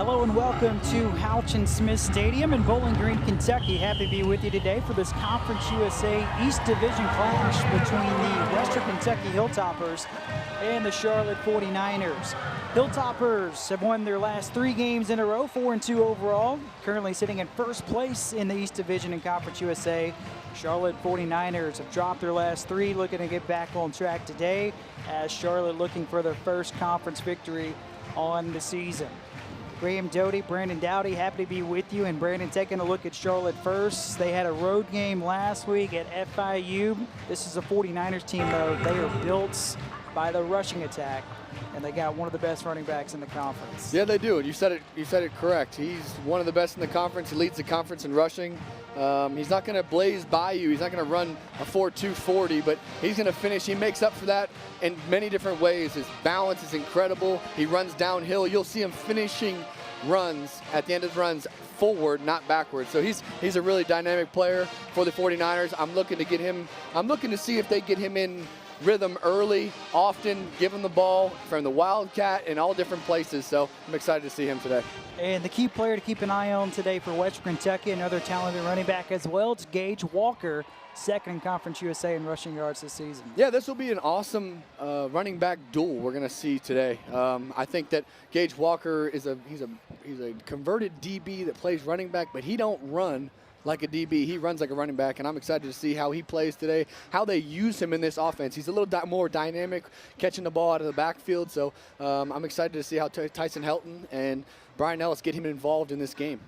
Hello and welcome to Houchin Smith Stadium in Bowling Green, Kentucky. Happy to be with you today for this Conference USA East Division clash between the Western Kentucky Hilltoppers and the Charlotte 49ers. Hilltoppers have won their last 3 games in a row, 4-2 overall, currently sitting in first place in the East Division in Conference USA. Charlotte 49ers have dropped their last 3, looking to get back on track today as Charlotte looking for their first conference victory on the season. Graham Doty, Brandon Dowdy, happy to be with you. And Brandon, taking a look at Charlotte first. They had a road game last week at FIU. This is a 49ers team, though. They are built by the rushing attack, and they got one of the best running backs in the conference. Yeah, they do. And you said it correct. He's one of the best in the conference. He leads the conference in rushing. He's not going to blaze by you. He's not going to run a 4.2 40, but he's going to finish. He makes up for that in many different ways. His balance is incredible. He runs downhill. You'll see him finishing runs at the end of the runs forward, not backwards. So he's a really dynamic player for the 49ers. I'm looking to see if they get him in rhythm early, often, give him the ball from the Wildcat in all different places. So I'm excited to see him today. And the key player to keep an eye on today for Western Kentucky, another talented running back as well, it's Gage Walker, second in Conference USA in rushing yards this season. Yeah, this will be an awesome running back duel we're going to see today. I think that Gage Walker is he's a converted DB that plays running back, but he don't run like a DB. He runs like a running back, and I'm excited to see how he plays today, how they use him in this offense. He's a little more dynamic, catching the ball out of the backfield. So I'm excited to see how Tyson Helton and Brian Ellis get him involved in this game.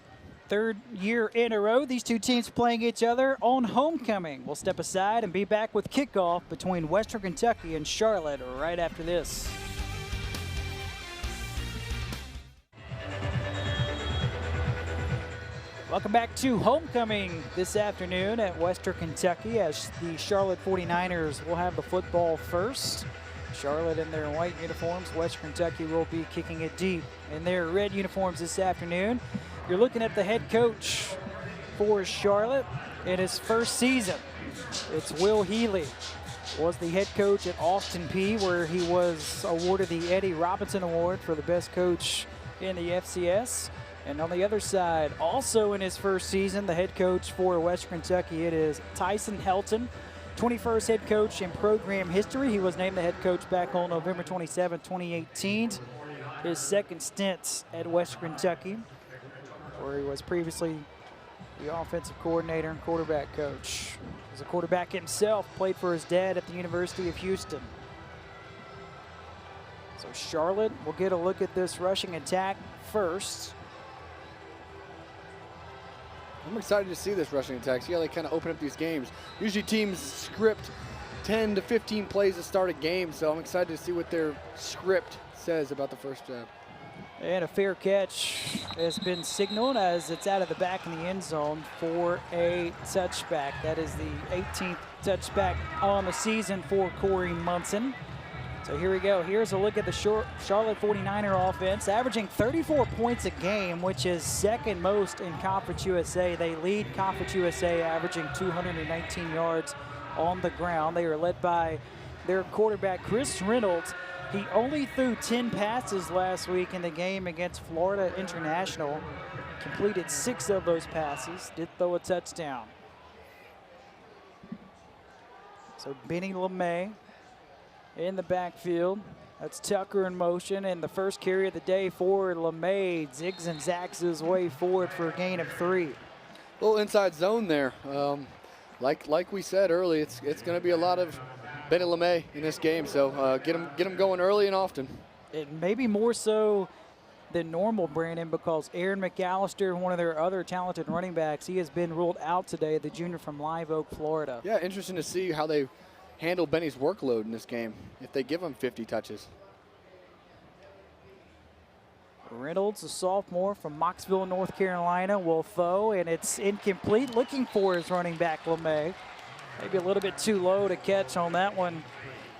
Third year in a row, these two teams playing each other on homecoming. We'll step aside and be back with kickoff between Western Kentucky and Charlotte right after this. Welcome back to homecoming this afternoon at Western Kentucky as the Charlotte 49ers will have the football first. Charlotte in their white uniforms. Western Kentucky will be kicking it deep in their red uniforms this afternoon. You're looking at the head coach for Charlotte in his first season. It's Will Healy. Was the head coach at Austin Peay, where he was awarded the Eddie Robinson Award for the best coach in the FCS. And on the other side, also in his first season, the head coach for Western Kentucky, it is Tyson Helton, 21st head coach in program history. He was named the head coach back on November 27, 2018. His second stint at Western Kentucky, where he was previously the offensive coordinator and quarterback coach. As a quarterback himself, played for his dad at the University of Houston. So Charlotte will get a look at this rushing attack first. I'm excited to see this rushing attack, see how they kind of open up these games. Usually teams script 10 to 15 plays to start a game, so I'm excited to see what their script says about the first drive. And a fair catch has been signaled as it's out of the back in the end zone for a touchback. That is the 18th touchback on the season for Corey Munson. So here we go. Here's a look at the Charlotte 49er offense, averaging 34 points a game, which is second most in Conference USA. They lead Conference USA, averaging 219 yards on the ground. They are led by their quarterback, Chris Reynolds. He only threw 10 passes last week in the game against Florida International. Completed 6 of those passes, did throw a touchdown. So Benny LeMay in the backfield. That's Tucker in motion, and the first carry of the day for LeMay. Zigs and zags his way forward for a gain of 3. Little inside zone there. Like we said early, it's going to be a lot of Benny LeMay in this game, so get him going early and often. It may be more so than normal, Brandon, because Aaron McAllister, one of their other talented running backs, he has been ruled out today, the junior from Live Oak, Florida. Yeah, interesting to see how they handle Benny's workload in this game if they give him 50 touches. Reynolds, a sophomore from Mocksville, North Carolina, will throw, and it's incomplete. Looking for his running back, LeMay. Maybe a little bit too low to catch on that one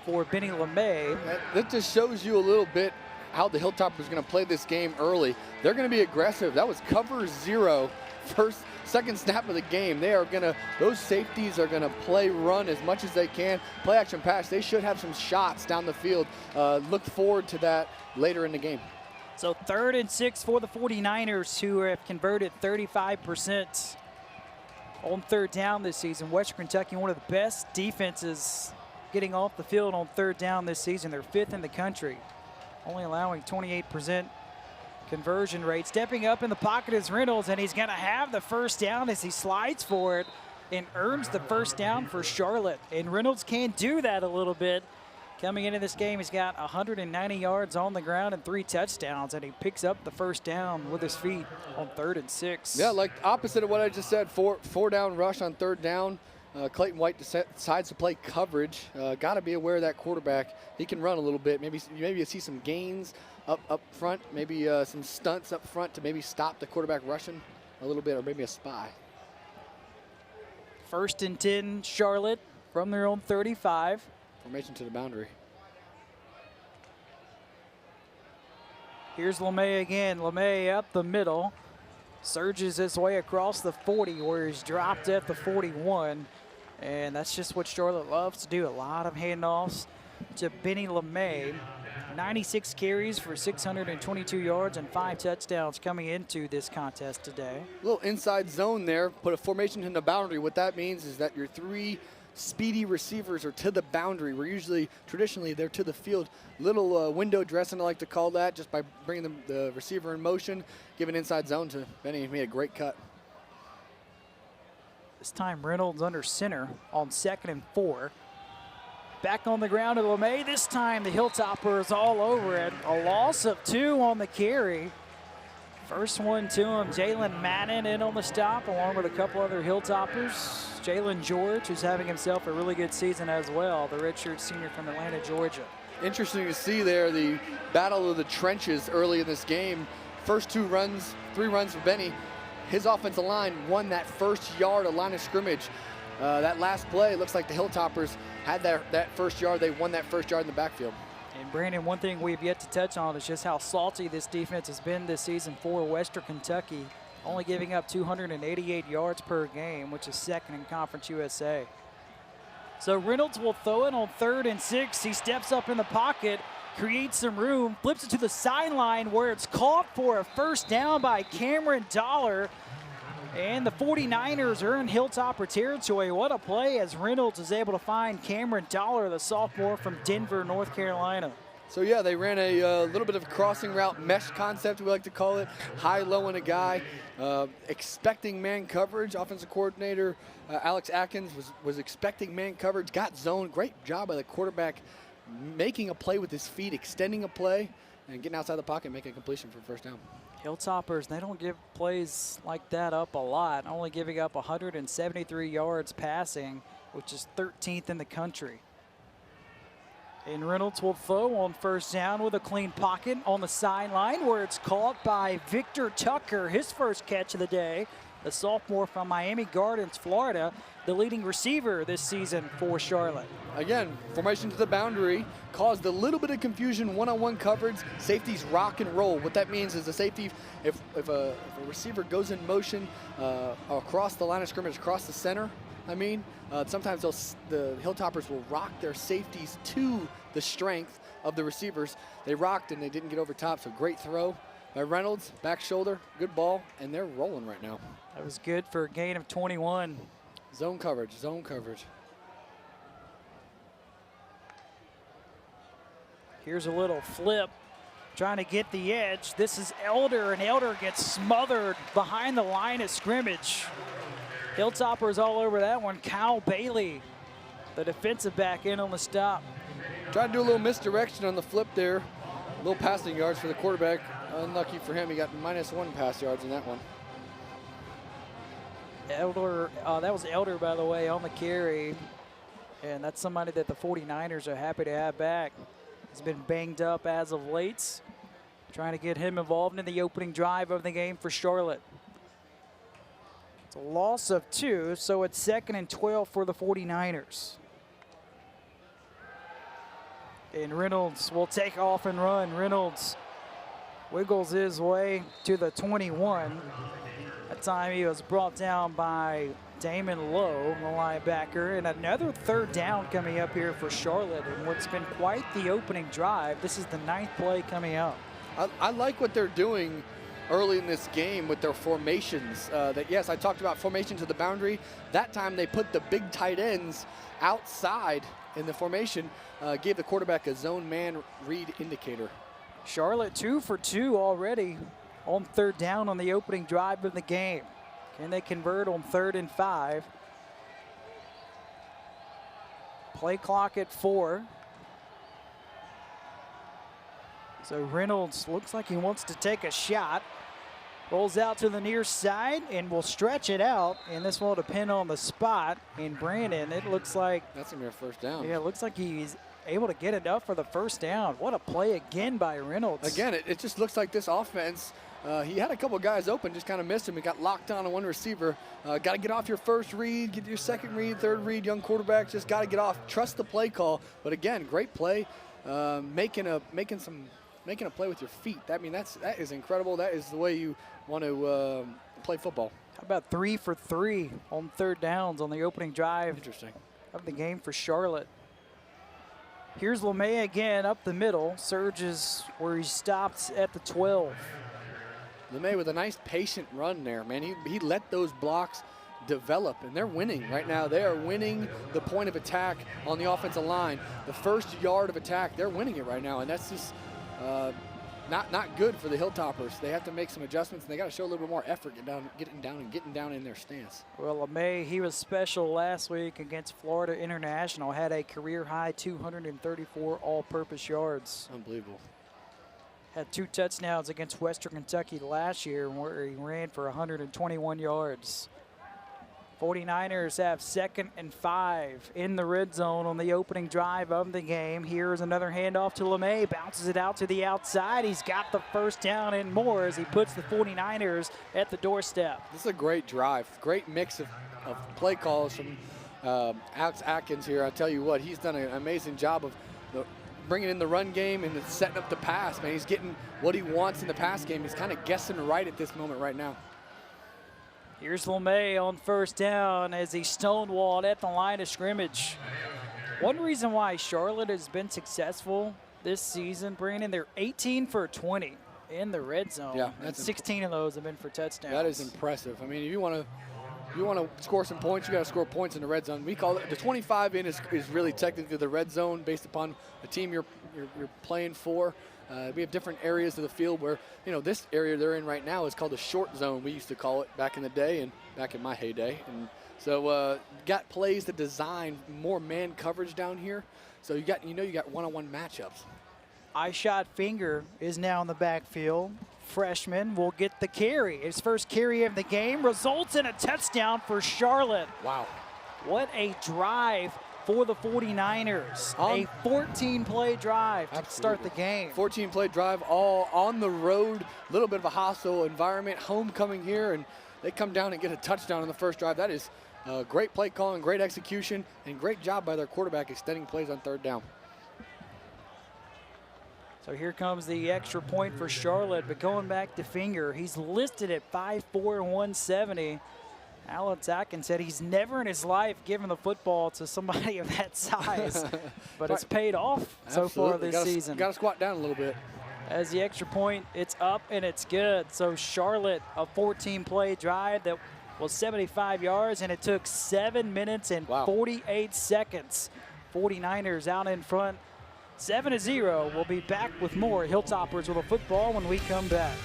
for Benny LeMay. That just shows you a little bit how the Hilltoppers are going to play this game early. They're going to be aggressive. That was cover 0, second snap of the game. Those safeties are going to play run as much as they can. Play action pass. They should have some shots down the field. Look forward to that later in the game. So 3rd and 6 for the 49ers, who have converted 35% on 3rd down this season. Western Kentucky, one of the best defenses getting off the field on 3rd down this season. They're 5th in the country, only allowing 28% conversion rate. Stepping up in the pocket is Reynolds, and he's going to have the 1st down as he slides for it and earns the 1st down for Charlotte. And Reynolds can do that a little bit. Coming into this game, he's got 190 yards on the ground and 3 touchdowns, and he picks up the 1st down with his feet on 3rd and 6. Yeah, like opposite of what I just said, four down rush on 3rd down. Clayton White decides to play coverage. Got to be aware of that quarterback. He can run a little bit. Maybe you see some gains up front, maybe some stunts up front to maybe stop the quarterback rushing a little bit, or maybe a spy. 1st and 10, Charlotte from their own 35. Formation to the boundary. Here's LeMay again. LeMay up the middle. Surges his way across the 40 where he's dropped at the 41. And that's just what Charlotte loves to do. A lot of handoffs to Benny LeMay. 96 carries for 622 yards and 5 touchdowns coming into this contest today. A little inside zone there. Put a formation in the boundary. What that means is that your 3 speedy receivers are to the boundary. Traditionally, they're to the field. Little window dressing, I like to call that, just by bringing the receiver in motion, give an inside zone to Benny. He made a great cut. This time Reynolds under center on 2nd and 4. Back on the ground to LeMay. This time the Hilltoppers all over it. A loss of 2 on the carry. First one to him, Jalen Madden in on the stop, along with a couple other Hilltoppers. Jalen George, who's having himself a really good season as well, the redshirt senior from Atlanta, Georgia. Interesting to see there the battle of the trenches early in this game. First 3 runs for Benny. His offensive line won that 1st yard of line of scrimmage. That last play, it looks like the Hilltoppers had that 1st yard. They won that 1st yard in the backfield. And Brandon, one thing we've yet to touch on is just how salty this defense has been this season for Western Kentucky, only giving up 288 yards per game, which is 2nd in Conference USA. So Reynolds will throw it on 3rd and 6. He steps up in the pocket, creates some room, flips it to the sideline where it's caught for a 1st down by Cameron Dollar. And the 49ers are in Hilltopper territory. What a play as Reynolds is able to find Cameron Dollar, the sophomore from Denver, North Carolina. So yeah, they ran a little bit of a crossing route mesh concept, we like to call it. High, low, and a guy. Expecting man coverage. Offensive coordinator Alex Atkins was expecting man coverage. Got zone. Great job by the quarterback making a play with his feet, extending a play, and getting outside the pocket, making a completion for 1st down. Hilltoppers, they don't give plays like that up a lot, only giving up 173 yards passing, which is 13th in the country. And Reynolds will throw on 1st down with a clean pocket on the sideline where it's caught by Victor Tucker, his 1st catch of the day, the sophomore from Miami Gardens, Florida, the leading receiver this season for Charlotte. Again, formation to the boundary caused a little bit of confusion, one-on-one coverage. Safeties rock and roll. What that means is the safety, if a receiver goes in motion across the line of scrimmage, across the center, sometimes the Hilltoppers will rock their safeties to the strength of the receivers. They rocked and they didn't get over top, so great throw by Reynolds, back shoulder, good ball, and they're rolling right now. That was good for a gain of 21. Zone coverage, zone coverage. Here's a little flip, trying to get the edge. This is Elder, and Elder gets smothered behind the line of scrimmage. Hilltoppers all over that one. Kyle Bailey, the defensive back, in on the stop. Tried to do a little misdirection on the flip there. Little passing yards for the quarterback. Unlucky for him, he got -1 pass yards in that one. Elder, that was Elder, by the way, on the carry. And that's somebody that the 49ers are happy to have back. He's been banged up as of late. Trying to get him involved in the opening drive of the game for Charlotte. It's a loss of 2, so it's 2nd and 12 for the 49ers. And Reynolds will take off and run. Reynolds wiggles his way to the 21. That time he was brought down by Damon Lowe, the linebacker, and another 3rd down coming up here for Charlotte in what's been quite the opening drive. This is the 9th play coming up. I like what they're doing early in this game with their formations. Yes, I talked about formations at the boundary. That time they put the big tight ends outside in the formation, gave the quarterback a zone man read indicator. Charlotte 2 for 2 already on 3rd down on the opening drive of the game. Can they convert on 3rd and 5? Play clock at 4. So Reynolds looks like he wants to take a shot. Rolls out to the near side and will stretch it out. And this will depend on the spot. And Brandon, it looks like that's gonna be a first down. Yeah, it looks like he's able to get enough for the first down. What a play again by Reynolds. Again, it just looks like this offense, he had a couple guys open, just kind of missed him. He got locked on one receiver. Got to get off your first read, get your second read, third read. Young quarterbacks just got to get off. Trust the play call. But again, great play, making a play with your feet. That is incredible. That is the way you want to play football. How about 3 for 3 on 3rd downs on the opening drive of the game for Charlotte? Here's LeMay again up the middle. Surges where he stops at the 12. LeMay with a nice patient run there, man. He let those blocks develop, and they're winning right now. They are winning the point of attack on the offensive line. The first yard of attack, they're winning it right now, and that's just not good for the Hilltoppers. They have to make some adjustments, and they got to show a little bit more effort getting down in their stance. Well, LeMay, he was special last week against Florida International. Had a career-high 234 all-purpose yards. Unbelievable. Had 2 touchdowns against Western Kentucky last year where he ran for 121 yards. 49ers have 2nd and 5 in the red zone on the opening drive of the game. Here's another handoff to LeMay. Bounces it out to the outside. He's got the first down and more as he puts the 49ers at the doorstep. This is a great drive. Great mix of play calls from Alex Atkins here. I tell you what, he's done an amazing job of bringing in the run game and setting up the pass, man. He's getting what he wants in the pass game. He's kind of guessing right at this moment right now. Here's LeMay on first down as he stonewalled at the line of scrimmage. One reason why Charlotte has been successful this season, Brandon, they're 18 for 20 in the red zone. Yeah, and 16 of those have been for touchdowns. That is impressive. I mean, if you want to score some points, you got to score points in the red zone. We call it the 25 in is really technically the red zone based upon the team you're playing for. We have different areas of the field where, this area they're in right now is called the short zone. We used to call it back in the day and back in my heyday. And so got plays to design more man coverage down here. So you got one-on-one matchups. Eyeshot Finger is now in the backfield. Freshman will get the carry. His first carry of the game results in a touchdown for Charlotte. Wow. What a drive for the 49ers. A 14-play drive to start the game. 14-play drive, all on the road. A little bit of a hostile environment. Homecoming here, and they come down and get a touchdown on the first drive. That is great play calling, great execution, and great job by their quarterback extending plays on 3rd down. So here comes the extra point for Charlotte, but going back to Finger, he's listed at 5'4", 170. Alex Atkins said he's never in his life given the football to somebody of that size, but it's paid off so far this season. Got to squat down a little bit. As the extra point, it's up and it's good. So Charlotte, a 14-play drive that was 75 yards, and it took 7 minutes and 48 seconds. 49ers out in front, 7-0. We'll be back with more Hilltoppers with a football when we come back.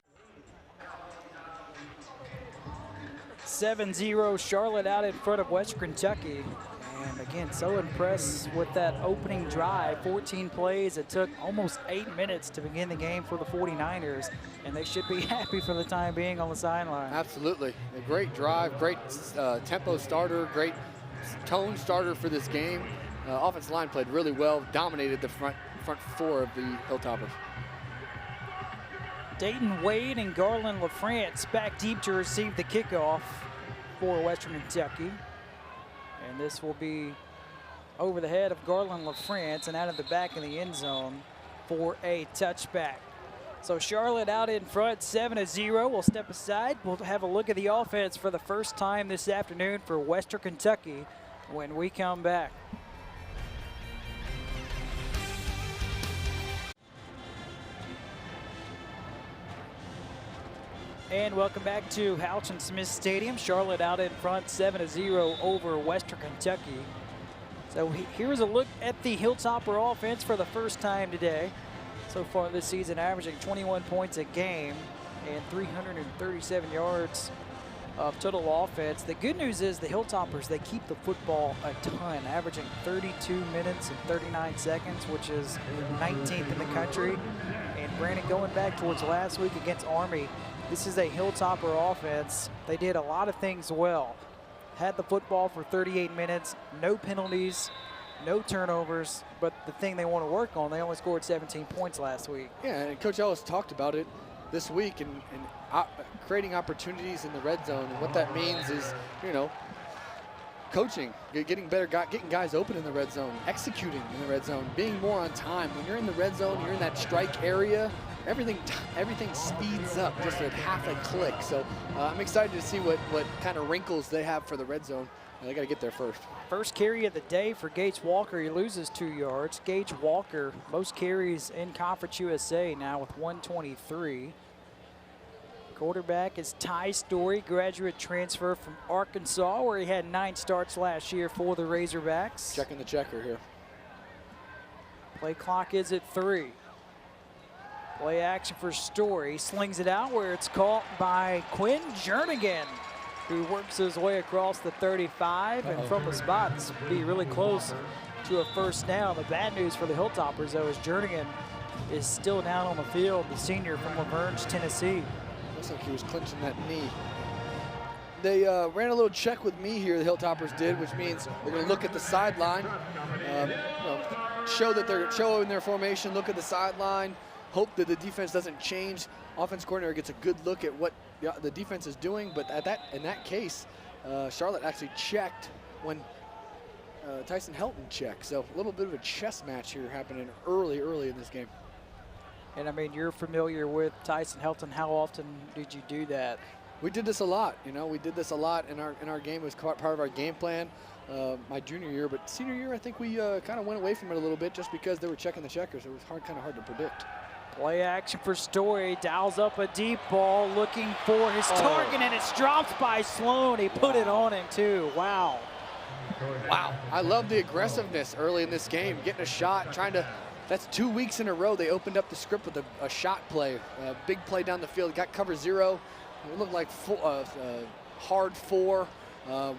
7-0, Charlotte out in front of West Kentucky. And again, so impressed with that opening drive. 14 plays. It took almost 8 minutes to begin the game for the 49ers. And they should be happy for the time being on the sideline. Absolutely. A great drive, great tempo starter, great tone starter for this game. Offensive line played really well, dominated the front four of the Hilltoppers. Dayton Wade and Garland LaFrance back deep to receive the kickoff for Western Kentucky. And this will be over the head of Garland LaFrance and out of the back of the end zone for a touchback. So Charlotte out in front, 7-0. We'll step aside. We'll have a look at the offense for the first time this afternoon for Western Kentucky when we come back. And welcome back to Houchin Smith Stadium. Charlotte out in front 7-0 over Western Kentucky. So here's a look at the Hilltopper offense for the first time today. So far this season, averaging 21 points a game and 337 yards of total offense. The good news is the Hilltoppers, they keep the football a ton, averaging 32 minutes and 39 seconds, which is 19th in the country. And Brandon, going back towards last week against Army, this is a Hilltopper offense. They did a lot of things well. Had the football for 38 minutes, no penalties, no turnovers, but the thing they want to work on, they only scored 17 points last week. Yeah, and Coach Ellis talked about it this week and creating opportunities in the red zone. And what that means is, you know, coaching, getting better, getting guys open in the red zone, executing in the red zone, being more on time. When you're in the red zone, you're in that strike area, everything speeds up just at half a click. So I'm excited to see what kind of wrinkles they have for the red zone. They got to get there first. First carry of the day for Gage Walker. He loses 2 yards. Gage Walker, most carries in Conference USA now with 123. Quarterback is Ty Story, graduate transfer from Arkansas, where he had 9 starts last year for the Razorbacks. Checking the checker here. Play clock is at 3. Play action for Story. Slings it out where it's caught by Quinn Jernigan, who works his way across the 35 and from the spots be really close to a first down. The bad news for the Hilltoppers, though, is Jernigan is still down on the field, the senior from Laverne, Tennessee. Looks like he was clinching that knee. They ran a little check with me here, the Hilltoppers did, which means they're going to look at the sideline, show that they're showing their formation, look at the sideline, hope that the defense doesn't change. Offense coordinator gets a good look at what the defense is doing, but in that case, Charlotte actually checked when Tyson Helton checked. So a little bit of a chess match here happening early in this game. And I mean, you're familiar with Tyson Helton. How often did you do that? We did this a lot. You know, we did this a lot in our game. It was part of our game plan my junior year, but senior year, I think we kind of went away from it a little bit just because they were checking the checkers. It was kind of hard to predict. Play action for Story, dials up a deep ball, looking for his target, and it's dropped by Sloan. He put it on him too. Wow. Wow, I love the aggressiveness early in this game, getting a shot, that's 2 weeks in a row they opened up the script with a shot play, a big play down the field, got cover 0. It looked like hard 4,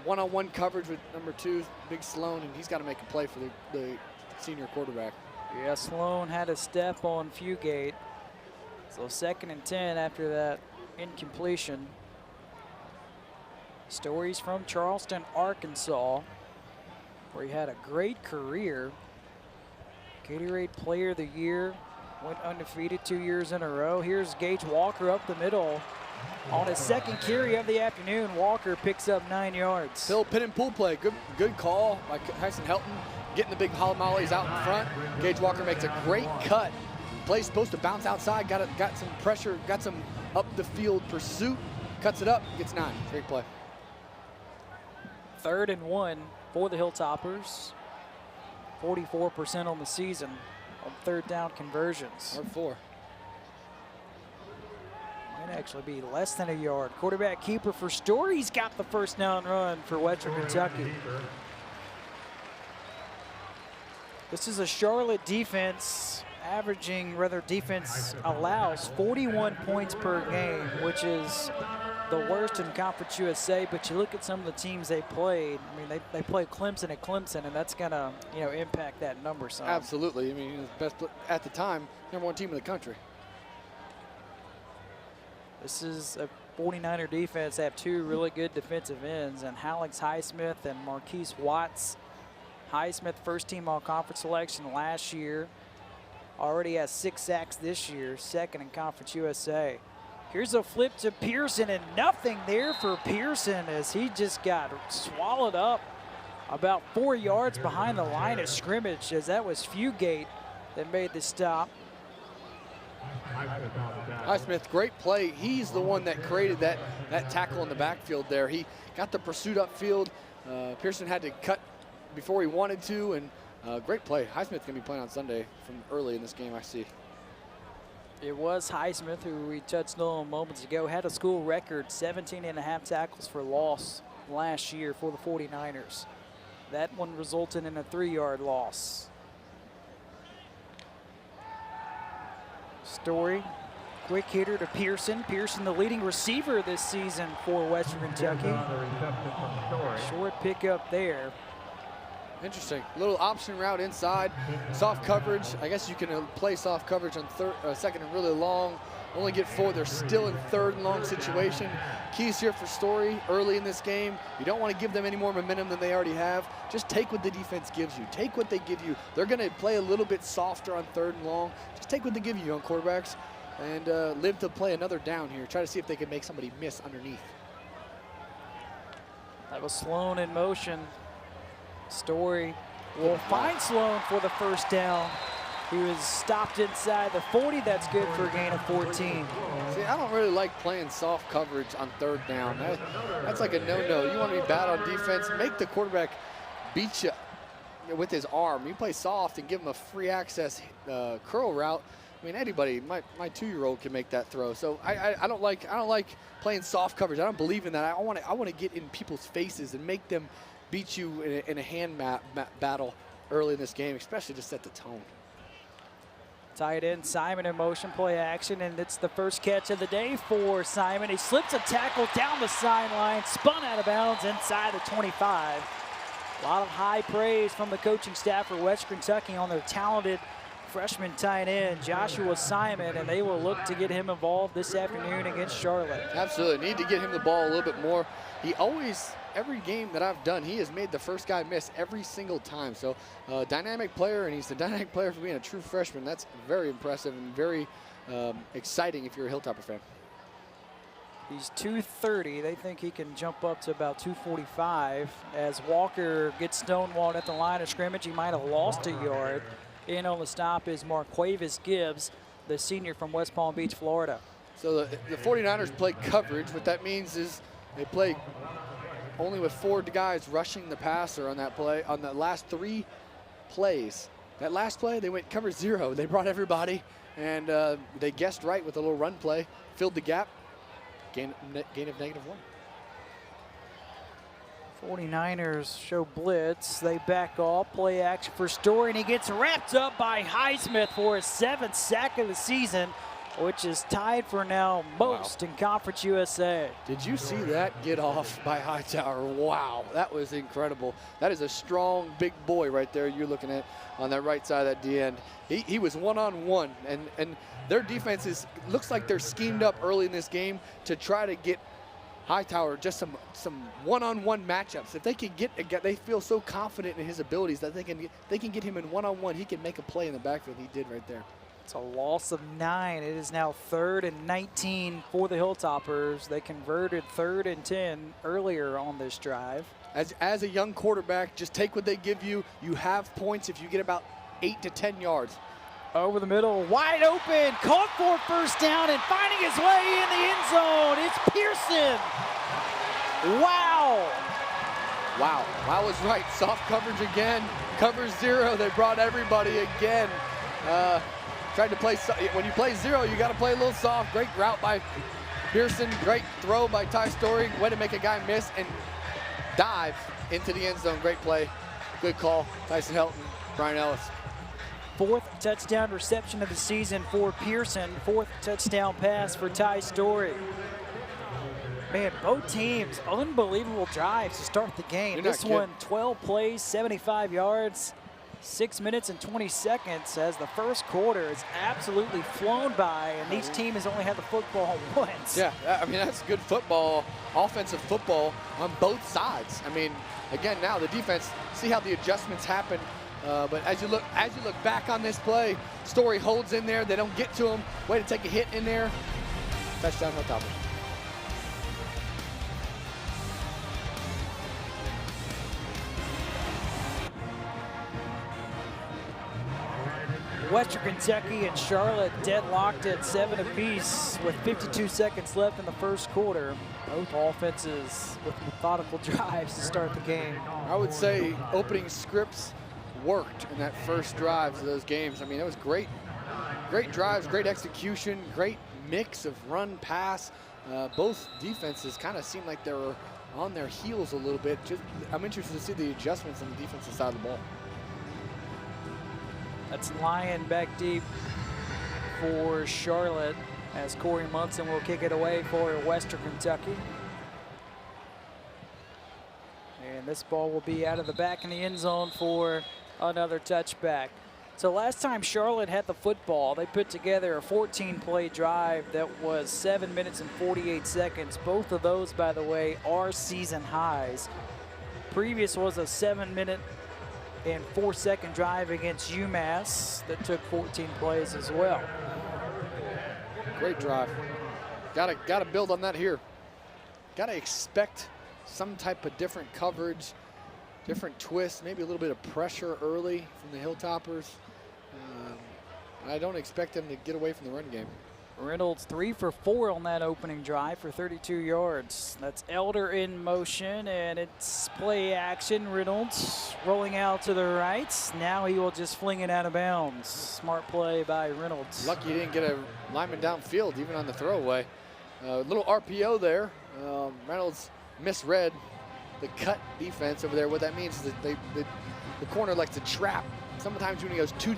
one-on-one coverage with number 2, Big Sloan, and he's got to make a play for the senior quarterback. Yeah, Sloan had a step on Fugate. So 2nd and 10 after that incompletion. Stories from Charleston, Arkansas, where he had a great career. Gatorade Player of the Year, went undefeated 2 years in a row. Here's Gage Walker up the middle. On his 2nd carry of the afternoon, Walker picks up 9 yards. Still pin and pull play, good call by Tyson Helton. Getting the big hollow mollies out in front. Gage Walker makes a great cut. Play's supposed to bounce outside, got some pressure, got some up the field pursuit, cuts it up, gets 9. Great play. 3rd and 1 for the Hilltoppers. 44% on the season on 3rd down conversions. Hard 4. Might actually be less than a yard. Quarterback keeper for Story's got the first down run for Western Kentucky. This is a Charlotte defense defense allows 41 points per game, which is the worst in Conference USA. But you look at some of the teams they played. I mean, they played Clemson at Clemson, and that's gonna impact that number some. Absolutely. I mean, best at the time, #1 team in the country. This is a 49er defense. They have 2 really good defensive ends, and Alex Highsmith and Marquise Watts. Highsmith, first team all-conference selection last year. Already has 6 sacks this year, 2nd in Conference USA. Here's a flip to Pearson, and nothing there for Pearson as he just got swallowed up about 4 yards behind the line of scrimmage, as that was Fugate that made the stop. Highsmith, great play. He's the one that created that tackle in the backfield there. He got the pursuit upfield. Pearson had to cut before he wanted to, and great play. Highsmith's gonna be playing on Sunday from early in this game, I see. It was Highsmith, who we touched on moments ago, had a school record 17.5 tackles for loss last year for the 49ers. That one resulted in a 3-yard loss. Story, quick hitter to Pearson. Pearson, the leading receiver this season for Western Kentucky. Short pickup there. Interesting. Little option route inside. Soft coverage. I guess you can play soft coverage on second and really long. Only get 4. They're still in third and long situation. Keys here for Story early in this game. You don't want to give them any more momentum than they already have. Just take what the defense gives you. Take what they give you. They're going to play a little bit softer on third and long. Just take what they give you on quarterbacks and live to play another down here. Try to see if they can make somebody miss underneath. That was Sloan in motion. Story will find Sloan for the first down. He was stopped inside the 40. That's good for a gain of 14. See, I don't really like playing soft coverage on third down. That's like a no-no. You want to be bad on defense, make the quarterback beat you with his arm. You play soft and give him a free access curl route. I mean, anybody, my 2-year-old can make that throw. So I don't like playing soft coverage. I don't believe in that. I want to get in people's faces and make them beat you in a hand battle early in this game, especially to set the tone. Tight end Simon in motion, play action, and it's the first catch of the day for Simon. He slips a tackle down the sideline, spun out of bounds inside the 25. A lot of high praise from the coaching staff for West Kentucky on their talented freshman tight end, Joshua Simon, and they will look to get him involved this afternoon against Charlotte. Absolutely, need to get him the ball a little bit more. He always, every game that I've done, he has made the first guy miss every single time. So dynamic player, and he's a dynamic player for being a true freshman. That's very impressive and very exciting if you're a Hilltopper fan. He's 230. They think he can jump up to about 245. As Walker gets stonewalled at the line of scrimmage, he might have lost a yard. In on the stop is Marquavis Gibbs, the senior from West Palm Beach, Florida. So the 49ers play coverage. What that means is they play only with 4 guys rushing the passer on that play. On the last 3 plays, that last play, they went cover 0. They brought everybody, and they guessed right with a little run play, filled the gap, gain of -1. 49ers show blitz. They back off, play action for Story, and he gets wrapped up by Highsmith for his 7th sack of the season, which is tied for now most in Conference USA. Did you see that get off by Hightower? Wow, that was incredible. That is a strong, big boy right there you're looking at on that right side of that D end. He was one-on-one, and their defense looks like they're schemed up early in this game to try to get Hightower just some one-on-one matchups. If they can they feel so confident in his abilities that they can get him in one-on-one. He can make a play in the backfield. He did right there. It's a loss of 9. It is now 3rd and 19 for the Hilltoppers. They converted 3rd and 10 earlier on this drive. As a young quarterback, just take what they give you. You have points if you get about 8 to 10 yards. Over the middle, wide open, caught for first down, and finding his way in the end zone, it's Pearson. Wow. Wow, I was right. Soft coverage again, cover 0. They brought everybody again. Tried to play, when you play 0, you got to play a little soft. Great route by Pearson, great throw by Ty Story. Way to make a guy miss and dive into the end zone. Great play, good call. Tyson Helton, Brian Ellis. 4th touchdown reception of the season for Pearson. 4th touchdown pass for Ty Story. Man, both teams, unbelievable drives to start the game. This one, 12 plays, 75 yards, 6 minutes and 20 seconds as the first quarter is absolutely flown by, and each team has only had the football once. Yeah, I mean, that's good football, offensive football on both sides. I mean, again, now the defense, see how the adjustments happen. But as you look back on this play, Story holds in there. They don't get to him. Way to take a hit in there. Touchdown, Hilltoppers. Western Kentucky and Charlotte deadlocked at 7 apiece with 52 seconds left in the first quarter. Both offenses with methodical drives to start the game. I would say opening scripts worked in that first drive of those games. I mean, it was great great drives, great execution, great mix of run, pass. Both defenses kind of seem like they were on their heels a little bit. I'm interested to see the adjustments on the defensive side of the ball. That's Lyon back deep for Charlotte as Corey Munson will kick it away for Western Kentucky. And this ball will be out of the back in the end zone for another touchback. So last time Charlotte had the football, they put together a 14-play drive that was 7 minutes and 48 seconds. Both of those, by the way, are season highs. Previous was a 7-minute and 4-second drive against UMass that took 14 plays as well. Great drive. Gotta build on that here. Gotta expect some type of different coverage, different twists, maybe a little bit of pressure early from the Hilltoppers. I don't expect them to get away from the run game. Reynolds 3 for 4 on that opening drive for 32 yards. That's Elder in motion, and it's play action. Reynolds rolling out to the right. Now he will just fling it out of bounds. Smart play by Reynolds. Lucky he didn't get a lineman downfield, even on the throwaway. A little RPO there. Reynolds misread the cut defense over there. What that means is that the corner likes to trap. Sometimes when he goes two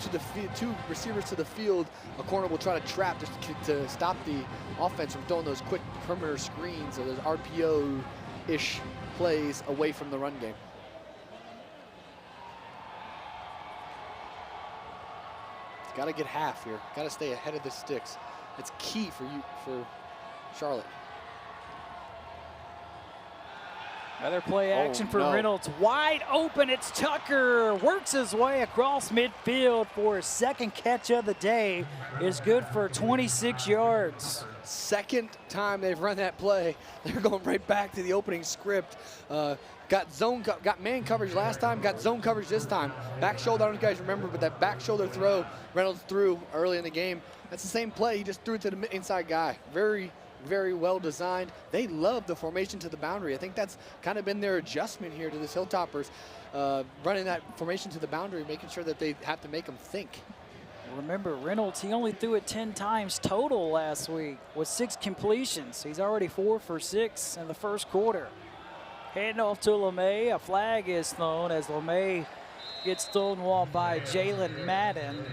receivers to the field, a corner will try to trap just to stop the offense from throwing those quick perimeter screens or those RPO-ish plays away from the run game. Got to get half here. Got to stay ahead of the sticks. It's key for Charlotte. Another play action for no. Reynolds. Wide open, it's Tucker. Works his way across midfield for his second catch of the day. Is good for 26 yards. Second time they've run that play. They're going right back to the opening script. Got man coverage last time, got zone coverage this time. Back shoulder, I don't know if you guys remember, but that back shoulder throw Reynolds threw early in the game, that's the same play. He just threw it to the inside guy. Very well designed. They love the formation to the boundary. I think that's kind of been their adjustment here to this Hilltoppers, running that formation to the boundary, making sure that they have to make them think. Remember, Reynolds, he only threw it 10 times total last week with 6 completions. He's already 4 for 6 in the first quarter. Hand off to LeMay. A flag is thrown as LeMay gets stonewalled by Jalen Madden.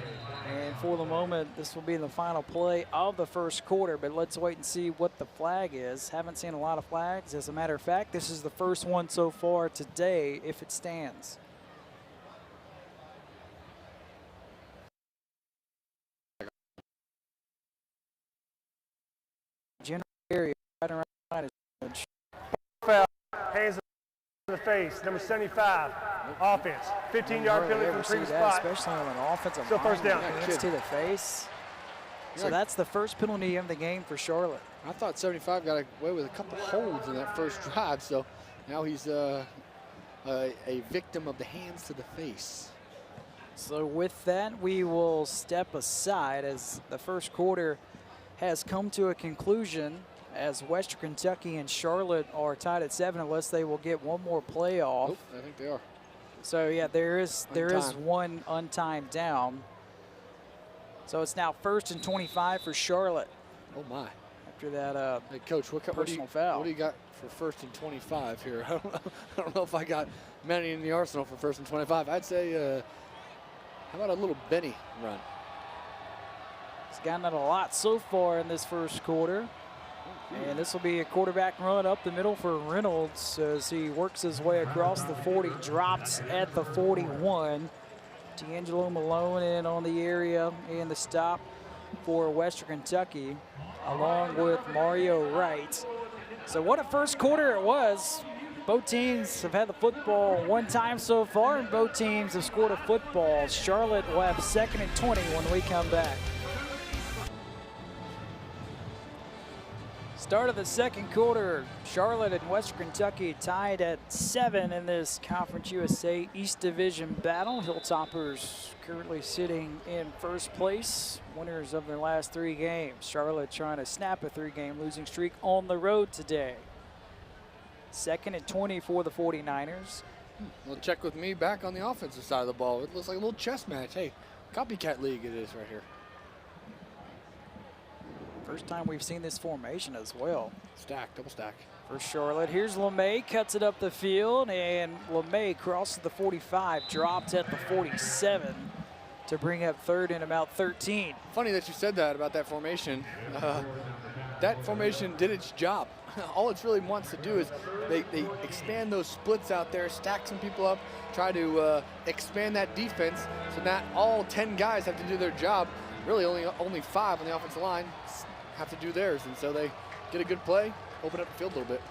And for the moment, this will be the final play of the first quarter, but let's wait and see what the flag is. Haven't seen a lot of flags. As a matter of fact, this is the first one so far today, if it stands. General area right around his Foul, hands in the face, number 75, offense, 15-yard penalty from the previous spot. Especially on an offensive Still first down. hands to the face. So that's the first penalty of the game for Charlotte. I thought 75 got away with a couple holds in that first drive, so now he's a victim of the hands to the face. So with that, we will step aside as the first quarter has come to a conclusion, as Western Kentucky and Charlotte are tied at 7 unless they will get one more playoff. Nope, I think they are. So yeah, there is one untimed down. So it's now 1st and 25 for Charlotte. Oh my! After that hey coach, what foul. What do you got for 1st and 25 here? I don't know if I got many in the arsenal for 1st and 25. I'd say, how about a little Benny run? He's gotten it a lot so far in this first quarter. And this will be a quarterback run up the middle for Reynolds as he works his way across the 40, drops at the 41. D'Angelo Malone in on the area and the stop for Western Kentucky, along with Mario Wright. So what a first quarter it was. Both teams have had the football one time so far, and both teams have scored a football. Charlotte will have 2nd and 20 when we come back. Start of the second quarter, Charlotte and Western Kentucky tied at 7 in this Conference USA East Division battle. Hilltoppers currently sitting in first place, winners of their last 3 games. Charlotte trying to snap a 3-game losing streak on the road today. 2nd and 20 for the 49ers. Well, check with me back on the offensive side of the ball. It looks like a little chess match. Hey, copycat league it is right here. First time we've seen this formation as well. Stack, double stack. For Charlotte, here's LeMay, cuts it up the field, and LeMay crosses the 45, drops at the 47 to bring up third and about 13. Funny that you said that about that formation. That formation did its job. All it really wants to do is they expand those splits out there, stack some people up, try to expand that defense so not all 10 guys have to do their job. Really only 5 on the offensive line have to do theirs, and so they get a good play, open up the field a little bit.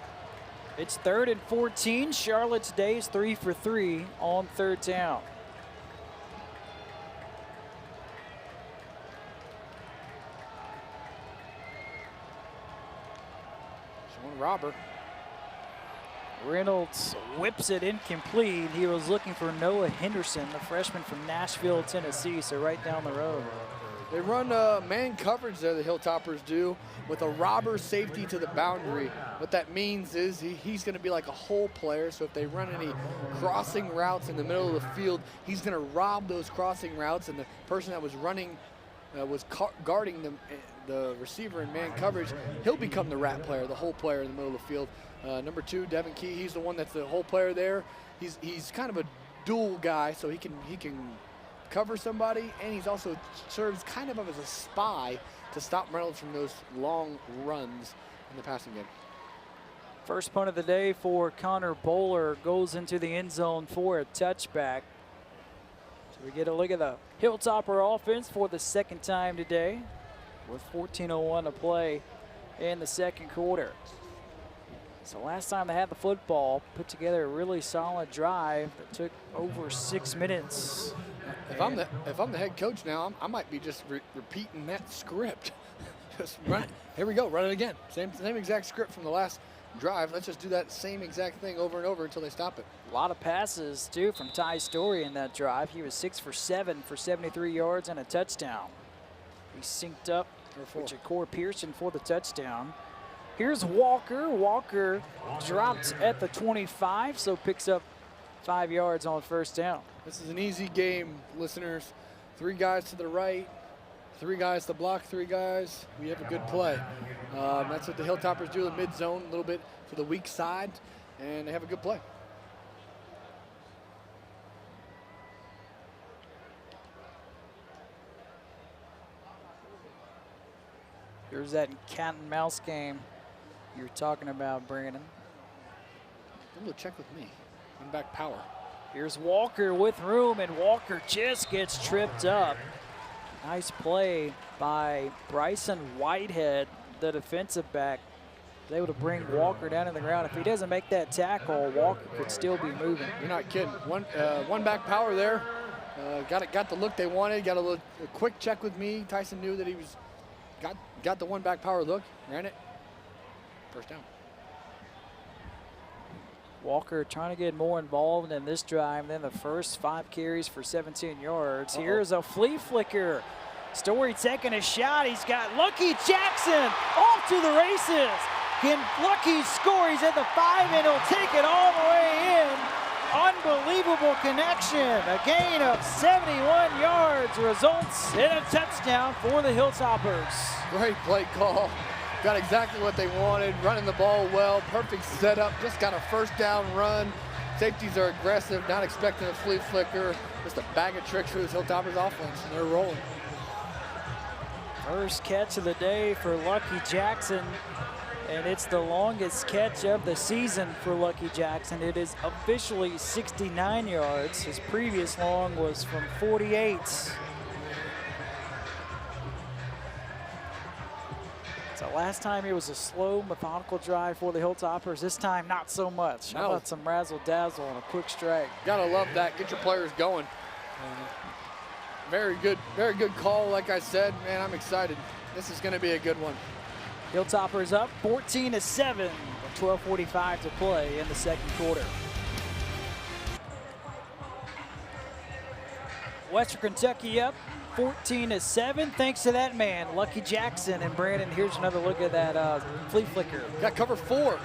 It's 3rd and 14. Charlotte's day is 3 for 3 on 3rd down. Showing Robber. Reynolds whips it incomplete. He was looking for Noah Henderson, the freshman from Nashville, Tennessee, so right down the road. They run man coverage there, the Hilltoppers do, with a robber safety to the boundary. What that means is he's going to be like a hole player, so if they run any crossing routes in the middle of the field, he's going to rob those crossing routes, and the person that was running, guarding the receiver in man coverage, he'll become the rat player, the hole player in the middle of the field. Number 2, Devin Key, he's the one that's the hole player there. He's kind of a dual guy, so he can cover somebody, and he's also serves kind of as a spy to stop Reynolds from those long runs in the passing game. First punt of the day for Connor Bowler goes into the end zone for a touchback. So we get a look at the Hilltopper offense for the second time today with 14:01 to play in the second quarter. So last time they had the football, put together a really solid drive that took over 6 minutes. If I'm the head coach now, I might be just repeating that script. Just run it. Here we go, run it again. Same exact script from the last drive. Let's just do that same exact thing over and over until they stop it. A lot of passes, too, from Ty Story in that drive. He was 6 for 7 for 73 yards and a touchdown. He synced up with Ja'Cour Pearson for the touchdown. Here's Walker. Walker dropped at the 25, so picks up 5 yards on first down. This is an easy game, listeners. 3 guys to the right, 3 guys to block 3 guys. We have a good play. That's what the Hilltoppers do in the mid zone, a little bit to the weak side, and they have a good play. Here's that cat and mouse game you were talking about, Brandon. I'm going to check with me. I'm back power. Here's Walker with room, and Walker just gets tripped up. Nice play by Bryson Whitehead, the defensive back. Was able to bring Walker down to the ground. If he doesn't make that tackle, Walker could still be moving. You're not kidding. One back power there. Got the look they wanted. Got a quick check with me. Tyson knew that he was got the one back power look. Ran it. First down. Walker trying to get more involved in this drive than the first 5 carries for 17 yards. Here's a flea flicker. Story taking a shot. He's got Lucky Jackson off to the races. Can Lucky score? He's at the 5 and he'll take it all the way in. Unbelievable connection. A gain of 71 yards results in a touchdown for the Hilltoppers. Great play call. Got exactly what they wanted, running the ball well, perfect setup, just got a first down run. Safeties are aggressive, not expecting a flea flicker. Just a bag of tricks for this Hilltoppers offense, and they're rolling. First catch of the day for Lucky Jackson, and it's the longest catch of the season for Lucky Jackson. It is officially 69 yards. His previous long was from 48. So last time it was a slow, methodical drive for the Hilltoppers. This time, not so much. How about some razzle-dazzle and a quick strike? Gotta love that. Get your players going. Very good call. Like I said, man, I'm excited. This is going to be a good one. Hilltoppers up 14-7 with 12:45 to play in the second quarter. Western Kentucky up 14-7, thanks to that man, Lucky Jackson. And Brandon, here's another look at that flea flicker. Got cover 4.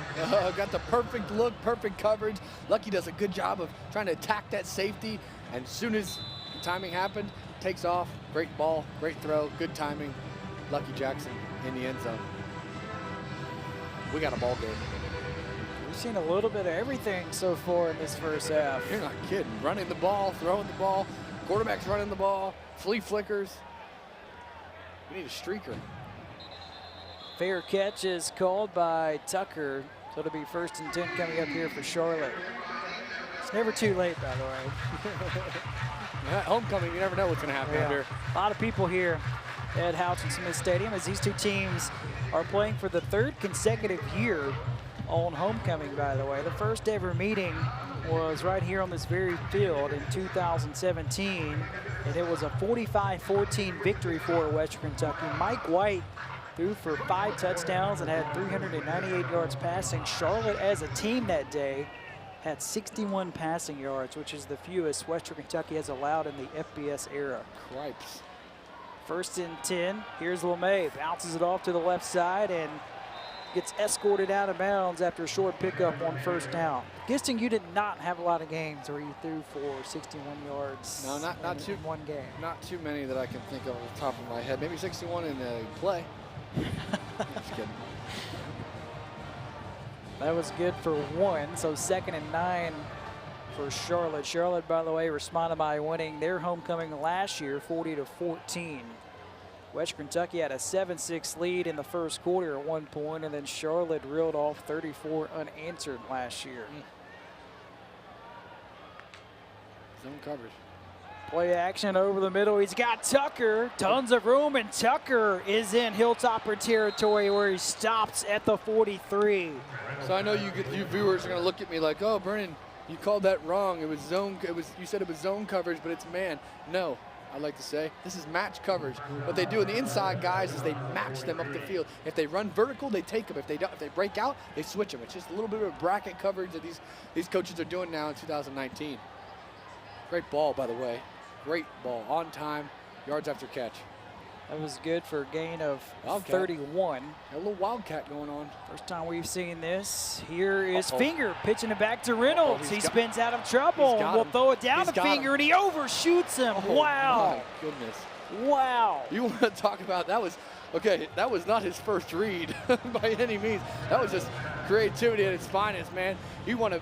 Got the perfect look, perfect coverage. Lucky does a good job of trying to attack that safety. And as soon as the timing happened, takes off. Great ball, great throw, good timing. Lucky Jackson in the end zone. We got a ball game. We've seen a little bit of everything so far in this first half. You're not kidding. Running the ball, throwing the ball, quarterback's running the ball, flea flickers. We need a streaker. Fair catch is called by Tucker. So it'll be 1st and 10 coming up here for Charlotte. It's never too late, by the way. At homecoming, you never know what's going to happen out here. A lot of people here at Houchin Smith Stadium as these two teams are playing for the 3rd consecutive year on homecoming, by the way. The first ever meeting was right here on this very field in 2017, and it was a 45-14 victory for Western Kentucky. Mike White threw for 5 touchdowns and had 398 yards passing. Charlotte as a team that day had 61 passing yards, which is the fewest Western Kentucky has allowed in the FBS era. Cripes. 1st and 10, here's LeMay, bounces it off to the left side and gets escorted out of bounds after a short pickup on 1st down. Gisting, you did not have a lot of games where you threw for 61 yards no, not in one game. Not too many that I can think of off the top of my head. Maybe 61 in a play. Just kidding. That was good for 1, so 2nd and 9 for Charlotte. Charlotte, by the way, responded by winning their homecoming last year, 40-14. Western Kentucky had a 7-6 lead in the first quarter at one point, and then Charlotte reeled off 34 unanswered last year. Zone coverage. Play action over the middle. He's got Tucker. Tons of room, and Tucker is in Hilltopper territory where he stops at the 43. So I know you viewers are going to look at me like, oh, Brennan, you called that wrong. It was zone. You said it was zone coverage, but it's man. No, I like to say this is match coverage. What they do in the inside guys is they match them up the field. If they run vertical, they take them. If they break out, they switch them. It's just a little bit of a bracket coverage that these coaches are doing now in 2019. Great ball, by the way. Great ball, on time, yards after catch. That was good for a gain of Wildcat. 31. A little wildcat going on. First time we've seen this. Here is Finger pitching it back to Reynolds. He spins out of trouble. We'll throw it down to Finger, and he overshoots him. Wow. My goodness. Wow. You want to talk about that was, okay, that was not his first read by any means. That was just creativity at its finest, man. You want to,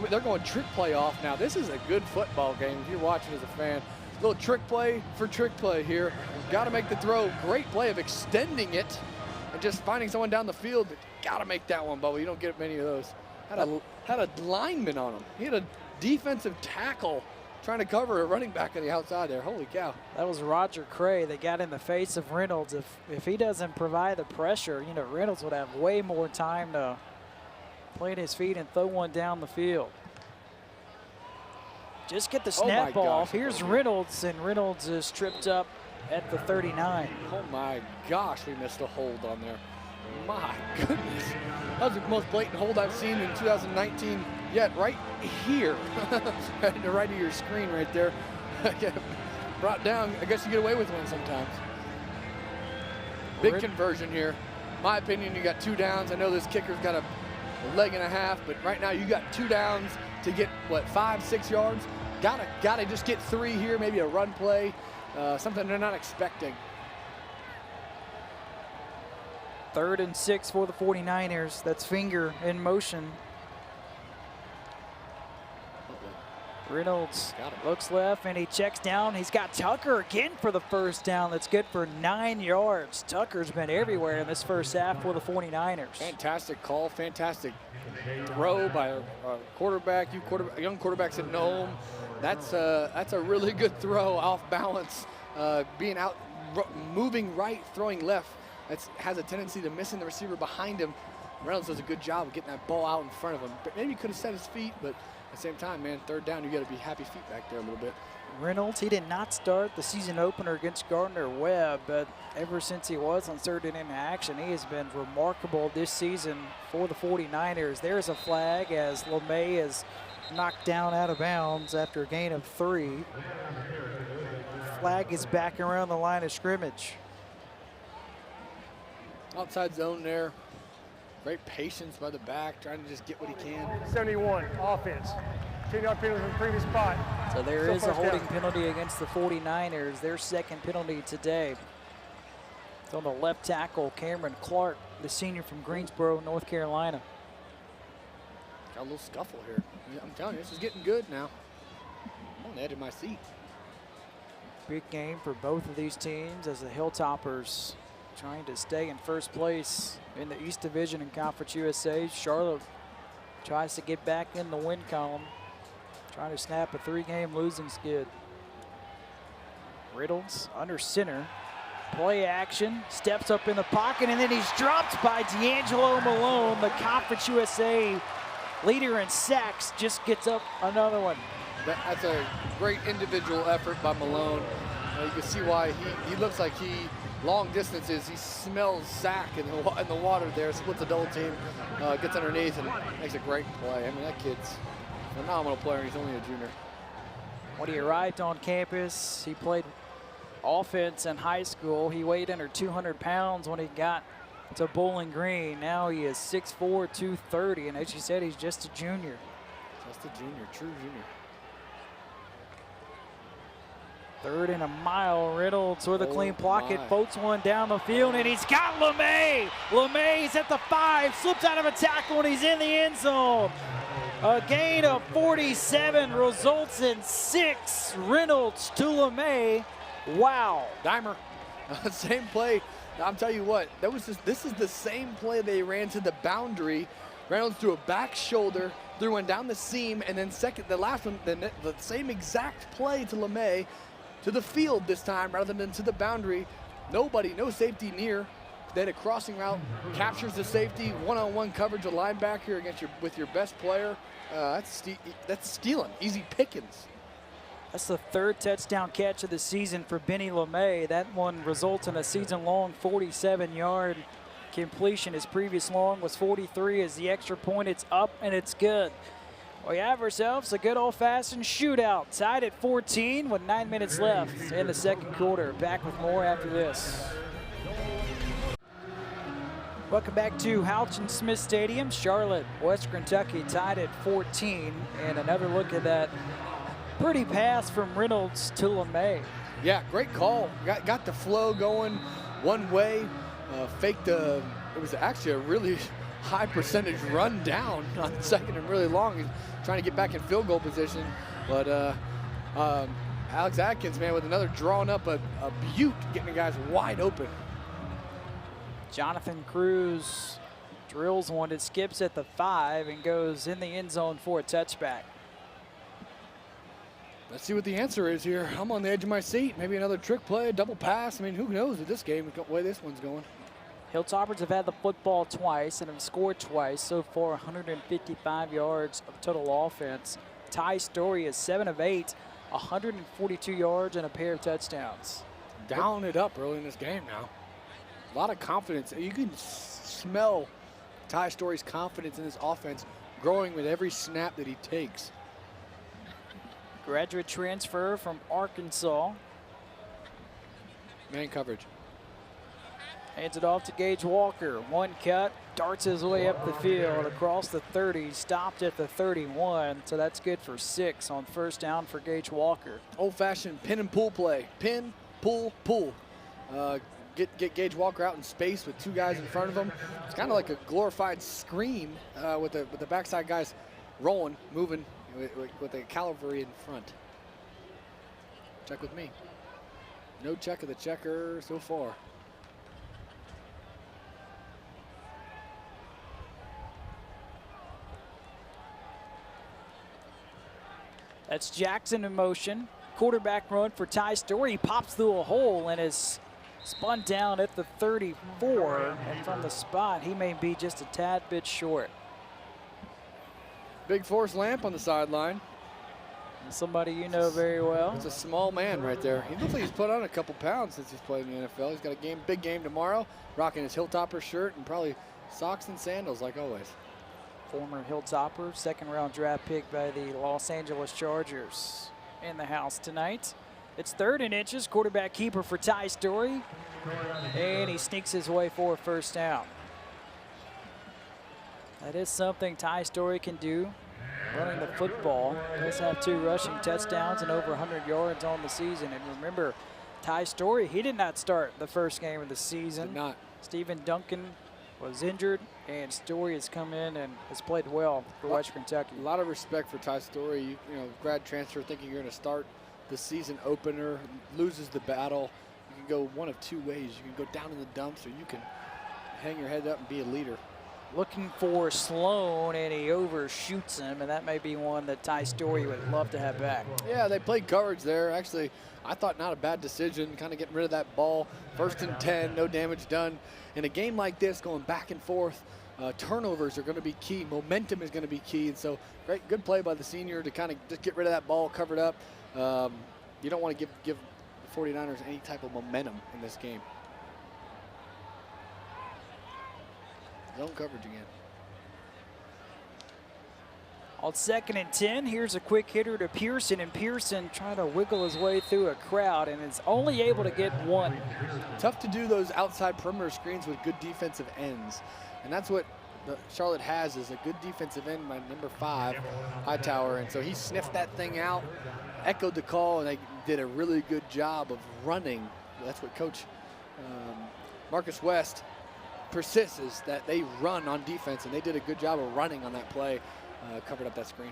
they're going trick play off now. This is a good football game if you're watching as a fan. Little trick play for trick play here. Got to make the throw. Great play of extending it and just finding someone down the field. Got to make that one, Bubba. You don't get many of those. Had a lineman on him. He had a defensive tackle trying to cover a running back on the outside there. Holy cow. That was Roger Cray that got in the face of Reynolds. If he doesn't provide the pressure, you know, Reynolds would have way more time to plant his feet and throw one down the field. Just get the snap off. Here's Reynolds, and Reynolds is tripped up at the 39. Oh my gosh, we missed a hold on there. My goodness. That was the most blatant hold I've seen in 2019 yet, right here. Right to your screen right there. Brought down. I guess you get away with one sometimes. Big conversion here. My opinion, you got 2 downs. I know this kicker's got a leg and a half, but right now you got 2 downs to get, what, 5-6 yards? Gotta just get 3 here, maybe a run play, something they're not expecting. 3rd and 6 for the 49ers. That's Finger in motion. Reynolds looks left, and he checks down. He's got Tucker again for the first down. That's good for 9 yards. Tucker's been everywhere in this first half for the 49ers. Fantastic call, fantastic throw by a quarterback. Young quarterbacks at Nome. That's a really good throw off balance. Being out, moving right, throwing left. That has a tendency to missing the receiver behind him. Reynolds does a good job of getting that ball out in front of him. Maybe he could have set his feet, but at the same time, man, 3rd down, you got to be happy feet back there a little bit. Reynolds, he did not start the season opener against Gardner-Webb, but ever since he was inserted into action, he has been remarkable this season for the 49ers. There's a flag as LeMay is knocked down out of bounds after a gain of 3. Flag is back around the line of scrimmage. Outside zone there. Great patience by the back, trying to just get what he can. 71, offense. 10-yard penalty from the previous spot. So there is a holding penalty against the 49ers, their 2nd penalty today. On the left tackle, Cameron Clark, the senior from Greensboro, North Carolina. Got a little scuffle here. I'm telling you, this is getting good now. I'm on the edge of my seat. Big game for both of these teams as the Hilltoppers trying to stay in first place in the East Division in Conference USA. Charlotte tries to get back in the win column, trying to snap a 3-game losing skid. Riddles under center. Play action, steps up in the pocket, and then he's dropped by D'Angelo Malone. The Conference USA leader in sacks just gets up another one. That's a great individual effort by Malone. You can see why he looks like long distances, he smells sack in the water there, splits a double team, gets underneath, and makes a great play. I mean, that kid's a phenomenal player. He's only a junior. When he arrived on campus, he played offense in high school. He weighed under 200 pounds when he got to Bowling Green. Now he is 6'4", 230, and as you said, he's just a junior. Just a junior, true junior. 3rd and a mile. Reynolds with a clean pocket, my. floats one down the field, and he's got LeMay. LeMay's at the 5, slips out of a tackle, and he's in the end zone. A gain of 47 results in 6. Reynolds to LeMay. Wow. Dimer, same play. I'm telling you what, this is the same play they ran to the boundary. Reynolds threw a back shoulder, threw one down the seam, and then the last one, the same exact play to LeMay, to the field this time rather than to the boundary. Nobody, no safety near. Then a crossing route, captures the safety, one-on-one coverage, a linebacker with your best player. That's stealing, easy pickings. That's the 3rd touchdown catch of the season for Benny LeMay. That one results in a season-long 47-yard completion. His previous long was 43. As the extra point, it's up and it's good. We have ourselves a good old-fashioned shootout, tied at 14 with 9 minutes left in the second quarter. Back with more after this. Welcome back to Houchin-Smith Stadium, Charlotte, Western Kentucky, tied at 14. And another look at that pretty pass from Reynolds to LeMay. Yeah, great call. Got the flow going one way. It was actually a really high percentage run down on 2nd and really long. He's trying to get back in field goal position. But Alex Atkins, man, with another drawing up a beaut, getting the guys wide open. Jonathan Cruz drills one. It skips at the 5 and goes in the end zone for a touchback. Let's see what the answer is here. I'm on the edge of my seat. Maybe another trick play, a double pass. I mean, who knows with this game, the way this one's going. Hilltoppers have had the football twice and have scored twice. So far, 155 yards of total offense. Ty Story is 7 of 8, 142 yards and a pair of touchdowns. Down it up early in this game now. A lot of confidence. You can smell Ty Story's confidence in this offense growing with every snap that he takes. Graduate transfer from Arkansas. Man coverage. Hands it off to Gage Walker. One cut, darts his way up the field across the 30, stopped at the 31. So that's good for 6 on 1st down for Gage Walker. Old-fashioned pin and pull play. Pin, pull, pull. Get Gage Walker out in space with 2 guys in front of him. It's kind of like a glorified screen with the backside guys rolling, moving with the cavalry in front. Check with me. No check of the checker so far. That's Jackson in motion. Quarterback run for Ty Story. He pops through a hole and is spun down at the 34. And from the spot, he may be just a tad bit short. Big Forrest Lamp on the sideline. Somebody you know very well. It's a small man right there. He looks like he's put on a couple pounds since he's played in the NFL. He's got a big game tomorrow, rocking his Hilltopper shirt and probably socks and sandals like always. Former Hilltopper, 2nd-round draft pick by the Los Angeles Chargers in the house tonight. It's 3rd and inches, quarterback keeper for Ty Story, and he sneaks his way for a 1st down. That is something Ty Story can do, running the football. He does have 2 rushing touchdowns and over 100 yards on the season. And remember, Ty Story, he did not start the first game of the season. Did not. Stephen Duncan was injured, and Story has come in and has played well for Western Kentucky. A lot of respect for Ty Story. You know, grad transfer thinking you're going to start the season opener, loses the battle. You can go one of two ways. You can go down in the dumps, or you can hang your head up and be a leader. Looking for Sloan, and he overshoots him, and that may be one that Ty Story would love to have back. Yeah, they played coverage there. Actually, I thought not a bad decision, kind of getting rid of that ball. 1st and 10, no damage done. In a game like this, going back and forth, turnovers are going to be key. Momentum is going to be key, and so good play by the senior to kind of just get rid of that ball, covered up. You don't want to give the 49ers any type of momentum in this game. Zone coverage again. On 2nd and 10, here's a quick hitter to Pearson, and Pearson trying to wiggle his way through a crowd and is only able to get one. Tough to do those outside perimeter screens with good defensive ends, and that's what Charlotte has, is a good defensive end by number 5, Hightower, and so he sniffed that thing out, echoed the call, and they did a really good job of running. That's what Coach Marcus West persists, is that they run on defense, and they did a good job of running on that play, covered up that screen.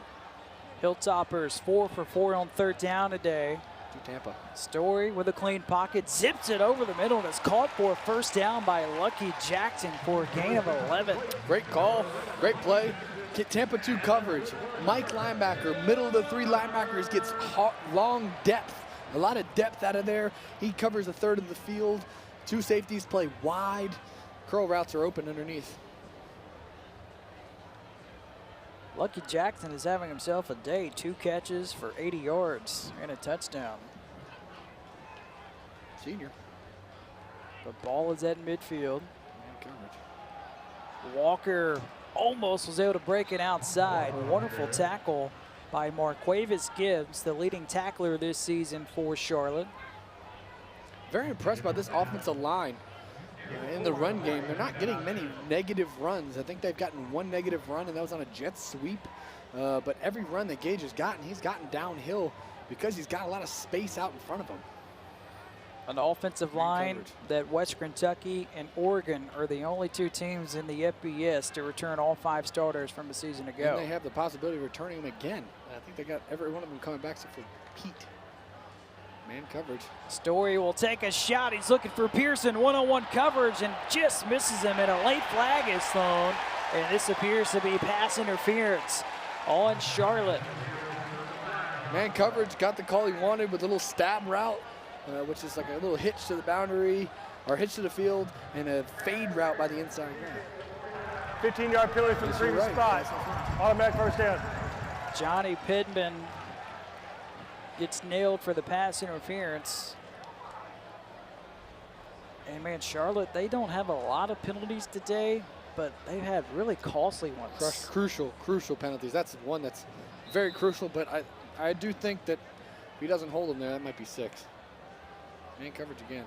Hilltoppers 4 for 4 on 3rd down today. To Tampa. Story with a clean pocket, zips it over the middle, and it's caught for a 1st down by Lucky Jackson for a gain of 11. Great call, great play. Get Tampa 2 coverage. Mike linebacker, middle of the 3 linebackers, gets long depth, a lot of depth out of there. He covers a 1/3 of the field. 2 safeties play wide. Curl routes are open underneath. Lucky Jackson is having himself a day. 2 catches for 80 yards and a touchdown. Senior. The ball is at midfield. Coverage. Walker almost was able to break it outside. Wonderful tackle by Marquavis Gibbs, the leading tackler this season for Charlotte. Very impressed by this offensive line. In the run game, they're not getting many negative runs. I think they've gotten 1 negative run, and that was on a jet sweep. But every run that Gage has gotten, he's gotten downhill because he's got a lot of space out in front of him. An offensive line that Western Kentucky and Oregon are the only 2 teams in the FBS to return all 5 starters from a season ago. And they have the possibility of returning them again. I think they got every one of them coming back except for Pete. Man coverage. Story will take a shot. He's looking for Pearson, one-on-one coverage, and just misses him, and a late flag is thrown. And this appears to be pass interference on Charlotte. Man coverage, got the call he wanted with a little stab route, which is like a little hitch to the boundary, or hitch to the field, and a fade route by the inside. 15-yard penalty from the previous spot. Automatic 1st down. Johnny Pittman gets nailed for the pass interference. And man, Charlotte, they don't have a lot of penalties today, but they've had really costly ones. Crucial penalties. That's one that's very crucial, but I do think that if he doesn't hold him there, that might be 6. Man coverage again.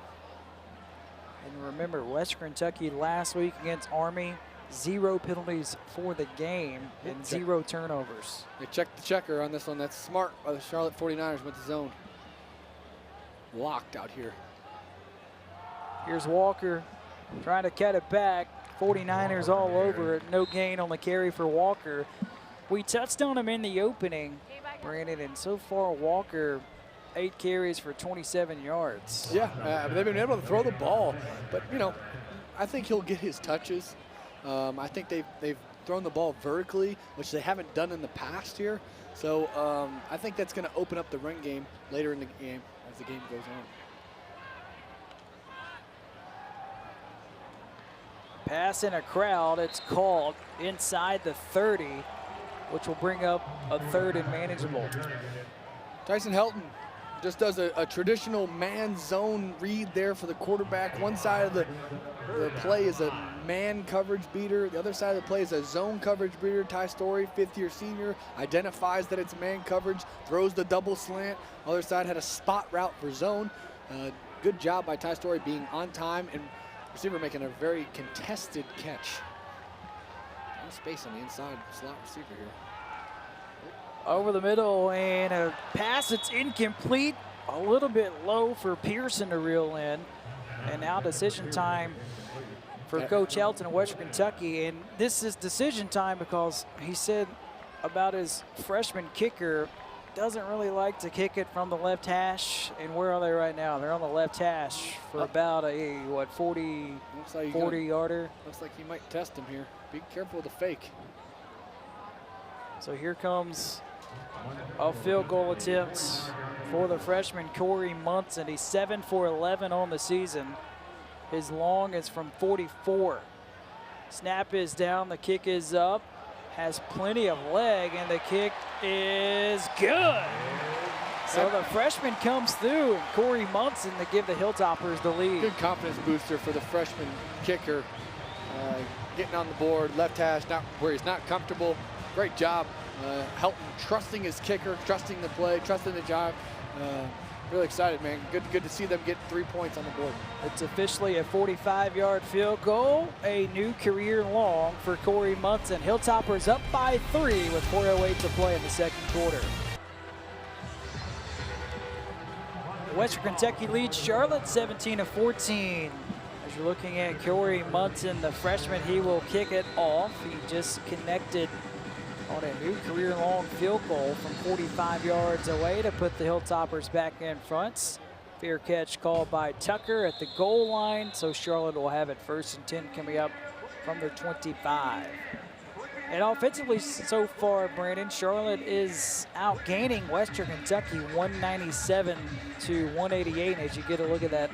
And remember, Western Kentucky last week against Army, 0 penalties for the game and 0 turnovers. They checked the checker on this one. That's smart by the Charlotte 49ers with the zone. Locked out here. Here's Walker trying to cut it back. 49ers all over it. No gain on the carry for Walker. We touched on him in the opening, Brandon, and so far Walker 8 carries for 27 yards. Yeah, they've been able to throw the ball, but you know, I think he'll get his touches. I think they've thrown the ball vertically, which they haven't done in the past here. So I think that's going to open up the run game later in the game as the game goes on. Pass in a crowd, it's called inside the 30, which will bring up a 3rd and manageable. Tyson Helton just does a traditional man zone read there for the quarterback. One side of the play is a man coverage beater. The other side of the play is a zone coverage beater. Ty Story, 5th-year senior, identifies that it's man coverage, throws the double slant. Other side had a spot route for zone. Good job by Ty Story being on time, and receiver making a very contested catch. No space on the inside slot receiver here. Over the middle, and a pass that's incomplete. a little bit low for Pearson to reel in. And now decision time for Coach Helton of Western Kentucky. And this is decision time because he said about his freshman kicker, doesn't really like to kick it from the left hash. And where are they right now? They're on the left hash for about a, what, 40-yarder? Looks like he might test him here. Be careful with the fake. So here comes a field goal attempt for the freshman Corey Munson. He's 7 for 11 on the season. His long is from 44. Snap is down, the kick is up. Has plenty of leg, and the kick is good. So the freshman comes through, and Corey Munson to give the Hilltoppers the lead. Good confidence booster for the freshman kicker. Getting on the board, left hash, not where he's not comfortable. Great job, Helton trusting his kicker, trusting the play, trusting the job. Really excited, man. Good to see them get 3 points on the board. It's officially a 45-yard field goal, a new career long for Corey Munson. Hilltoppers up by 3 with 4:08 to play in the second quarter. Western Kentucky leads Charlotte 17-14. As you're looking at Corey Munson, the freshman, he will kick it off. He just connected on a new career-long field goal from 45 yards away to put the Hilltoppers back in front. Fair catch called by Tucker at the goal line, so Charlotte will have it 1st and 10 coming up from their 25. And offensively so far, Brandon, Charlotte is outgaining Western Kentucky 197 to 188 as you get a look at that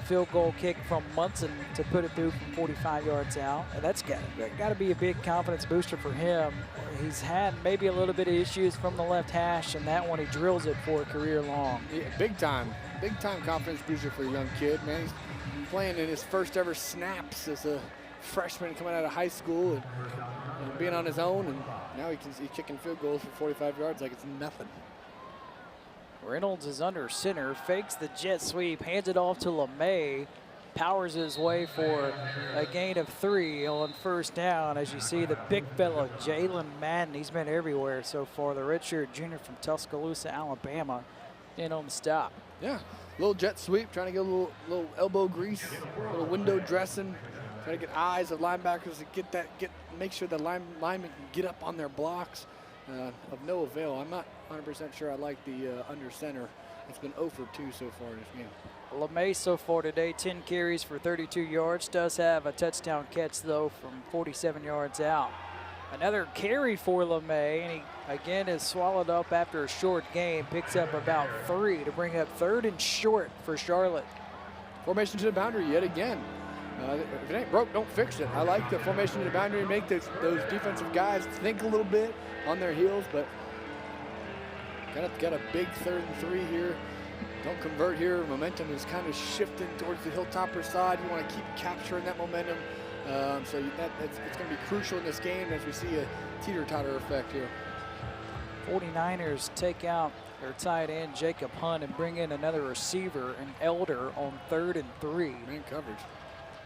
field goal kick from Munson to put it through from 45 yards out. And that's got to be a big confidence booster for him. He's had maybe a little bit of issues from the left hash, and that one he drills it for a career long. Yeah, big time confidence booster for a young kid, man. He's playing in his first ever snaps as a freshman coming out of high school and being on his own, and now he's kicking field goals for 45 yards like it's nothing. Reynolds is under center, fakes the jet sweep, hands it off to LeMay, powers his way for a gain of 3 on 1st down. As you see, the big fella, Jalen Madden, he's been everywhere so far. The redshirt junior from Tuscaloosa, Alabama, in on the stop. Yeah, little jet sweep, trying to get a little elbow grease, a little window dressing, trying to get eyes of linebackers to make sure the linemen can get up on their blocks. Of no avail. I'm not 100% sure I like the under center. It's been 0 for 2 so far in this game. LeMay so far today, 10 carries for 32 yards. Does have a touchdown catch, though, from 47 yards out. Another carry for LeMay, and he, again, is swallowed up after a short game. Picks up about 3 to bring up 3rd and short for Charlotte. Formation to the boundary yet again. If it ain't broke, don't fix it. I like the formation to the boundary, make those defensive guys think a little bit on their heels, but got a big 3rd and 3 here. Don't convert here. Momentum is kind of shifting towards the Hilltopper side. You want to keep capturing that momentum. So it's going to be crucial in this game as we see a teeter-totter effect here. 49ers take out their tight end, Jacob Hunt, and bring in another receiver, an Elder, on 3rd and 3. Man coverage.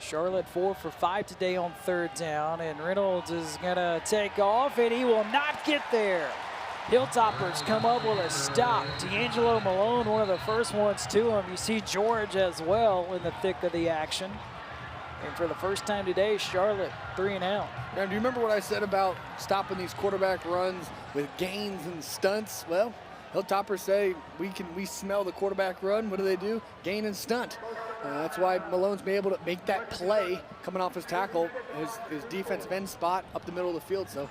Charlotte 4 for 5 today on 3rd down, and Reynolds is gonna take off, and he will not get there. Hilltoppers come up with a stop. D'Angelo Malone, one of the first ones to him. You see George as well in the thick of the action. And for the first time today, Charlotte 3 and out. Man, do you remember what I said about stopping these quarterback runs with gains and stunts? Well, Hilltoppers say we smell the quarterback run. What do? Gain and stunt. That's why Malone's been able to make that play coming off his tackle, his defensive end spot up the middle of the field. So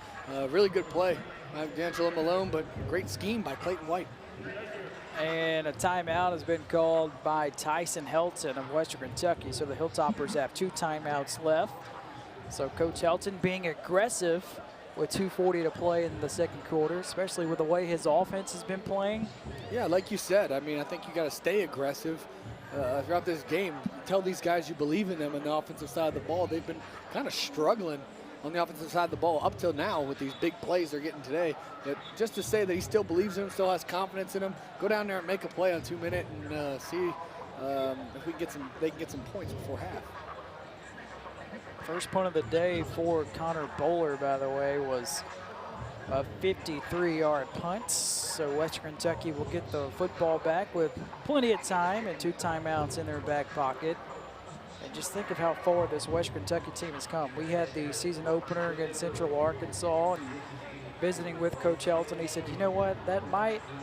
really good play by D'Angelo Malone, but great scheme by Clayton White. And a timeout has been called by Tyson Helton of Western Kentucky. So the Hilltoppers have 2 timeouts left. So Coach Helton being aggressive with 2:40 to play in the second quarter, especially with the way his offense has been playing. Yeah, like you said, I mean, I think you got to stay aggressive throughout this game. Tell these guys you believe in them on the offensive side of the ball. They've been kind of struggling on the offensive side of the ball up till now with these big plays they're getting today. But just to say that he still believes in him, still has confidence in him, go down there and make a play on 2 minute and see if they can get some points before half. First punt of the day for Connor Bowler, by the way, was a 53-yard punt. So Western Kentucky will get the football back with plenty of time and 2 timeouts in their back pocket. And just think of how far this Western Kentucky team has come. We had the season opener against Central Arkansas, and visiting with Coach Helton, he said, you know what,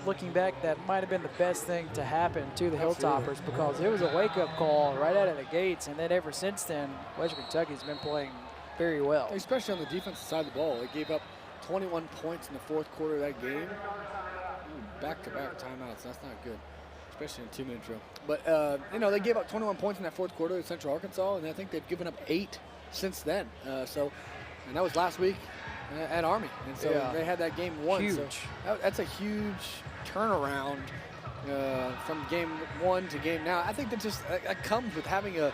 looking back, that might have been the best thing to happen to the Hilltoppers, because it was a wake-up call right out of the gates, and then ever since then, Western Kentucky's been playing very well. Especially on the defensive side of the ball. They gave up 21 points in the 4th quarter of that game. Back-to-back timeouts, that's not good, especially in a 2-minute drill. But, you know, they gave up 21 points in that 4th quarter at Central Arkansas, and I think they've given up 8 since then. And that was last week at Army, and so they had that game won. Huge. So that's a huge turnaround from game 1 to game now. I think that comes with having a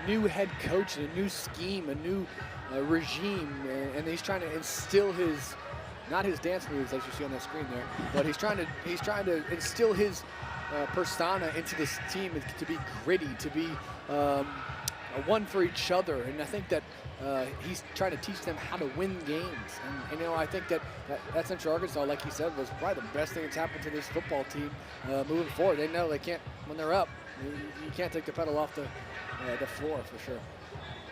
new head coach, and a new scheme, a new regime, and he's trying to instill not his dance moves as you see on that screen there, but he's trying to instill his persona into this team, to be gritty, to be a one for each other, and I think that he's trying to teach them how to win games. And you know, I think that Central Arkansas, like he said, was probably the best thing that's happened to this football team moving forward. They know they can't, when they're up, you can't take the pedal off the floor for sure.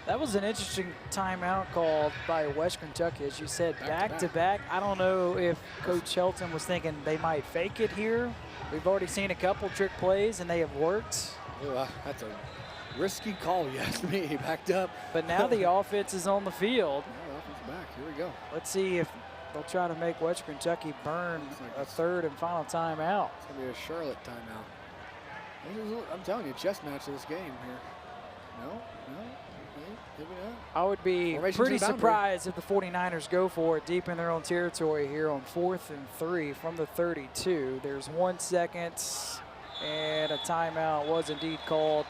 That was an interesting timeout called by Western Kentucky, as you said, back to back. I don't know if Coach Helton was thinking they might fake it here. We've already seen a couple trick plays, and they have worked. Oh, that's a risky call, you ask me. He backed up. But now the offense is on the field. Yeah, offense back. Here we go. Let's see if they'll try to make Western Kentucky burn a 3rd and final timeout. It's going to be a Charlotte timeout. I'm telling you, chess match of this game here. No. Maybe not. I would be pretty surprised if the 49ers go for it deep in their own territory here on 4th and 3 from the 32. There's 1 second, and a timeout was indeed called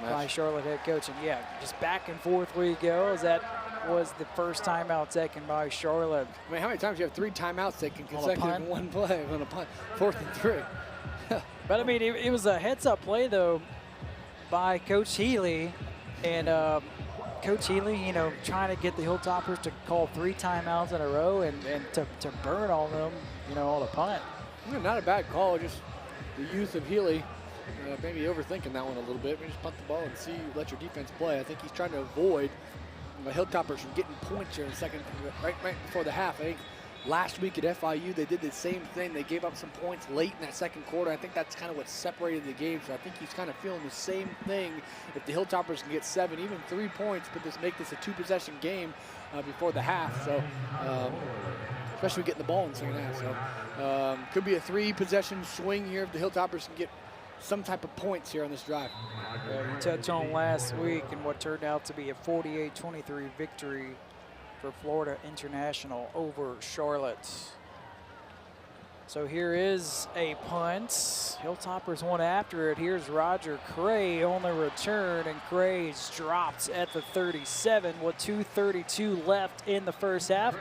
by Charlotte head coach. And yeah, just back and forth we go, as that was the first timeout taken by Charlotte. I mean, how many times do you have 3 timeouts taken consecutive in one play on a punt? 4th and 3. But I mean, it was a heads-up play though by Coach Healy, and Coach Healy, you know, trying to get the Hilltoppers to call 3 timeouts in a row and to burn on them, you know, on a punt. Not a bad call, just the youth of Healy maybe overthinking that one a little bit. Maybe just punt the ball and let your defense play. I think he's trying to avoid the Hilltoppers from getting points here in the second, right before the half. I think last week at FIU, they did the same thing. They gave up some points late in that 2nd quarter. I think that's kind of what separated the game. So I think he's kind of feeling the same thing. If the Hilltoppers can get 7, even 3 points, but make this a 2-possession game before the half. So, especially getting the ball in the second half. So, could be a 3-possession swing here if the Hilltoppers can get some type of points here on this drive. We touched on last week and what turned out to be a 48-23 victory for Florida International over Charlotte. So here is a punt. Hilltoppers went after it. Here's Roger Cray on the return, and Cray's dropped at the 37 with 2:32 left in the first half.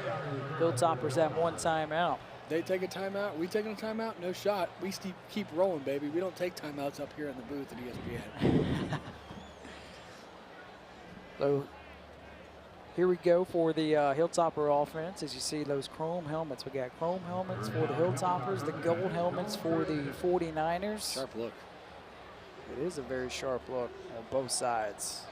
Hilltoppers have 1 timeout. They take a timeout. We taking a timeout? No shot. We keep rolling, baby. We don't take timeouts up here in the booth at ESPN. So here we go for the Hilltopper offense. As you see those chrome helmets, we got chrome helmets for the Hilltoppers, the gold helmets for the 49ers. Sharp look. It is a very sharp look on both sides.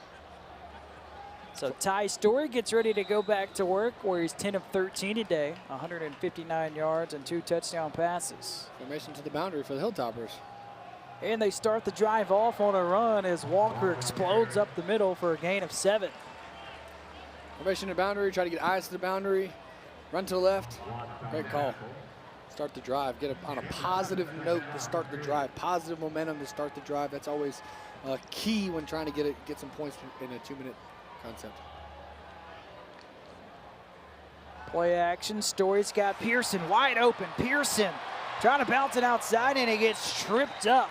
So Ty Story gets ready to go back to work, where he's 10 of 13 today, 159 yards and 2 touchdown passes. Formation to the boundary for the Hilltoppers. And they start the drive off on a run as Walker explodes up the middle for a gain of 7. Formation to the boundary, try to get eyes to the boundary, run to the left. Great call. Start the drive, get on a positive note to start the drive, positive momentum to start the drive. That's always key when trying to get some points in a 2-minute concept. Play action, Story's got Pearson wide open. Pearson trying to bounce it outside, and it gets tripped up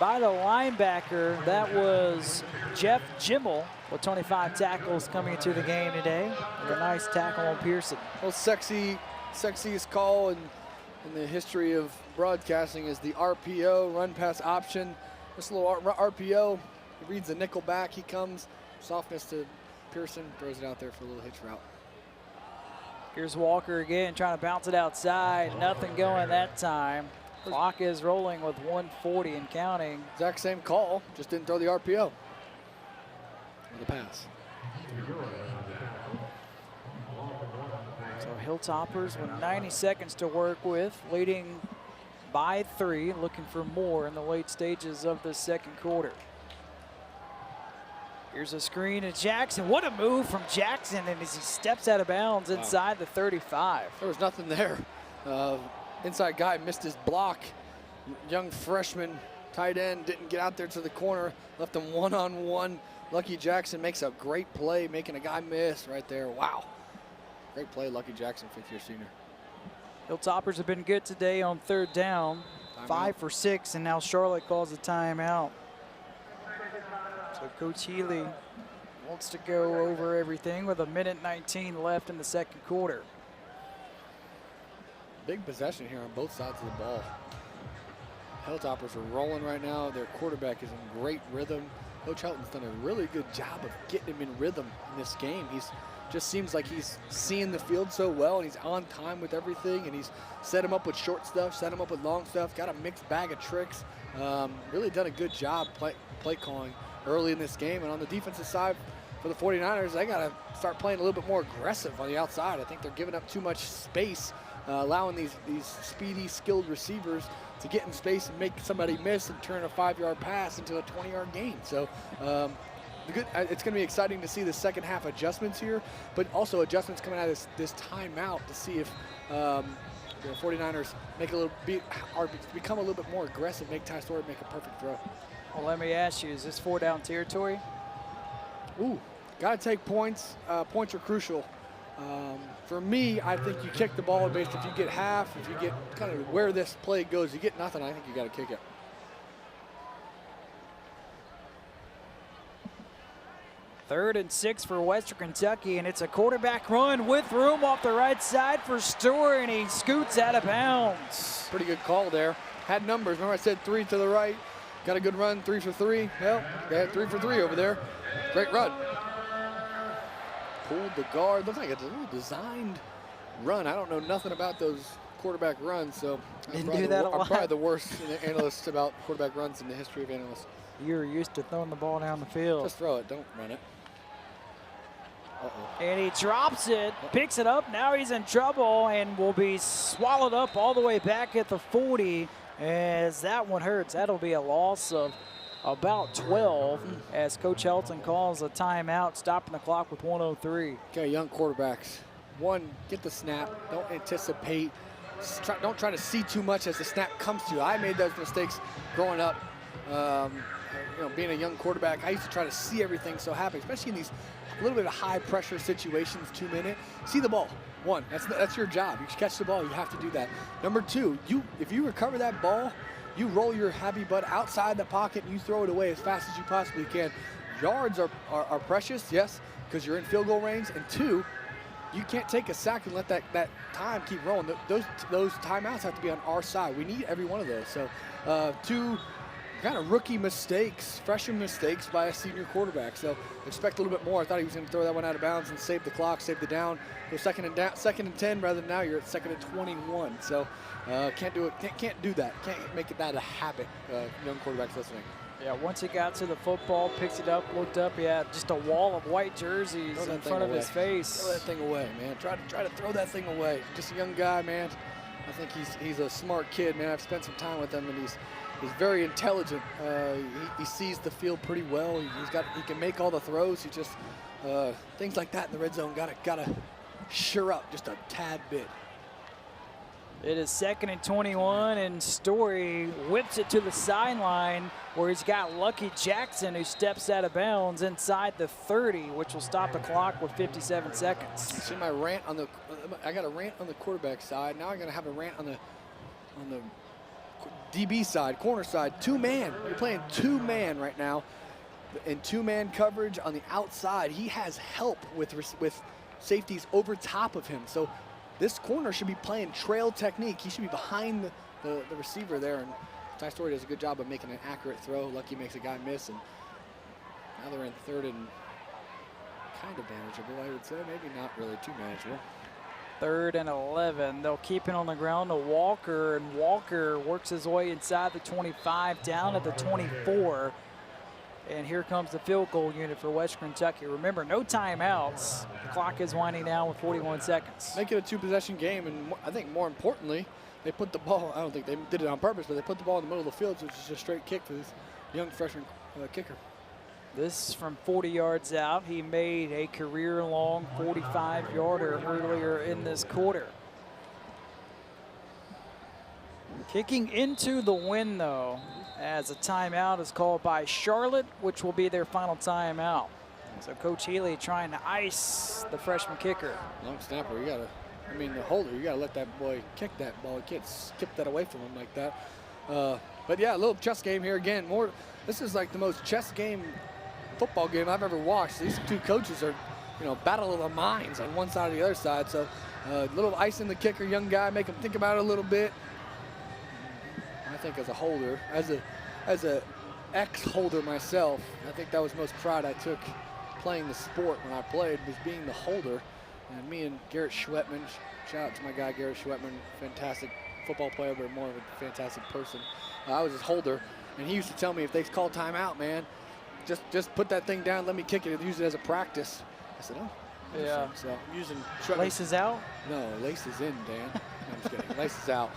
by the linebacker. That was Jeff Jimmel with 25 tackles coming into the game today. And a nice tackle on Pearson. Well, sexiest call in the history of broadcasting is the RPO, run pass option. This little RPO, he reads the nickel back, he comes, softness to Pearson, throws it out there for a little hitch route. Here's Walker again, trying to bounce it outside. Nothing going that time. Clock is rolling with 1:40 and counting. Exact same call, just didn't throw the RPO. Or the pass. So Hilltoppers with 90 seconds to work with, leading by 3, looking for more in the late stages of the second quarter. Here's a screen to Jackson. What a move from Jackson, and as he steps out of bounds inside the 35. There was nothing there. Inside guy missed his block. Young freshman tight end didn't get out there to the corner, left him one-on-one. Lucky Jackson makes a great play, making a guy miss right there. Wow. Great play, Lucky Jackson, fifth-year senior. Hilltoppers have been good today on third down. 5 for 6, and now Charlotte calls a timeout. So Coach Healy wants to go over everything with 1:19 left in the second quarter. Big possession here on both sides of the ball. Hilltoppers are rolling right now. Their quarterback is in great rhythm. Coach Helton's done a really good job of getting him in rhythm in this game. He's just seems like he's seeing the field so well, and he's on time with everything, and he's set him up with short stuff, set him up with long stuff, got a mixed bag of tricks. Really done a good job play calling early in this game. And on the defensive side for the 49ers, they got to start playing a little bit more aggressive on the outside. I think they're giving up too much space, allowing these speedy, skilled receivers to get in space and make somebody miss and turn a 5-yard pass into a 20-yard gain. So it's going to be exciting to see the second half adjustments here, but also adjustments coming out of this timeout to see if the 49ers become a little bit more aggressive, make Ty Story make a perfect throw. Well, let me ask you, is this 4-down territory? Ooh, got to take points. Points are crucial. For me, I think you kick the ball based if you get half, if you get kind of where this play goes, you get nothing, I think you got to kick it. Third and 6 for Western Kentucky, and it's a quarterback run with room off the right side for Story, and he scoots out of bounds. Pretty good call there. Had numbers. Remember I said 3 to the right. Got a good run, 3 for 3. Well, they had 3 for 3 over there. Great run. Pulled the guard. Looks like it's a little designed run. I don't know nothing about those quarterback runs, so I'm probably the worst analyst about quarterback runs in the history of analysts. You're used to throwing the ball down the field. Just throw it, don't run it. And he drops it, picks it up. Now he's in trouble and will be swallowed up all the way back at the 40. As that one hurts, that'll be a loss of about 12 as Coach Helton calls a timeout, stopping the clock with 1:03. Okay, young quarterbacks. One, get the snap. Don't anticipate. Don't try to see too much as the snap comes to you. I made those mistakes growing up. Being a young quarterback, I used to try to see everything so happy, especially in these a little bit of high pressure situations, 2 minute. See the ball. One, that's your job. You catch the ball, you have to do that. Number 2, if you recover that ball, you roll your happy butt outside the pocket and you throw it away as fast as you possibly can. Yards are precious, yes, because you're in field goal range. And 2, you can't take a sack and let that time keep rolling. Those timeouts have to be on our side. We need every one of those. So 2 kind of rookie mistakes, freshman mistakes by a senior quarterback. So expect a little bit more. I thought he was going to throw that one out of bounds and save the clock, save the down. Go second and 10 rather than now you're at second and 21. So can't do it. Can't do that. Can't make that a habit. Young quarterbacks listening. Yeah, once he got to the football, picks it up, looked up, he had just a wall of white jerseys in front of his face. Throw that thing away, man. Try to throw that thing away. Just a young guy, man. I think he's a smart kid, man. I've spent some time with him, and he's very intelligent. He sees the field pretty well. He can make all the throws. He just things like that in the red zone gotta sure up just a tad bit. It is second and 21, and Story whips it to the sideline where he's got Lucky Jackson, who steps out of bounds inside the 30, which will stop the clock with 57 seconds. See my rant on I got a rant on the quarterback side. Now I'm gonna have a rant on the DB side, corner side, 2-man. You're playing 2-man right now, in 2-man coverage on the outside. He has help with safeties over top of him. So this corner should be playing trail technique. He should be behind the receiver there. And Ty Story does a good job of making an accurate throw. Lucky makes a guy miss, and now they're in third and kind of manageable, I would say. Maybe not really too manageable. 3rd and 11. They'll keep it on the ground to Walker, and Walker works his way inside the 25, down at the 24. And here comes the field goal unit for Western Kentucky. Remember, no timeouts. The clock is winding down with 41 seconds. Make it a 2-possession game, and I think more importantly, they put the ball, I don't think they did it on purpose, but they put the ball in the middle of the field, so it's just a straight kick for this young freshman kicker. This from 40 yards out. He made a career-long 45-yarder earlier in this quarter. Kicking into the win, though, as a timeout is called by Charlotte, which will be their final timeout. So Coach Healy trying to ice the freshman kicker. Long snapper, you gotta, I mean the holder, you gotta let that boy kick that ball. You can't skip that away from him like that. But yeah, a little chess game here again. This is like the most chess game football game I've ever watched. These two coaches are, you know, battle of the minds on one side or the other side. So a little ice in the kicker, young guy, make him think about it a little bit. I think as a holder, as a ex-holder myself, I think that was most pride I took playing the sport when I played, was being the holder. And me and Garrett Schwetman, shout out to my guy Garrett Schwetman, fantastic football player, but more of a fantastic person. I was his holder, and he used to tell me, if they call timeout, man, just put that thing down, let me kick it, and use it as a practice. I said, oh. Yeah. So I'm using Schwetman. Laces out? No, laces in, Dan. No, I'm just kidding. Laces out.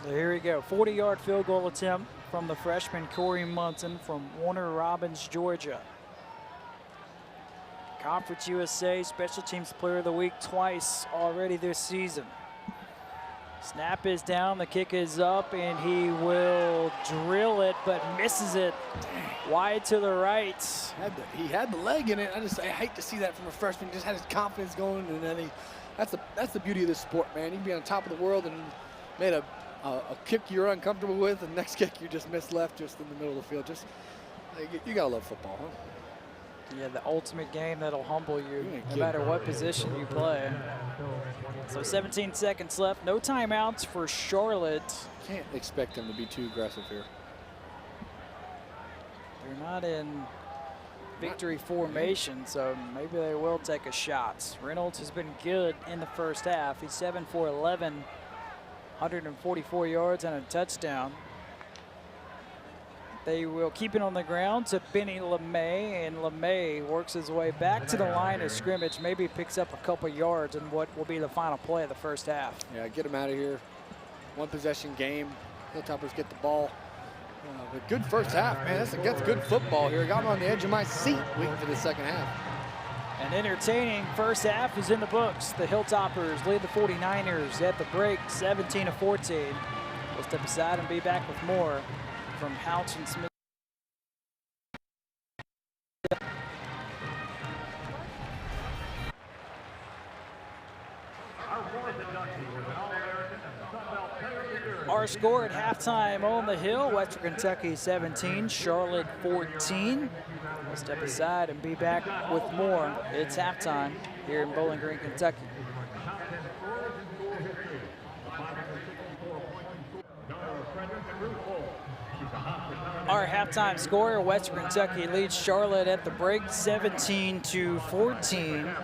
So here we go. 40-yard field goal attempt from the freshman Corey Munson from Warner Robins, Georgia. Conference USA Special Teams Player of the Week twice already this season. Snap is down, the kick is up, and he will drill it, but misses it wide to the right. He had the leg in it. I hate to see that from a freshman. He just had his confidence going, and then that's the beauty of this sport, man. You can be on top of the world and made a kick you're uncomfortable with, and the next kick you just missed left just in the middle of the field. Just you gotta love football, huh? Yeah, the ultimate game that'll humble you no matter what position you play. So 17 seconds left. No timeouts for Charlotte. Can't expect them to be too aggressive here. They're not in victory formation, so maybe they will take a shot. Reynolds has been good in the first half. He's 7 for 11, 144 yards and a touchdown. They will keep it on the ground to Benny LeMay, and LeMay works his way back to the line of scrimmage, maybe picks up a couple yards in what will be the final play of the first half. Yeah, get him out of here. One possession game. Hilltoppers get the ball. But good first half, man. That's good football here. Got him on the edge of my seat waiting for the second half. An entertaining first half is in the books. The Hilltoppers lead the 49ers at the break, 17-14. We'll step aside and be back with more from Houch and Smith. Our score at halftime on the Hill, Western Kentucky 17, Charlotte 14. We'll step aside and be back with more. It's halftime here in Bowling Green, Kentucky. Our halftime score, Western Kentucky leads Charlotte at the break 17-14.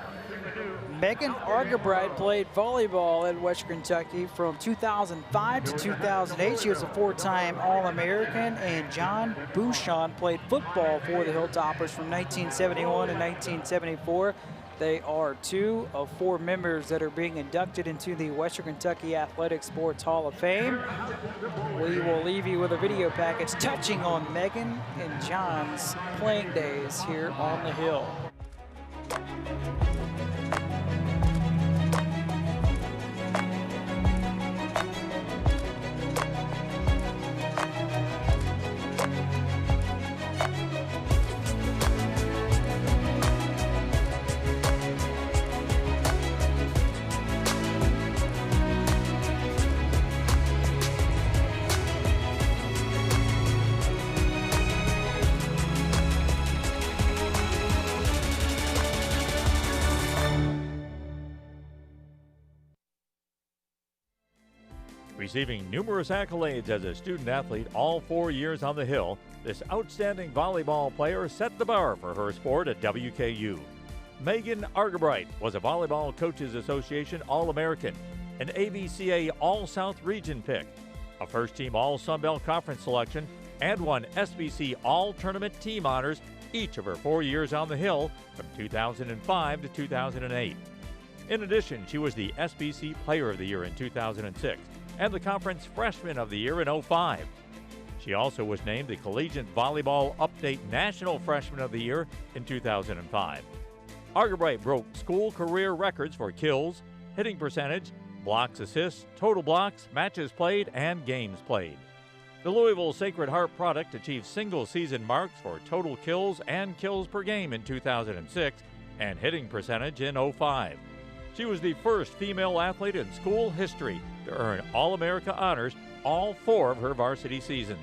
Megan Argabright played volleyball at Western Kentucky from 2005 to 2008. She was a four-time All-American. And John Bouchon played football for the Hilltoppers from 1971 and 1974. They are 2 of 4 members that are being inducted into the Western Kentucky Athletic Sports Hall of Fame. We will leave you with a video package touching on Megan and John's playing days here on the Hill. Receiving numerous accolades as a student athlete all 4 years on the Hill, this outstanding volleyball player set the bar for her sport at WKU. Megan Argabright was a Volleyball Coaches Association All-American, an AVCA All-South Region pick, a first-team All-Sun Belt Conference selection, and won SBC All-Tournament team honors each of her 4 years on the Hill from 2005 to 2008. In addition, she was the SBC Player of the Year in 2006 and the Conference Freshman of the Year in 05. She also was named the Collegiate Volleyball Update National Freshman of the Year in 2005. Argabright broke school career records for kills, hitting percentage, blocks, assists, total blocks, matches played, and games played. The Louisville Sacred Heart product achieved single-season marks for total kills and kills per game in 2006 and hitting percentage in 05. She was the first female athlete in school history to earn All-America honors all 4 of her varsity seasons.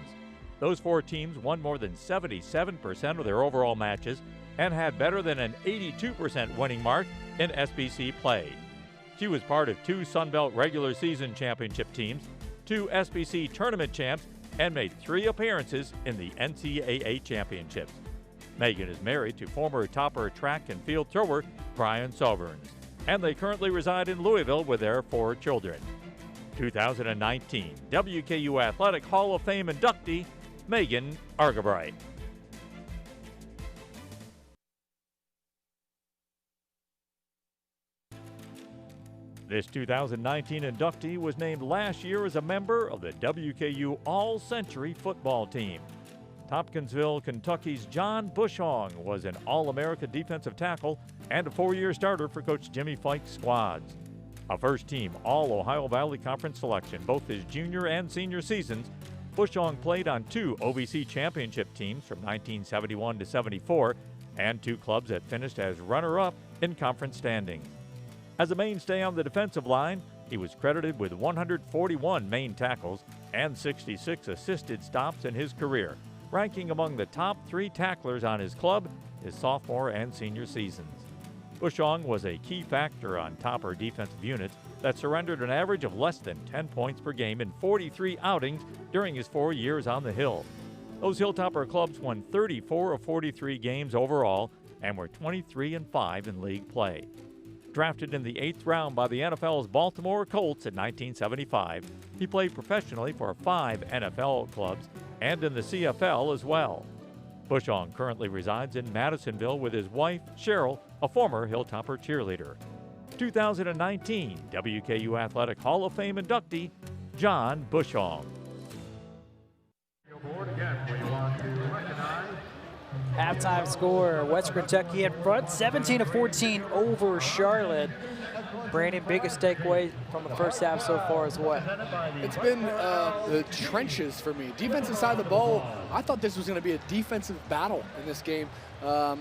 Those 4 teams won more than 77% of their overall matches and had better than an 82% winning mark in SBC play. She was part of 2 Sun Belt regular season championship teams, 2 SBC tournament champs, and made 3 appearances in the NCAA championships. Megan is married to former topper track and field thrower Brian Soverns, and they currently reside in Louisville with their 4 children. 2019 WKU Athletic Hall of Fame inductee, Megan Argabright. This 2019 inductee was named last year as a member of the WKU All-Century football team. Tompkinsville, Kentucky's John Bushong was an All-America defensive tackle and a 4-year starter for Coach Jimmy Fike's squads. A first-team All-Ohio Valley Conference selection both his junior and senior seasons, Bushong played on 2 OVC championship teams from 1971 to 74 and 2 clubs that finished as runner-up in conference standings. As a mainstay on the defensive line, he was credited with 141 main tackles and 66 assisted stops in his career, ranking among the top 3 tacklers on his club his sophomore and senior seasons. Bushong was a key factor on topper defensive units that surrendered an average of less than 10 points per game in 43 outings during his 4 years on the Hill. Those Hilltopper clubs won 34 of 43 games overall and were 23-5 in league play. Drafted in the 8th round by the NFL's Baltimore Colts in 1975, he played professionally for 5 NFL clubs and in the CFL as well. Bushong currently resides in Madisonville with his wife, Cheryl, a former Hilltopper cheerleader. 2019 WKU Athletic Hall of Fame inductee, John Bushong. Halftime score, West Kentucky in front, 17-14 over Charlotte. Brandon, biggest takeaway from the first half so far is what? It's been the trenches for me. Defensive side of the ball, I thought this was going to be a defensive battle in this game.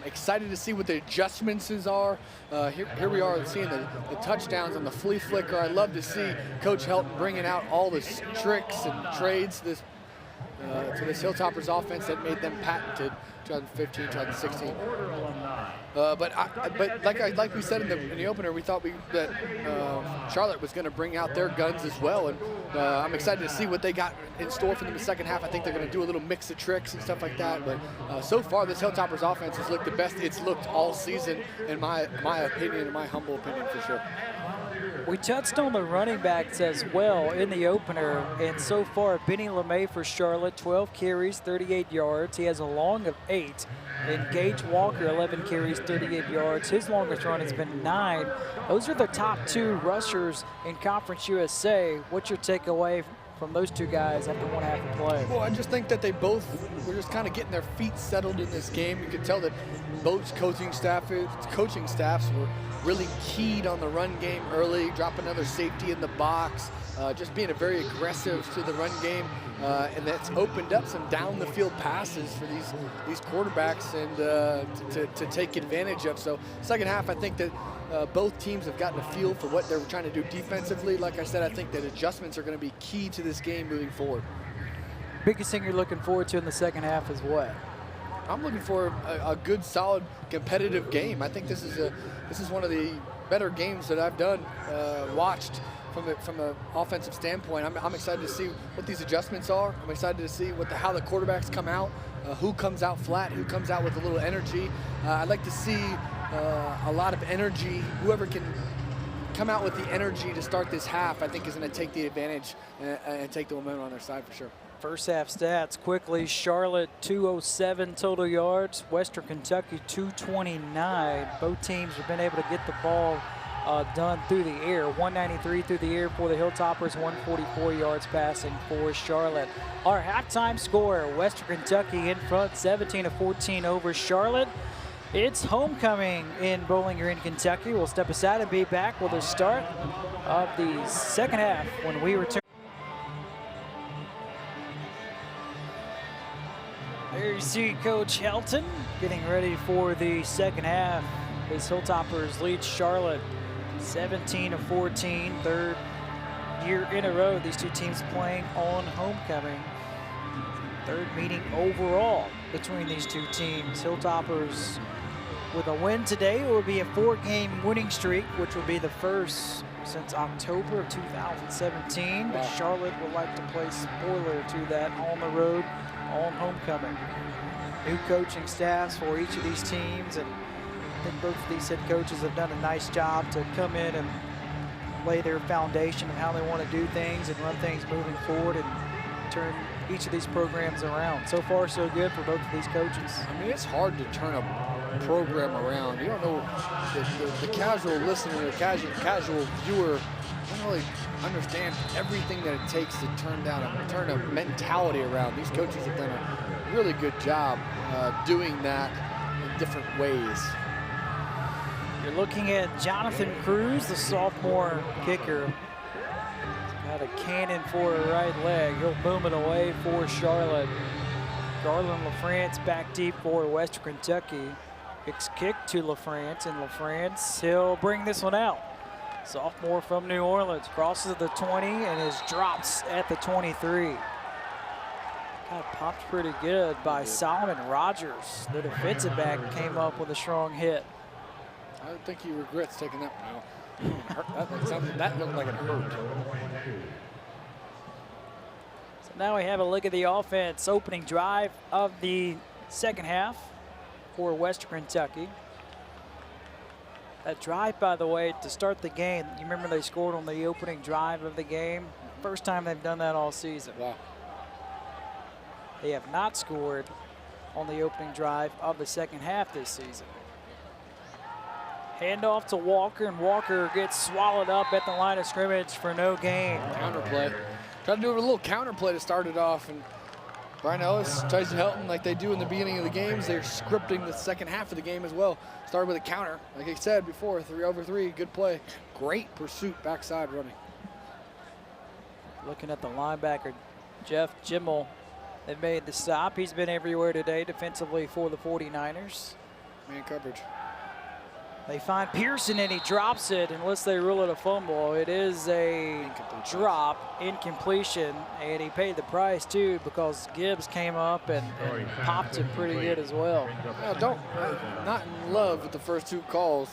Excited to see what the adjustments are. Here we are seeing the touchdowns on the flea flicker. I love to see Coach Helton bringing out all the tricks and trades to this Hilltoppers offense that made them patented 2015, 2016. But like we said in the opener, we thought that Charlotte was going to bring out their guns as well, and I'm excited to see what they got in store for them in the second half. I think they're going to do a little mix of tricks and stuff like that. But so far, this Hilltoppers offense has looked the best it's looked all season, in my opinion, in my humble opinion, for sure. We touched on the running backs as well in the opener, and so far, Benny LeMay for Charlotte, 12 carries, 38 yards. He has a long of 8. And Gage Walker, 11 carries, 38 yards. His longest run has been 9. Those are the top 2 rushers in Conference USA. What's your takeaway from those 2 guys after 1 half of play? Well, I just think that they both were just kind of getting their feet settled in this game. You could tell that both coaching staffs were really keyed on the run game early, drop another safety in the box, just being very aggressive to the run game, and that's opened up some down the field passes for these quarterbacks and to take advantage of. So second half, I think that both teams have gotten a feel for what they're trying to do defensively. Like I said, I think that adjustments are going to be key to this game moving forward. Biggest thing you're looking forward to in the second half is what? I'm looking for a good, solid, competitive game. I think this is one of the better games that I've watched from an offensive standpoint. I'm excited to see what these adjustments are. I'm excited to see how the quarterbacks come out, who comes out flat, who comes out with a little energy. I'd like to see a lot of energy. Whoever can come out with the energy to start this half, I think, is going to take the advantage and take the momentum on their side for sure. First half stats quickly. Charlotte 207 total yards. Western Kentucky 229. Both teams have been able to get the ball done through the air. 193 through the air for the Hilltoppers, 144 yards passing for Charlotte. Our halftime score, Western Kentucky in front, 17-14 over Charlotte. It's homecoming in Bowling Green, Kentucky. We'll step aside and be back with the start of the second half when we return. There you see Coach Helton getting ready for the second half. His Hilltoppers lead Charlotte 17-14, third year in a row these two teams playing on homecoming. Third meeting overall between these two teams. Hilltoppers with a win today, it would be a 4-game winning streak, which would be the first since October of 2017. But Charlotte would like to play spoiler to that on the road on homecoming. New coaching staffs for each of these teams, and I think both of these head coaches have done a nice job to come in and lay their foundation of how they want to do things and run things moving forward and turn each of these programs around. So far, so good for both of these coaches. I mean, it's hard to turn a program around. You don't know, the casual listener, the casual viewer doesn't really understand everything that it takes to turn a mentality around. These coaches have done a really good job doing that in different ways. You're looking at Jonathan Cruz, the sophomore kicker. Got a cannon for a right leg. He'll boom it away for Charlotte. Garland LaFrance back deep for Western Kentucky. Kicks kick to LaFrance, and LaFrance, he'll bring this one out. Sophomore from New Orleans, crosses the 20 and is drops at the 23. Got popped pretty good by Solomon Rogers. The defensive back came up with a strong hit. I don't think he regrets taking that one out. That looked like it hurt. So now we have a look at the offense. Opening drive of the second half for Western Kentucky. That drive, by the way, to start the game, you remember they scored on the opening drive of the game? First time they've done that all season. Wow. They have not scored on the opening drive of the second half this season. Handoff to Walker, and Walker gets swallowed up at the line of scrimmage for no gain. Counterplay. Tried to do a little counterplay to start it off, and Brian Ellis tries to help them like they do in the beginning of the games. They're scripting the second half of the game as well. Started with a counter. Like I said before, 3-over-3, good play. Great pursuit, backside running. Looking at the linebacker, Jeff Jimmel, they made the stop. He's been everywhere today defensively for the 49ers. Man coverage. They find Pearson and he drops it unless they rule it a fumble. It is a drop, incompletion, and he paid the price too because Gibbs came up and popped it pretty good as well. Not in love with the first two calls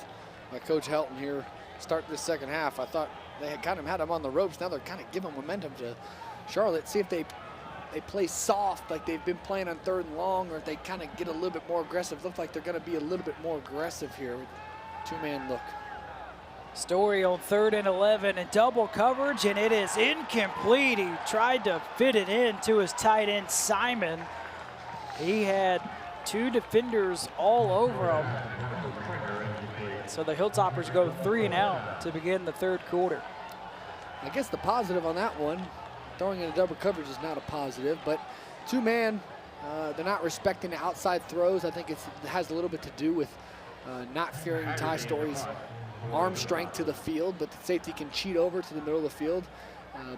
by Coach Helton here. Start this second half. I thought they had kind of had him on the ropes. Now they're kind of giving momentum to Charlotte. See if they play soft like they've been playing on 3rd and long, or if they kind of get a little bit more aggressive. Looks like they're going to be a little bit more aggressive here. Two-man look. Story on 3rd and 11 and double coverage, and it is incomplete. He tried to fit it into his tight end, Simon. He had 2 defenders all over him. So the Hilltoppers go 3 and out to begin the 3rd quarter. I guess the positive on that one, throwing in a double coverage is not a positive, but two-man, they're not respecting the outside throws. I think it has a little bit to do with not fearing Ty Story's arm strength to the field, but the safety can cheat over to the middle of the field.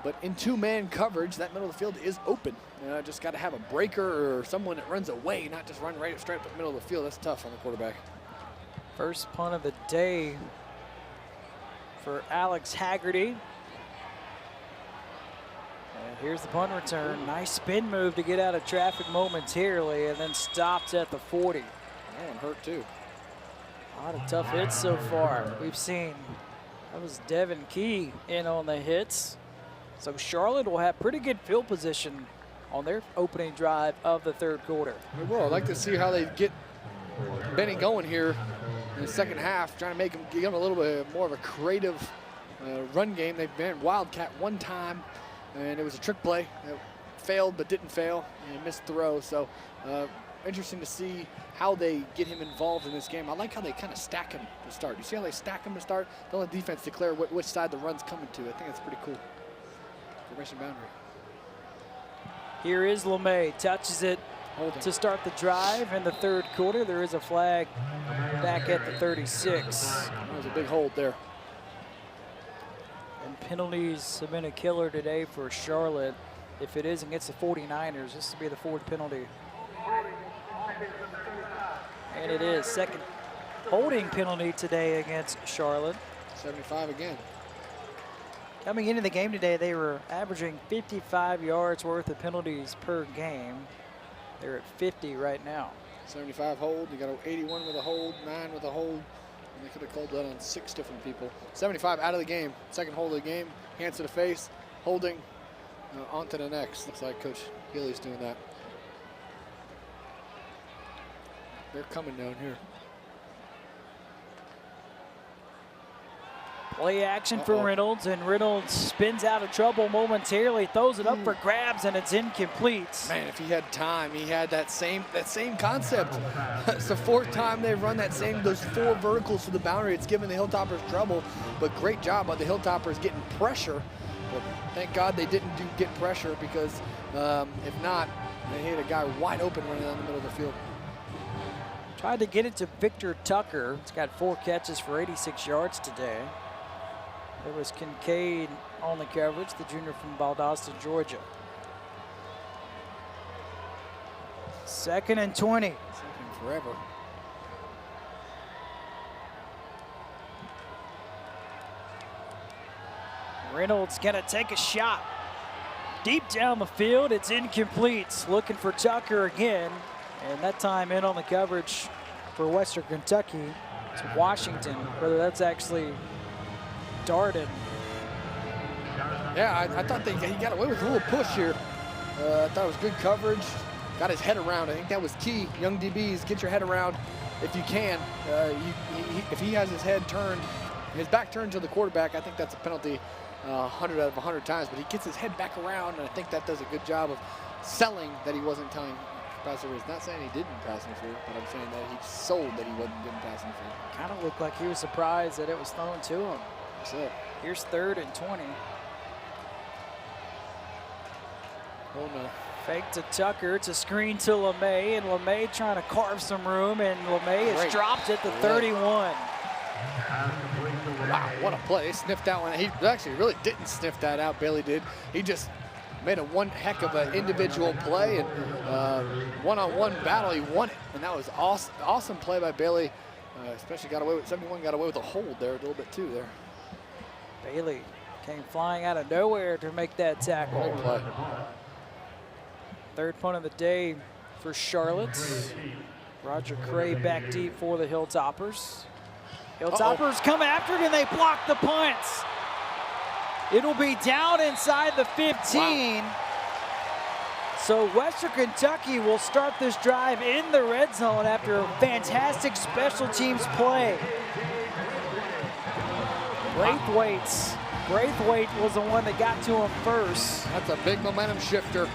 But in two-man coverage, that middle of the field is open. Just got to have a breaker or someone that runs away, not just run right straight up the middle of the field. That's tough on the quarterback. First punt of the day for Alex Haggerty. And here's the punt return. Nice spin move to get out of traffic momentarily, and then stopped at the 40. That one hurt too. A lot of tough hits so far. We've seen, that was Devin Key in on the hits. So Charlotte will have pretty good field position on their opening drive of the 3rd quarter. They will. I'd like to see how they get Benny going here in the second half, trying to give them a little bit more of a creative run game. They ran Wildcat one time, and it was a trick play. It failed but didn't fail, and missed throw. So interesting to see how they get him involved in this game. I like how they kind of stack him to start. You see how they stack him to start? Don't let defense declare which side the run's coming to. I think that's pretty cool. Formation boundary. Here is LeMay, touches it to start the drive in the third quarter. There is a flag back at the 36. That was a big hold there. And penalties have been a killer today for Charlotte. If it is against the 49ers, this will be the fourth penalty. And it is second holding penalty today against Charlotte. 75 again. Coming into the game today, they were averaging 55 yards worth of penalties per game. They're at 50 right now. 75 hold, you got an 81 with a hold, 9 with a hold. And they could have called that on 6 different people. 75 out of the game, second hold of the game, hands to the face, holding, on to the next. Looks like Coach Healy's doing that. They're coming down here. Play action for Reynolds, and Reynolds spins out of trouble momentarily, throws it up for grabs, and it's incomplete. Man, if he had time, he had that same concept. It's the fourth time they've run those 4 verticals to the boundary. It's given the Hilltoppers trouble, but great job by the Hilltoppers getting pressure. But thank God they didn't get pressure, because if not, they hit a guy wide open running down the middle of the field. Tried to get it to Victor Tucker. He's got 4 catches for 86 yards today. There was Kincaid on the coverage, the junior from Valdosta, Georgia. 2nd and 20. Second forever. Reynolds gonna take a shot. Deep down the field, it's incomplete. Looking for Tucker again, and that time in on the coverage for Western Kentucky. It's Washington, whether that's actually Darden. Yeah, I thought he got away with a little push here. I thought it was good coverage. Got his head around. I think that was key. Young DBs, get your head around if you can. If he has his head turned, his back turned to the quarterback, I think that's a penalty 100 out of 100 times. But he gets his head back around, and I think that does a good job of selling that he wasn't telling pass interference. Not saying he didn't pass interference, but I'm saying that he sold that he didn't pass interference. Kind of looked like he was surprised that it was thrown to him. That's it. Here's 3rd and 20. Oh no. Fake to Tucker, it's a screen to LeMay, and LeMay trying to carve some room, and LeMay is dropped at the 31. Wow, what a play. They sniffed that one. He actually really didn't sniff that out, Bailey did. He just made a one heck of an individual play, and one-on-one battle, he won it. And that was awesome play by Bailey. Especially got away with 71, got away with a hold there a little bit too there. Bailey came flying out of nowhere to make that tackle. Great play. 3rd punt of the day for Charlotte. Roger Cray back deep for the Hilltoppers. Hilltoppers come after it, and they block the punts. It'll be down inside the 15. Wow. So Western Kentucky will start this drive in the red zone after a fantastic special teams play. Braithwaite was the one that got to him first. That's a big momentum shifter.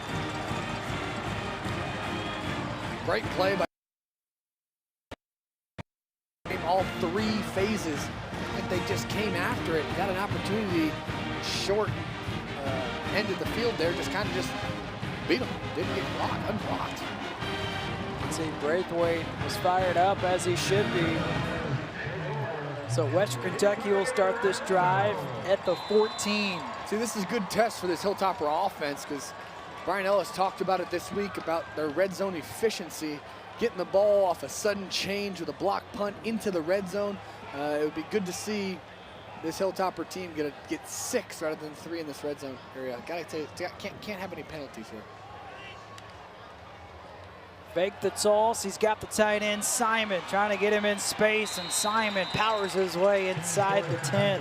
Great play by all 3 phases. I think they just came after it. Got an opportunity, short end of the field there, just beat them. Didn't get unblocked. See, Braithwaite was fired up, as he should be. So Western Kentucky will start this drive at the 14. See, this is a good test for this Hilltopper offense, because Brian Ellis talked about it this week, about their red zone efficiency, getting the ball off a sudden change with a block punt into the red zone. It would be good to see this Hilltopper team get 6 rather than 3 in this red zone area. Gotta say, can't have any penalties here. Fake the toss. He's got the tight end, Simon, trying to get him in space, and Simon powers his way inside the 10.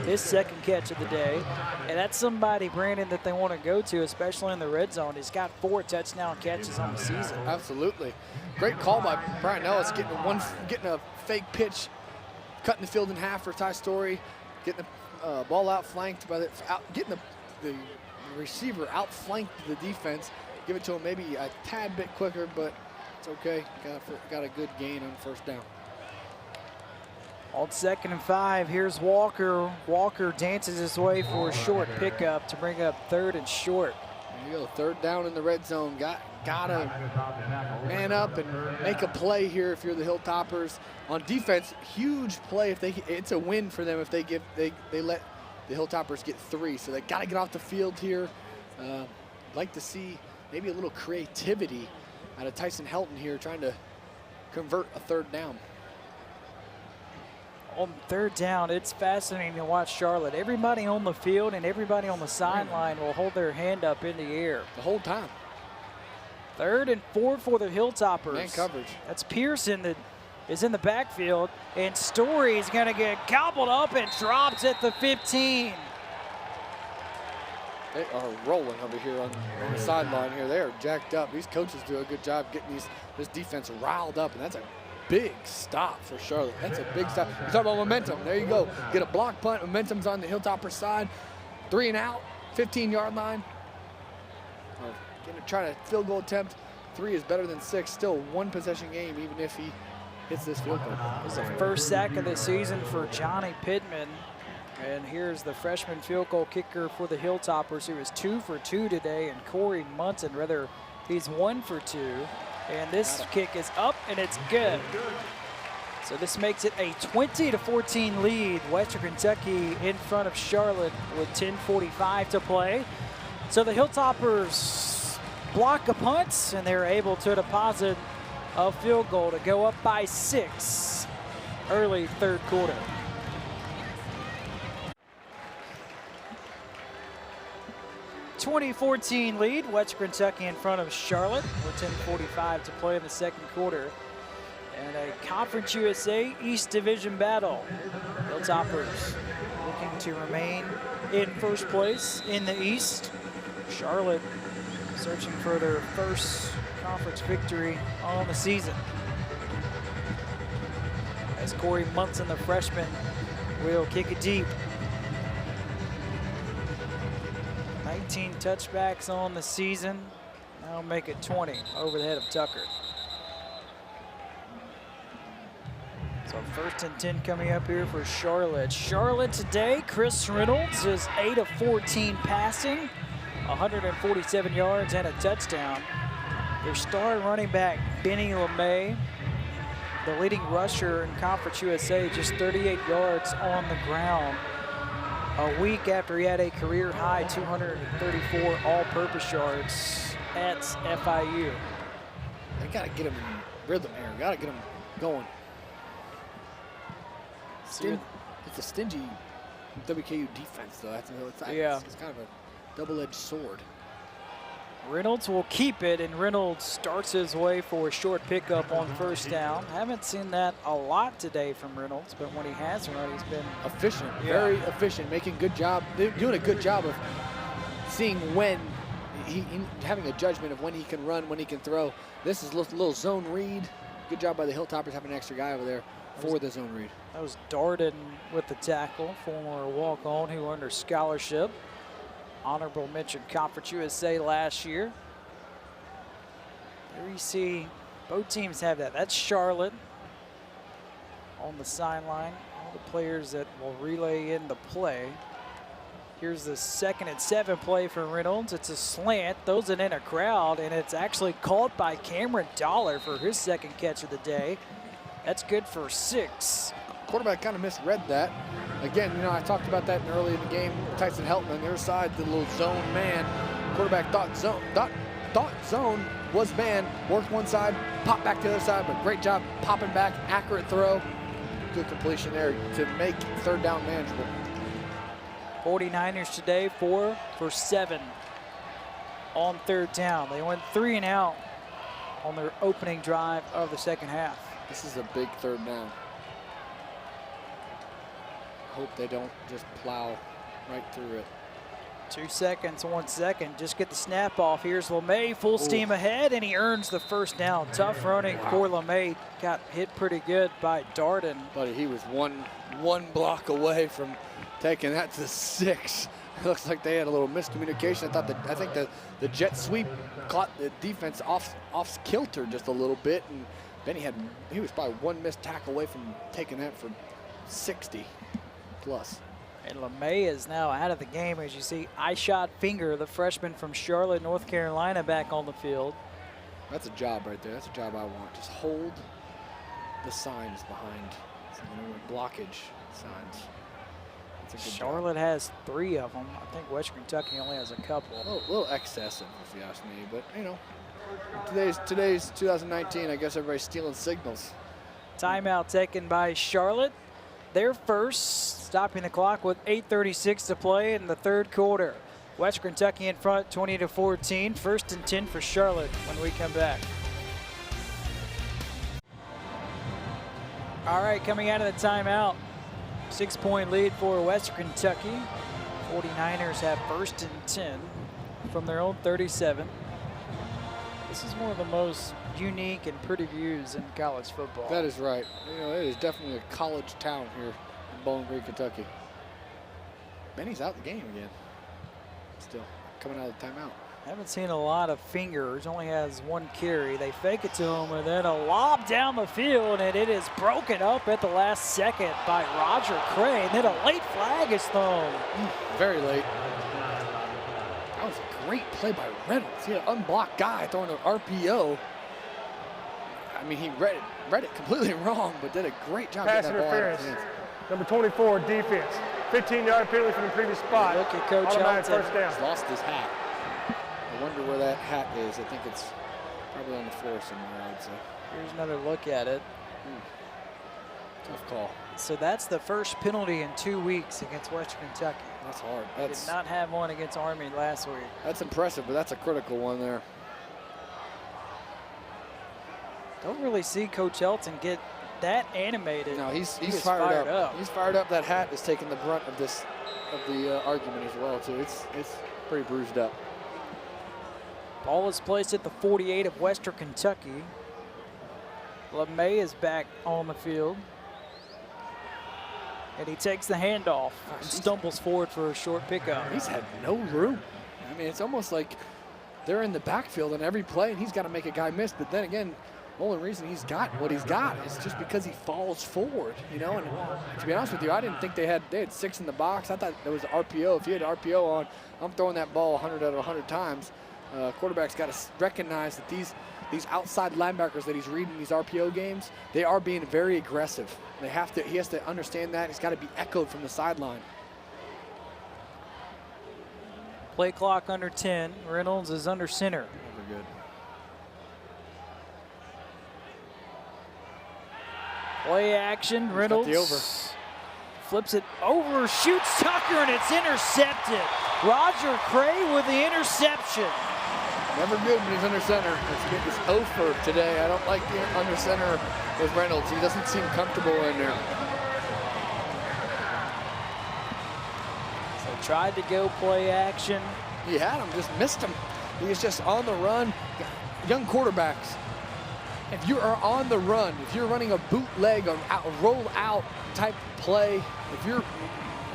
His second catch of the day. And that's somebody, Brandon, that they want to go to, especially in the red zone. He's got 4 touchdown catches on the season. Absolutely. Great call by Brian Ellis, getting a fake pitch, cutting the field in half for Ty Story, getting the ball outflanked by getting the receiver outflanked the defense. Give it to him maybe a tad bit quicker, but it's okay. Got a good gain on first down. On 2nd and 5, here's Walker. Walker dances his way for a short pickup to bring up 3rd and short. There you go, 3rd down in the red zone. Gotta man up and make a play here if you're the Hilltoppers. On defense, huge play. It's a win for them if they let the Hilltoppers get 3. So they gotta get off the field here. Like to see maybe a little creativity out of Tyson Helton here, trying to convert a 3rd down. On 3rd down, it's fascinating to watch Charlotte. Everybody on the field and everybody on the sideline will hold their hand up in the air the whole time. 3rd and 4 for the Hilltoppers. Man coverage. That's Pearson that is in the backfield, and Story's going to get gobbled up and drops at the 15. They are rolling over here on the sideline here. They are jacked up. These coaches do a good job getting this defense riled up, and that's a big stop for Charlotte. That's a big stop. You talk about momentum. There you go. Get a block punt. Momentum's on the Hilltopper side. 3 and out, 15-yard line. Trying a field goal attempt. 3 is better than 6. Still 1 possession game, even if he hits this field goal. It was the first sack of the season for Johnny Pittman. And here's the freshman field goal kicker for the Hilltoppers, who is 2 for 2 today, and Corey Munson, rather, he's 1 for 2. And this kick is up, and it's good. So this makes it a 20-14 lead. Western Kentucky in front of Charlotte with 10:45 to play. So the Hilltoppers block a punt, and they're able to deposit a field goal to go up by 6 early 3rd quarter. .2014 lead, Western Kentucky in front of Charlotte with 10:45 to play in the 2nd quarter. And a Conference USA East Division battle. Hilltoppers looking to remain in first place in the East. Charlotte searching for their first conference victory on the season. As Corey Munson, the freshman, will kick it deep. 19 touchbacks on the season. That'll make it 20 over the head of Tucker. So 1st and 10 coming up here for Charlotte. Charlotte today, Chris Reynolds is 8 of 14 passing, 147 yards and a touchdown. Their star running back, Benny LeMay, the leading rusher in Conference USA, just 38 yards on the ground. A week after he had a career-high 234 all-purpose yards at FIU. They got to get him in rhythm here. Got to get him going. It's a stingy WKU defense, though. It's kind of a double-edged sword. Reynolds will keep it, and Reynolds starts his way for a short pickup on 1st down. Haven't seen that a lot today from Reynolds, but when he has run, he's been efficient, very efficient, making good job. They're doing a good job of seeing when having a judgment of when he can run, when he can throw. This is a little zone read. Good job by the Hilltoppers having an extra guy over there for the zone read. That was Darden with the tackle, former walk-on who under scholarship. Honorable mention Conference USA last year. There you see both teams have that. That's Charlotte on the sideline. All the players that will relay in the play. Here's the 2nd and 7 play for Reynolds. It's a slant, throws it in a crowd, and it's actually caught by Cameron Dollar for his 2nd catch of the day. That's good for 6. Quarterback kind of misread that. Again, I talked about that early in the game. Tyson Helton on their side, the little zone man. Quarterback thought zone was man, worked one side, popped back to the other side, but great job popping back, accurate throw. Good completion there to make 3rd down manageable. 49ers today, 4 for 7 on 3rd down. They went 3 and out on their opening drive of the second half. This is a big third down. Hope they don't just plow right through it. 2 seconds, 1 second. Just get the snap off. Here's LeMay, full steam ahead, and he earns the first down. Tough running for LeMay. Got hit pretty good by Darden. But he was one block away from taking that to 6. It looks like they had a little miscommunication. I think the jet sweep caught the defense off kilter just a little bit, and then he was probably one missed tackle away from taking that for 60 plus. And LeMay is now out of the game. As you see, Eyeshot Finger, the freshman from Charlotte, North Carolina, back on the field. That's a job right there. That's a job I want. Just hold the signs behind, blockage signs. Charlotte has 3 of them. I think Western Kentucky only has a couple. A little excessive, if you ask me. But, you know, today's 2019, I guess everybody's stealing signals. Timeout taken by Charlotte. They're first, stopping the clock with 8:36 to play in the third quarter. Western Kentucky in front, 20-14. 1st and 10 for Charlotte when we come back. All right, coming out of the timeout, 6-point lead for Western Kentucky. 49ers have 1st and 10 from their own 37. This is one of the most unique and pretty views in college football. That is right. You know, it is definitely a college town here in Bowling Green, Kentucky. Benny's out the game again. Still coming out of the timeout. Haven't seen a lot of fingers. Only has 1 carry. They fake it to him, and then a lob down the field, and it is broken up at the last second by Roger Cray. And then a late flag is thrown. Very late. That was a great play by Reynolds. He had an unblocked guy throwing an RPO. I mean, he read it completely wrong, but did a great job Pass getting that ball out of interference. his hands. Number 24, defense. 15-yard penalty from the previous spot. Look at Coach Automatic Helton. first down. He's lost his hat. I wonder where that hat is. I think it's probably on the floor somewhere, I'd say. Here's another look at it. Tough call. So that's the first penalty in 2 weeks against Western Kentucky. That's hard. Did not have one against Army last week. That's impressive, but that's a critical one there. Don't really see Coach Helton get that animated. No, he's He is fired up. He's fired up. That hat is taking the brunt of the argument as well too. It's pretty bruised up. Ball is placed at the 48 of Western Kentucky. LeMay is back on the field. And he takes the handoff and stumbles forward for a short pickup. He's had no room. I mean, it's almost like they're in the backfield on every play, and he's got to make a guy miss. But then again, the only reason he's got what he's got is just because he falls forward, you know. And to be honest with you, I didn't think they had 6 in the box. I thought there was an RPO. If you had RPO on, I'm throwing that ball 100 out of 100 times. Quarterback's got to recognize that these outside linebackers that he's reading these RPO games, they are being very aggressive. He has to understand that. It's got to be echoed from the sideline. Play clock under 10. Reynolds is under center. Never good. Play action. Reynolds the over. flips it over, shoots Tucker, and it's intercepted. Roger Cray with the interception. Never good when he's under center. Let's get this over today. I don't like being under center with Reynolds. He doesn't seem comfortable in there. So tried to go play action. He had him, just missed him. He was just on the run. Young quarterbacks, if you are on the run, if you're running a bootleg or a roll out type play,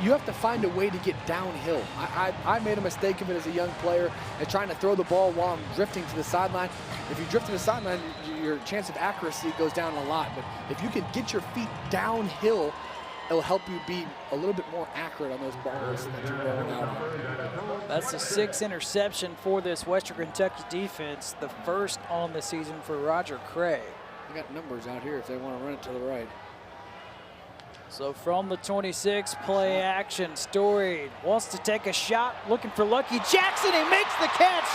you have to find a way to get downhill. I made a mistake of it as a young player and trying to throw the ball while I'm drifting to the sideline. If you drift to the sideline, your chance of accuracy goes down a lot. But if you can get your feet downhill, it'll help you be a little bit more accurate on those balls that you're rolling out on. That's the 6th interception for this Western Kentucky defense, the first on the season for Roger Cray. They got numbers out here if they want to run it to the right. So from the 26, play action. Story wants to take a shot, looking for Lucky Jackson. He makes the catch,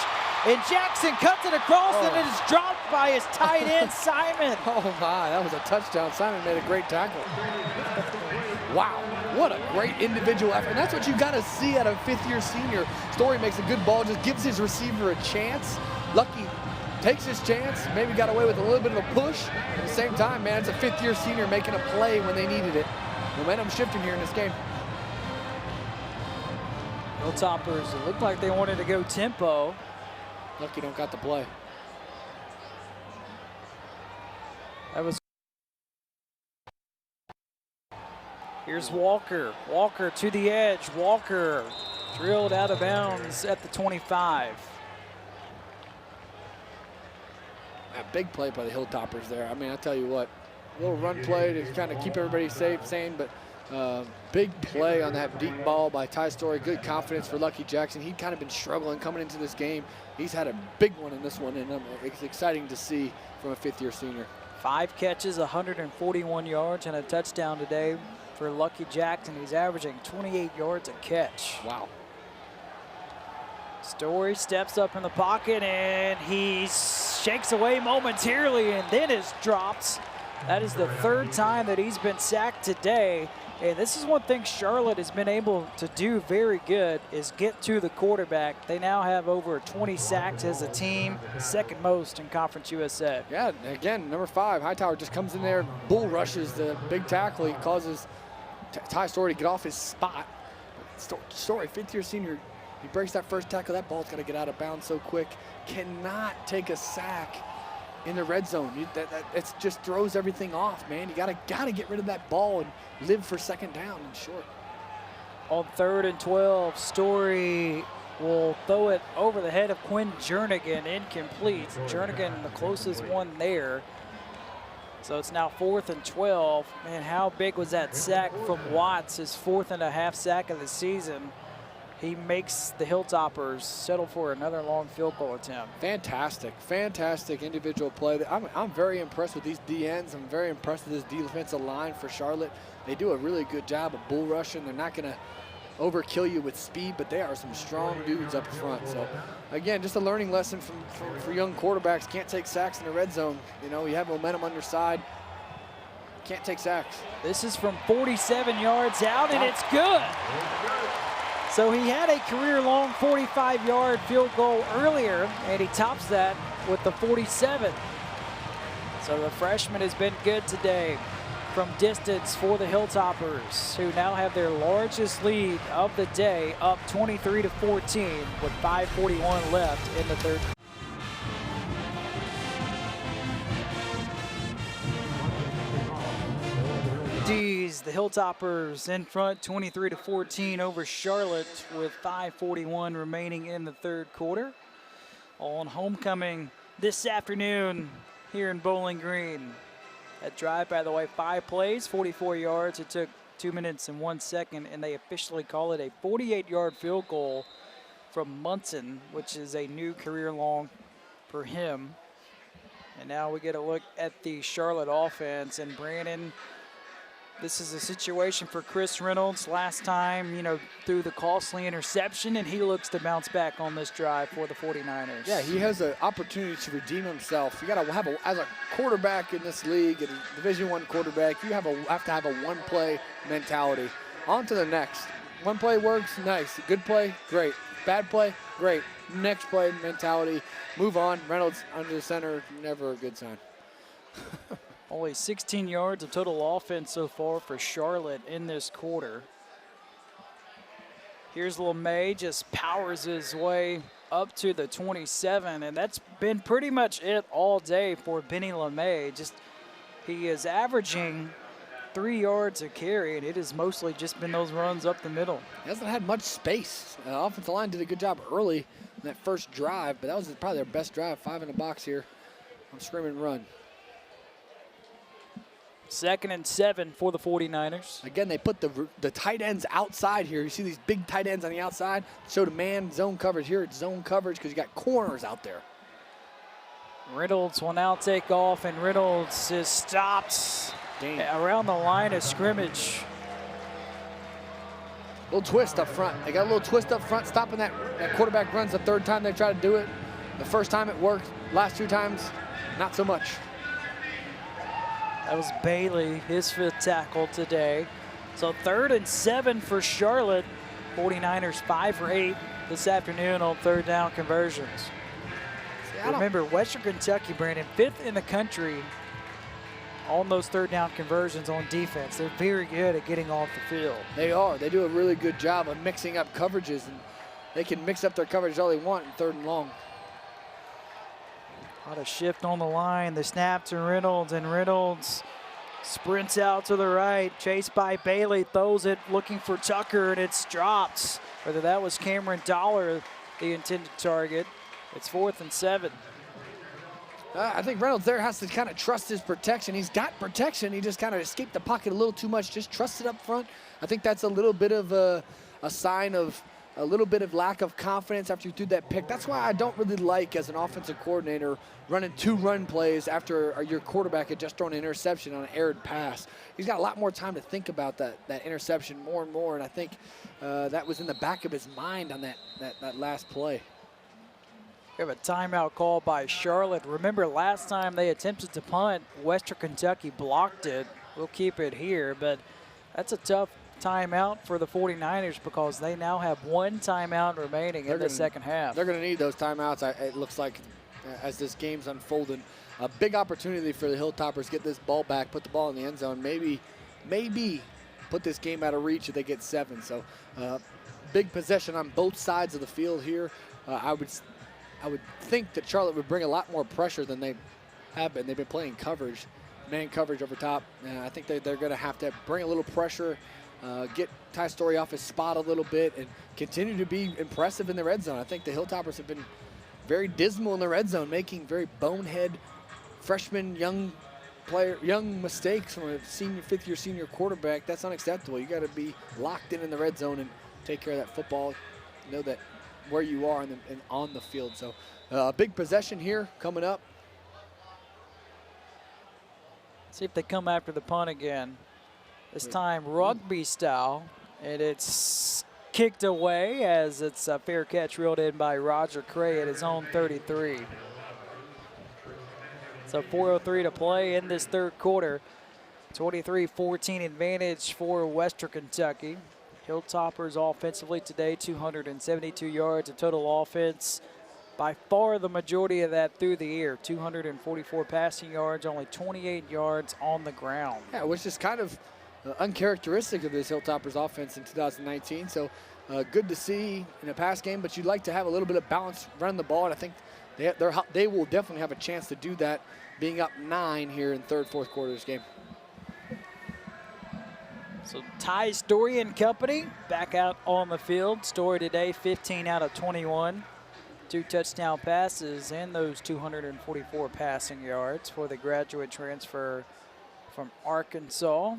and Jackson cuts it across, and it is dropped by his tight end, Simon. Oh my, that was a touchdown. Simon made a great tackle. Wow, what a great individual effort. And that's what you got to see out of a 5th-year senior. Story makes a good ball, just gives his receiver a chance. Lucky takes his chance, maybe got away with a little bit of a push. At the same time, man, it's a fifth-year senior making a play when they needed it. Momentum shifting here in this game. Hilltoppers, it looked like they wanted to go tempo. Lucky don't got the play. That was. Here's Walker. Walker to the edge. Walker drilled out of bounds at the 25. A big play by the Hilltoppers there. I mean, I tell you what, a little run play to kind of keep everybody safe, sane, but big play on that deep ball by Ty Story. Good confidence for Lucky Jackson. He'd kind of been struggling coming into this game. He's had a big one in this one, and it's exciting to see from a fifth-year senior. 5 catches, 141 yards, and a touchdown today for Lucky Jackson. He's averaging 28 yards a catch. Wow. Story steps up in the pocket, and he shakes away momentarily and then is dropped. That is the 3rd time that he's been sacked today. And this is one thing Charlotte has been able to do very good, is get to the quarterback. They now have over 20 sacks as a team, 2nd most in Conference USA. Yeah, again, number 5, Hightower just comes in there, bull rushes the big tackle. He causes Ty Story to get off his spot. Story, 5th-year senior, he breaks that first tackle. That ball's got to get out of bounds so quick. Cannot take a sack in the red zone. It just throws everything off, man. You gotta get rid of that ball and live for 2nd down and short. On 3rd and 12, Story will throw it over the head of Quinn Jernigan, incomplete. Jernigan, the closest one there. So it's now 4th and 12. Man, how big was that sack from Watts? His 4.5 sack of the season. He makes the Hilltoppers settle for another long field goal attempt. Fantastic individual play. I'm very impressed with these DNs. I'm very impressed with this defensive line for Charlotte. They do a really good job of bull rushing. They're not going to overkill you with speed, but they are some strong dudes up front. So, again, just a learning lesson for young quarterbacks. Can't take sacks in the red zone. You know, you have momentum on your side. Can't take sacks. This is from 47 yards out, and it's good. So he had a career-long 45-yard field goal earlier, and he tops that with the 47. So the freshman has been good today from distance for the Hilltoppers, who now have their largest lead of the day, up 23-14 with 5:41 left in the 3rd. The Hilltoppers in front 23-14 over Charlotte with 5:41 remaining in the 3rd quarter. On homecoming this afternoon here in Bowling Green. That drive, by the way, 5 plays, 44 yards. It took 2 minutes and 1 second, and they officially call it a 48-yard field goal from Munson, which is a new career long for him. And now we get a look at the Charlotte offense, and Brandon, this is a situation for Chris Reynolds. Last time, you know, threw the costly interception, and he looks to bounce back on this drive for the 49ers. Yeah, he has an opportunity to redeem himself. You got to have as a quarterback in this league, a Division I quarterback, you have to have a one-play mentality. On to the next. One play works, nice. Good play, great. Bad play, great. Next play mentality, move on. Reynolds under the center, never a good sign. Only 16 yards of total offense so far for Charlotte in this quarter. Here's LeMay, just powers his way up to the 27, and that's been pretty much it all day for Benny LeMay. He is averaging 3 yards a carry, and it has mostly just been those runs up the middle. He hasn't had much space. The offensive line did a good job early in that first drive, but that was probably their best drive. 5 in the box here on screaming run. 2nd and 7 for the 49ers. Again, they put the tight ends outside here. You see these big tight ends on the outside. Showed a man zone coverage. Here it's zone coverage because you got corners out there. Reynolds will now take off, and Reynolds is stopped around the line of scrimmage. Little twist up front. They got a little twist up front, stopping that quarterback runs the 3rd time they try to do it. The first time it worked. Last 2 times, not so much. That was Bailey, his 5th tackle today. So 3rd and 7 for Charlotte. 49ers 5 for 8 this afternoon on 3rd down conversions. Remember, Western Kentucky, Brandon, 5th in the country on those third down conversions on defense. They're very good at getting off the field. They are. They do a really good job of mixing up coverages, and they can mix up their coverage all they want in 3rd and long. A lot of shift on the line. The snap to Reynolds, and Reynolds sprints out to the right. Chased by Bailey, throws it looking for Tucker, and it's dropped. Whether that was Cameron Dollar, the intended target. It's 4th and 7. I think Reynolds there has to kind of trust his protection. He's got protection. He just kind of escaped the pocket a little too much. Just trust it up front. I think that's a little bit of a sign of a little bit of lack of confidence after you threw that pick. That's why I don't really like, as an offensive coordinator, running 2 run plays after your quarterback had just thrown an interception on an errant pass. He's got a lot more time to think about that interception more and more, and I think that was in the back of his mind on that last play. We have a timeout call by Charlotte. Remember, last time they attempted to punt, Western Kentucky blocked it. We'll keep it here, but that's a tough timeout for the 49ers because they now have 1 timeout remaining in the second half. They're going to need those timeouts, it looks like, as this game's unfolding. A big opportunity for the Hilltoppers. Get this ball back, put the ball in the end zone, maybe put this game out of reach if they get 7. So big possession on both sides of the field here. I would think that Charlotte would bring a lot more pressure than they have been. They've been playing coverage, man coverage over top. And I think they're going to have to bring a little pressure, get Ty Story off his spot a little bit, and continue to be impressive in the red zone. I think the Hilltoppers have been very dismal in the red zone, making very bonehead freshman young mistakes from a 5th year senior quarterback. That's unacceptable. You got to be locked in the red zone and take care of that football. Know that where you are and on the field. So a big possession here coming up. See if they come after the punt again. This time rugby style, and it's kicked away as it's a fair catch reeled in by Roger Cray at his own 33. So 4:03 to play in this 3rd quarter. 23-14 advantage for Western Kentucky. Hilltoppers offensively today, 272 yards of total offense. By far the majority of that through the air, 244 passing yards, only 28 yards on the ground. Yeah, which is kind of uncharacteristic of this Hilltoppers offense in 2019. So good to see in a pass game, but you'd like to have a little bit of balance running the ball, and I think they will definitely have a chance to do that, being up 9 here in 3rd, 4th quarter of this game. So Ty Story and company back out on the field. Story today, 15 out of 21. 2 touchdown passes and those 244 passing yards for the graduate transfer from Arkansas.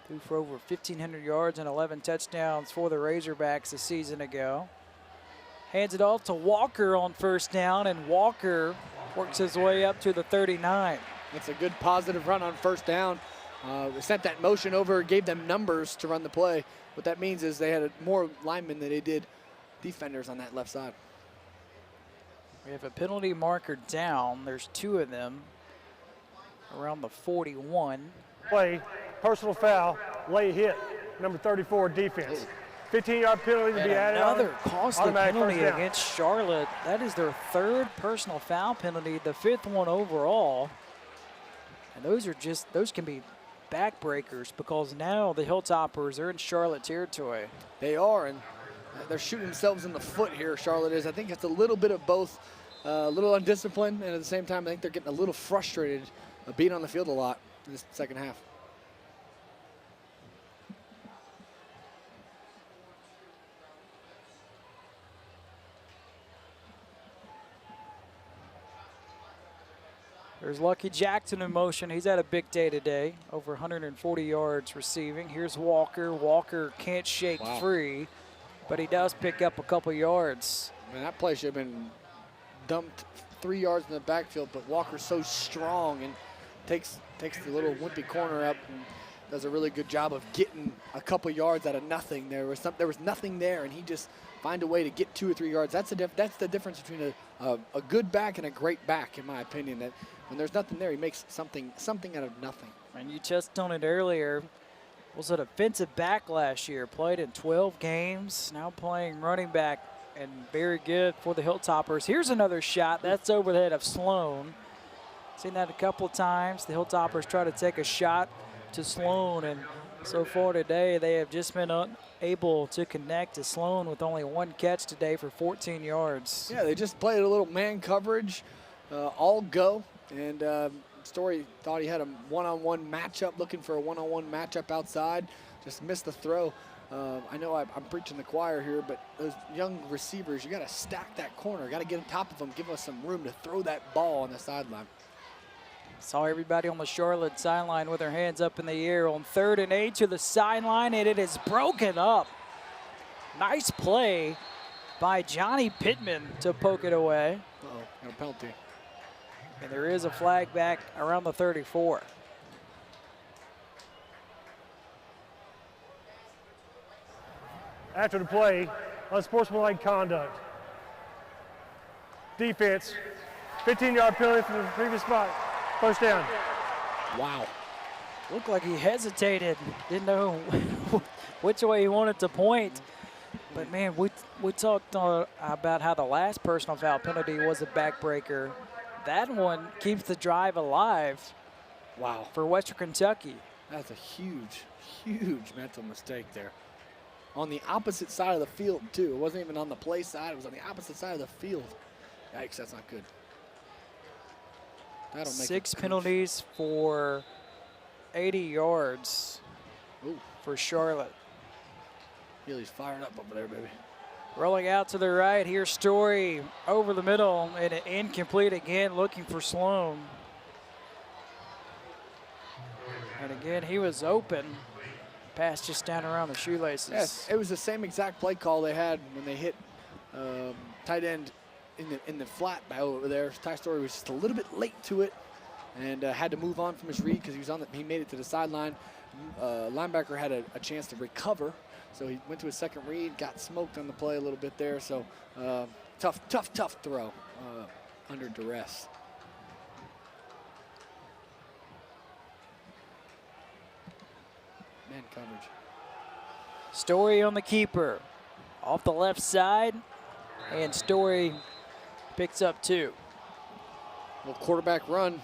Threw for over 1,500 yards and 11 touchdowns for the Razorbacks a season ago. Hands it off to Walker on 1st down, and Walker works his way up to the 39. It's a good positive run on 1st down. Sent that motion over, gave them numbers to run the play. What that means is they had more linemen than they did defenders on that left side. We have a penalty marker down. There's 2 of them around the 41. Play, personal foul, late hit, number 34 defense. 15-yard penalty to be added on. Another costly penalty 1st down against Charlotte. That is their 3rd personal foul penalty, the 5th one overall. And those can be backbreakers because now the Hilltoppers are in Charlotte territory. They are, and they're shooting themselves in the foot here, Charlotte is. I think it's a little bit of both, a little undisciplined, and at the same time, I think they're getting a little frustrated, being on the field a lot in this second half. There's Lucky Jackson in motion. He's had a big day today, over 140 yards receiving. Here's Walker. Walker can't shake free, but he does pick up a couple yards. Man, that play should have been dumped 3 yards in the backfield, but Walker's so strong and takes the little wimpy corner up and does a really good job of getting a couple yards out of nothing. There was nothing there, and he just find a way to get 2 or 3 yards. That's the difference between a good back and a great back, in my opinion. That when there's nothing there, he makes something out of nothing. And you touched on it earlier. Was a defensive back last year. Played in 12 games. Now playing running back and very good for the Hilltoppers. Here's another shot. That's over the head of Sloan. Seen that a couple of times. The Hilltoppers try to take a shot to Sloan, and so far today they have just been unable to connect to Sloan with only one catch today for 14 yards. Yeah, they just played a little man coverage, all go, and Story thought he had a one-on-one matchup, looking for a one-on-one matchup outside, just missed the throw. I know I'm preaching the choir here, but those young receivers, you got to stack that corner, got to get on top of them, give us some room to throw that ball on the sideline. Saw everybody on the Charlotte sideline with their hands up in the air on 3rd and 8 to the sideline, and it is broken up. Nice play by Johnny Pittman to poke it away. Uh-oh, got a penalty. And there is a flag back around the 34. After the play, unsportsmanlike conduct. Defense, 15-yard penalty from the previous spot. First down. Wow. Looked like he hesitated, didn't know which way he wanted to point. But man, we talked about how the last personal foul penalty was a backbreaker. That one keeps the drive alive. Wow. For Western Kentucky. That's a huge, huge mental mistake there. On the opposite side of the field, too. It wasn't even on the play side. It was on the opposite side of the field. Yikes, that's not good. That'll make 6 penalties for 80 yards. Ooh. For Charlotte. Healy's fired up over there, baby. Rolling out to the right, here's Story over the middle, and an incomplete again, looking for Sloan. And again, he was open. Pass just down around the shoelaces. Yes, it was the same exact play call they had when they hit tight end in the flat by over there. Ty Story was just a little bit late to it and had to move on from his read because he made it to the sideline. Linebacker had a chance to recover, so he went to his second read, got smoked on the play a little bit there. So tough throw under duress. Man coverage. Story on the keeper. Off the left side, and Story picks up 2. Little quarterback run.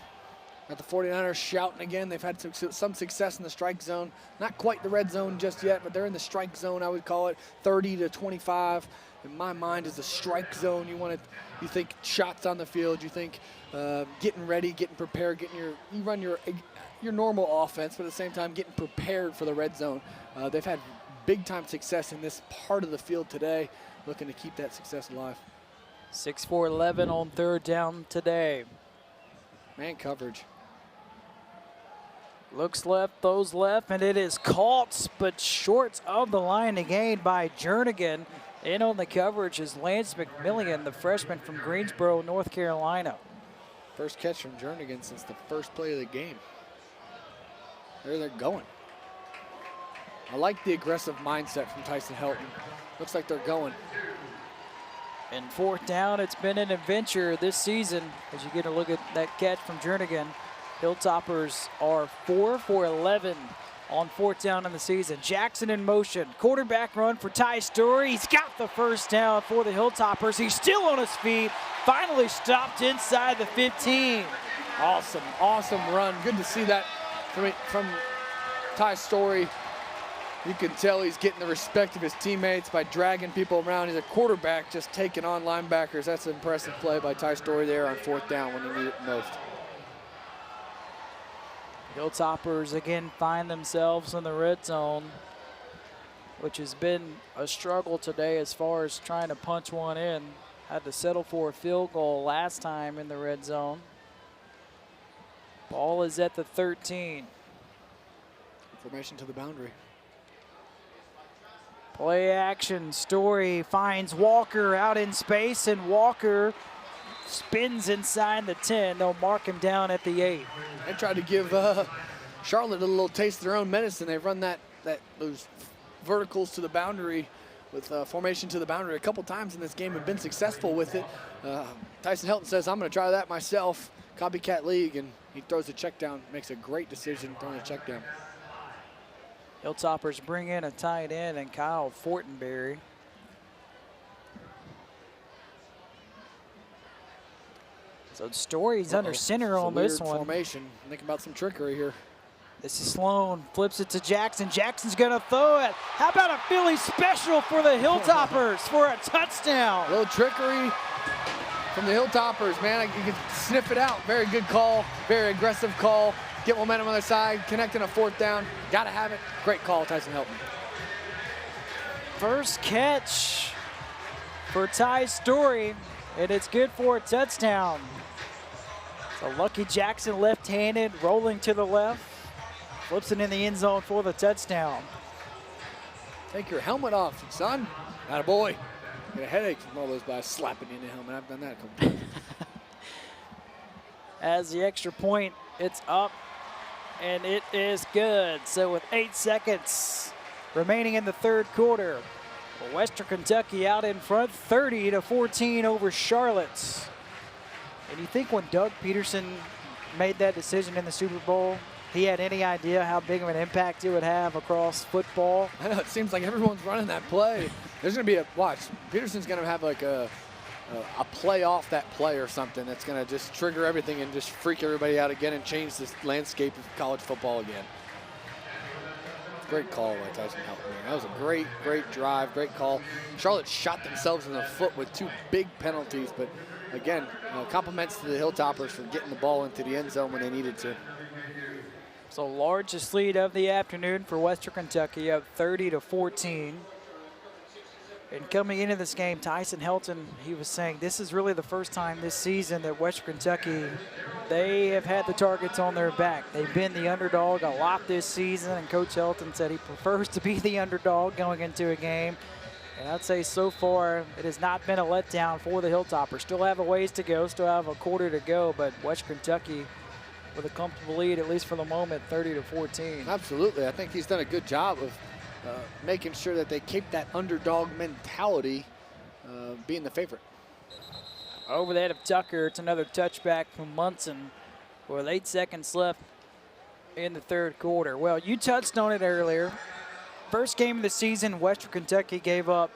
Got the 49ers shouting again. They've had some success in the strike zone. Not quite the red zone just yet, but they're in the strike zone, I would call it. 30 to 25. In my mind is the strike zone. You think shots on the field. You think getting ready, getting prepared, you run your normal offense, but at the same time getting prepared for the red zone. They've had big-time success in this part of the field today, looking to keep that success alive. 6-4-11 on 3rd down today. Man coverage. Looks left, throws left, and it is caught, but short of the line to gain by Jernigan. In on the coverage is Lance McMillian, the freshman from Greensboro, North Carolina. First catch from Jernigan since the first play of the game. There they're going. I like the aggressive mindset from Tyson Helton. Looks like they're going. And 4th down, it's been an adventure this season as you get a look at that catch from Jernigan. Hilltoppers are 4 for 11 on 4th down in the season. Jackson in motion. Quarterback run for Ty Story. He's got the first down for the Hilltoppers. He's still on his feet. Finally stopped inside the 15. Awesome run. Good to see that from Ty Story. You can tell he's getting the respect of his teammates by dragging people around. He's a quarterback just taking on linebackers. That's an impressive play by Ty Story there on 4th down when he needed it most. Hilltoppers again find themselves in the red zone, which has been a struggle today as far as trying to punch one in. Had to settle for a field goal last time in the red zone. Ball is at the 13. Formation to the boundary. Play action. Story finds Walker out in space, and Walker spins inside the 10. They'll mark him down at the 8. They tried to give Charlotte a little taste of their own medicine. They've run those verticals to the boundary with formation to the boundary a couple times in this game and been successful with it. Tyson Helton says, I'm going to try that myself. Copycat league, and he throws a check down, makes a great decision throwing a check down. Hilltoppers bring in a tight end and Kyle Fortenberry. So Story's under center It's a on this weird one. formation. Think about some trickery here. This is Sloan, flips it to Jackson. Jackson's gonna throw it. How about a Philly special for the Hilltoppers for a touchdown? A little trickery from the Hilltoppers, man. You can sniff it out. Very good call, very aggressive call. Get momentum on their side, connecting a 4th down. Gotta have it. Great call, Tyson Helton. First catch for Ty Story, and it's good for a touchdown. So Lucky Jackson left-handed, rolling to the left, flips it in the end zone for the touchdown. Take your helmet off, son. Attaboy. Get a headache from all those guys slapping you in the helmet. I've done that a couple times. As the extra point, it's up, and it is good. So with 8 seconds remaining in the 3rd quarter, Western Kentucky out in front, 30-14 over Charlotte. And you think when Doug Peterson made that decision in the Super Bowl, he had any idea how big of an impact it would have across football? I know, it seems like everyone's running that play. There's going to be a, watch, Peterson's going to have like a play off that play or something that's going to just trigger everything and just freak everybody out again and change the landscape of college football again. Great call by Tyson Helton. That was a great, great drive, great call. Charlotte shot themselves in the foot with 2 big penalties, but again, compliments to the Hilltoppers for getting the ball into the end zone when they needed to. So largest lead of the afternoon for Western Kentucky, up 30-14. And coming into this game, Tyson Helton, he was saying this is really the first time this season that Western Kentucky, they have had the targets on their back. They've been the underdog a lot this season, and Coach Helton said he prefers to be the underdog going into a game. And I'd say so far it has not been a letdown for the Hilltoppers. Still have a ways to go, still have a quarter to go, but Western Kentucky with a comfortable lead, at least for the moment, 30-14. Absolutely. I think he's done a good job of making sure that they keep that underdog mentality being the favorite. Over the head of Tucker, it's another touchback from Munson with 8 seconds left in the 3rd quarter. Well, you touched on it earlier. First game of the season, Western Kentucky gave up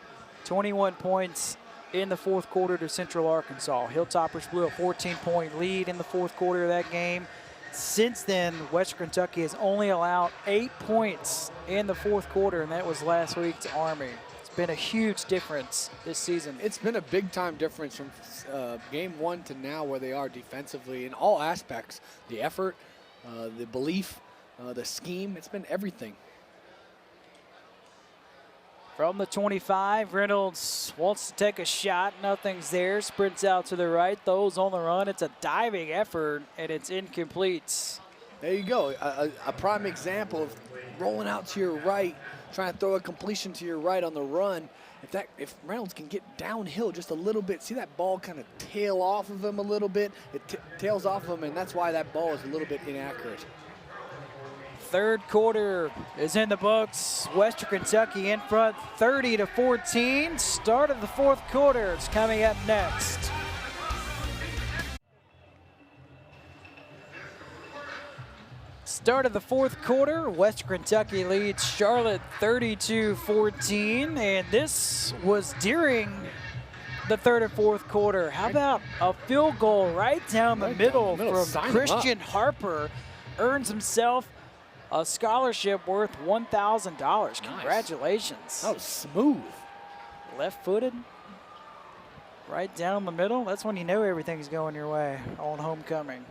21 points in the 4th quarter to Central Arkansas. Hilltoppers blew a 14-point lead in the 4th quarter of that game. Since then, Western Kentucky has only allowed 8 points in the 4th quarter, and that was last week to Army. It's been a huge difference this season. It's been a big-time difference from game 1 to now where they are defensively in all aspects. The effort, the belief, the scheme, it's been everything. From the 25, Reynolds wants to take a shot. Nothing's there. Sprints out to the right. Throws on the run. It's a diving effort, and it's incomplete. There you go. A prime example of rolling out to your right, trying to throw a completion to your right on the run. If Reynolds can get downhill just a little bit, see that ball kind of tail off of him a little bit. It tails off of him, and that's why that ball is a little bit inaccurate. 3rd quarter is in the books. Western Kentucky in front, 30-14. Start of the 4th quarter is coming up next. Start of the 4th quarter, Western Kentucky leads Charlotte 32-14, and this was during the 3rd and 4th quarter. How about a field goal right down the middle from Christian Harper? Earns himself a scholarship worth $1,000. Nice. Congratulations. That was smooth. Left-footed, right down the middle. That's when you know everything's going your way on homecoming.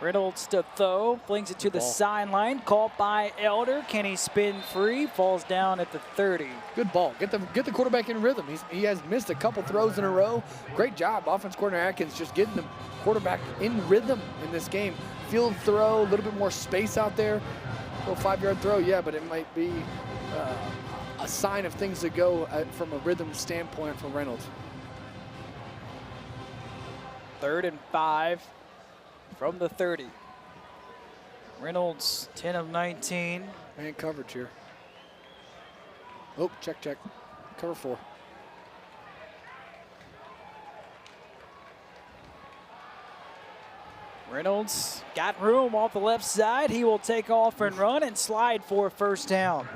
Reynolds to throw, flings it to the sideline, caught by Elder. Can he spin free? Falls down at the 30. Good ball. Get the quarterback in rhythm. He has missed a couple throws in a row. Great job, offense coordinator Atkins, just getting the quarterback in rhythm in this game. Field throw, a little bit more space out there. A little 5-yard throw, yeah, but it might be a sign of things to go from a rhythm standpoint from Reynolds. 3rd and 5 from the 30. Reynolds 10 of 19. Man coverage here. Oh, check. Cover 4. Reynolds got room off the left side. He will take off and run and slide for a 1st down.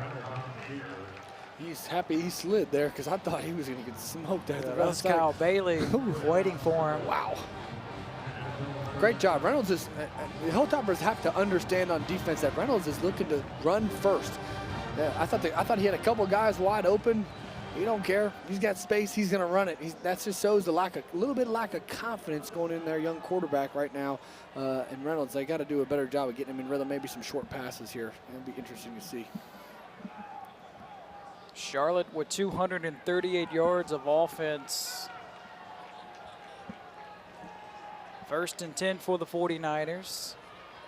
He's happy he slid there because I thought he was going to get smoked at the That's outside. Kyle Bailey waiting for him. Wow. Great job. Reynolds is, the Hilltoppers have to understand on defense that Reynolds is looking to run first. Yeah, I thought he had a couple guys wide open. He don't care. He's got space. He's going to run it. That just shows a little bit of lack of confidence going in their young quarterback right now. And Reynolds, they got to do a better job of getting him in rhythm. Maybe some short passes here. It'll be interesting to see. Charlotte with 238 yards of offense. 1st and 10 for the 49ers.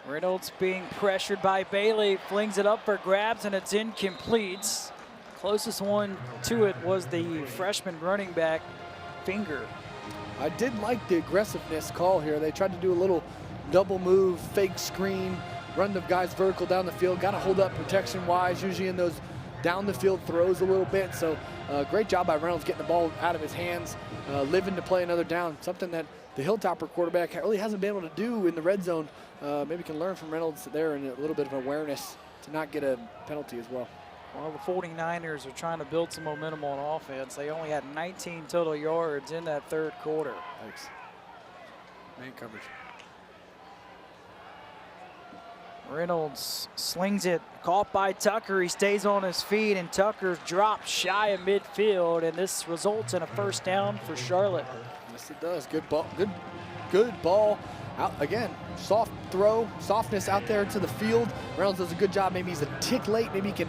Reynolds being pressured by Bailey, flings it up for grabs, and it's incomplete. Closest one to it was the freshman running back, Finger. I did like the aggressiveness call here. They tried to do a little double move, fake screen, run the guys vertical down the field. Got to hold up protection-wise, usually in those down the field throws a little bit. So great job by Reynolds getting the ball out of his hands, living to play another down, something that the Hilltopper quarterback really hasn't been able to do in the red zone. Maybe can learn from Reynolds there and a little bit of awareness to not get a penalty as well. Well, the 49ers are trying to build some momentum on offense. They only had 19 total yards in that 3rd quarter. Thanks. Man coverage. Reynolds slings it, caught by Tucker. He stays on his feet, and Tucker drops shy of midfield, and this results in a 1st down for Charlotte. Yes, it does. Good ball. Good ball. Out again. Soft throw, softness out there to the field. Reynolds does a good job. Maybe he's a tick late. Maybe he can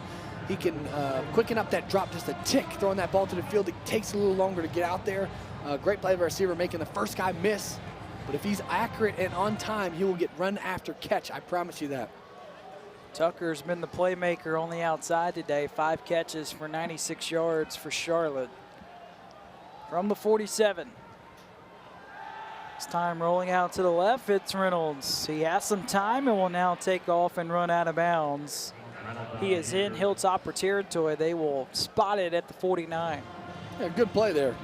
quicken up that drop just a tick, throwing that ball to the field. It takes a little longer to get out there. Great play by the receiver, making the first guy miss. But if he's accurate and on time, he will get run after catch. I promise you that. Tucker's been the playmaker on the outside today. 5 catches for 96 yards for Charlotte. From the 47. This time rolling out to the left, it's Reynolds. He has some time and will now take off and run out of bounds. He is in Hilltopper territory. They will spot it at the 49. Yeah, good play there.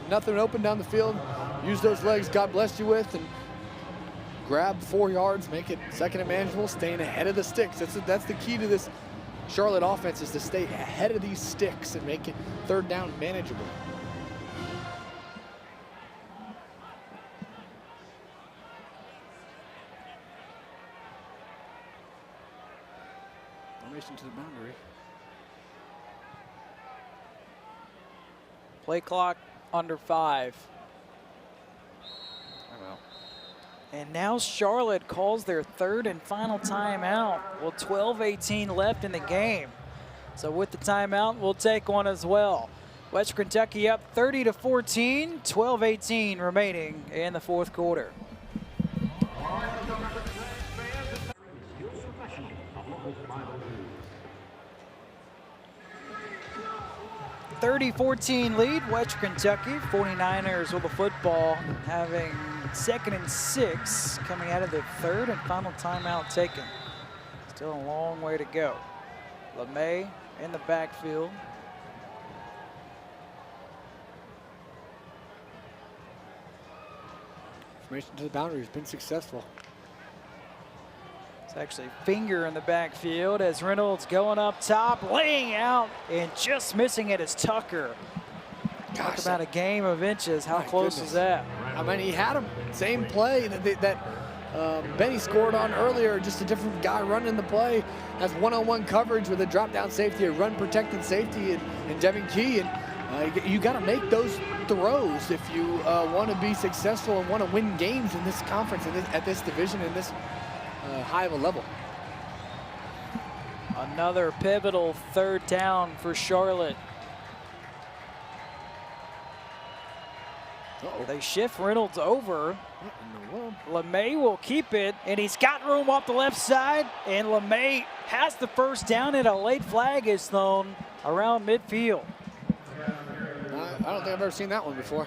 Nothing open down the field. Use those legs God blessed you with and grab 4 yards, make it 2nd and manageable, staying ahead of the sticks. That's the key to this Charlotte offense, is to stay ahead of these sticks and make it 3rd down manageable. Formation to the boundary. Play clock under 5. And now Charlotte calls their 3rd and final timeout. Well, 12:18 left in the game. So with the timeout, we'll take one as well. West Kentucky up 30-14, 12:18 remaining in the 4th quarter. .30-14 lead, West Kentucky. 49ers with the football, having 2nd and 6 coming out of the 3rd and final timeout taken. Still a long way to go. LeMay in the backfield. Formation to the boundary has been successful. It's actually Finger in the backfield as Reynolds going up top, laying out, and just missing it is Tucker. Talk about a game of inches. How close was that? I mean, he had him. Same play that Benny scored on earlier, just a different guy running the play. Has one-on-one coverage with a drop-down safety, a run-protected safety, and Devin Key. And you got to make those throws if you want to be successful and want to win games in this conference, at this division, in this high of a level. Another pivotal 3rd down for Charlotte. They shift Reynolds over. LeMay will keep it, and he's got room off the left side, and LeMay has the 1st down, and a late flag is thrown around midfield. I don't think I've ever seen that one before.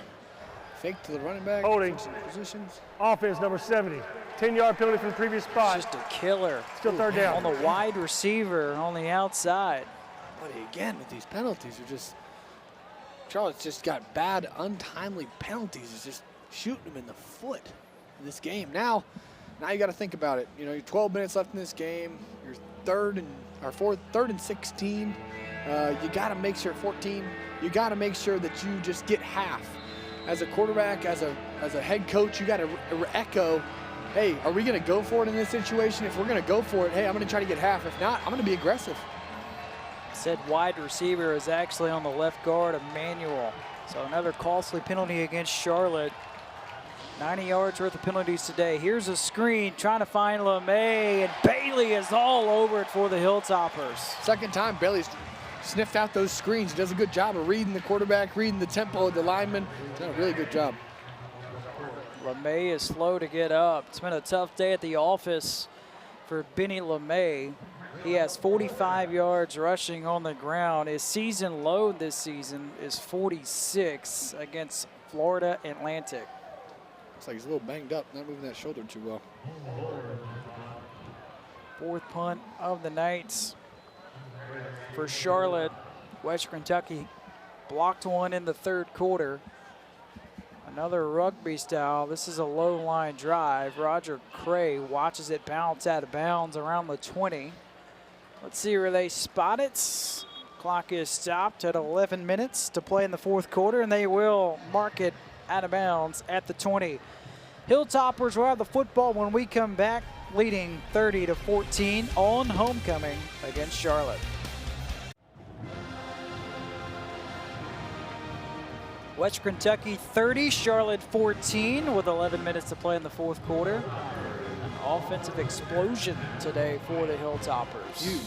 Fake to the running back. Holding. Positions. Offense number 70. 10-yard penalty from the previous spot. Just a killer. Still 3rd down. On the wide receiver on the outside. But again, with these penalties, are just Charlotte's just got bad, untimely penalties. It's just shooting them in the foot in this game. Now you got to think about it. You know, you're 12 minutes left in this game. You're 3rd and 16. you got to make sure at 14, you got to make sure that you just get half. As a quarterback, as a head coach, you got to echo, hey, are we going to go for it in this situation? If we're going to go for it, hey, I'm going to try to get half. If not, I'm going to be aggressive. Said wide receiver is actually on the left guard, Emmanuel. So another costly penalty against Charlotte. 90 yards worth of penalties today. Here's a screen trying to find LeMay, and Bailey is all over it for the Hilltoppers. Second time Bailey's sniffed out those screens. He does a good job of reading the quarterback, reading the tempo of the lineman. He's done a really good job. LeMay is slow to get up. It's been a tough day at the office for Benny LeMay. He has 45 yards rushing on the ground. His season low this season is 46 against Florida Atlantic. Looks like he's a little banged up, not moving that shoulder too well. Fourth punt of the night for Charlotte. Western Kentucky blocked one in the third quarter. Another rugby style. This is a low line drive. Roger Cray watches it bounce out of bounds around the 20. Let's see where they spot it. Clock is stopped at 11 minutes to play in the fourth quarter, and they will mark it out of bounds at the 20. Hilltoppers will have the football when we come back, leading 30-14 on homecoming against Charlotte. Western Kentucky 30, Charlotte 14 with 11 minutes to play in the fourth quarter. An offensive explosion today for the Hilltoppers. Huge.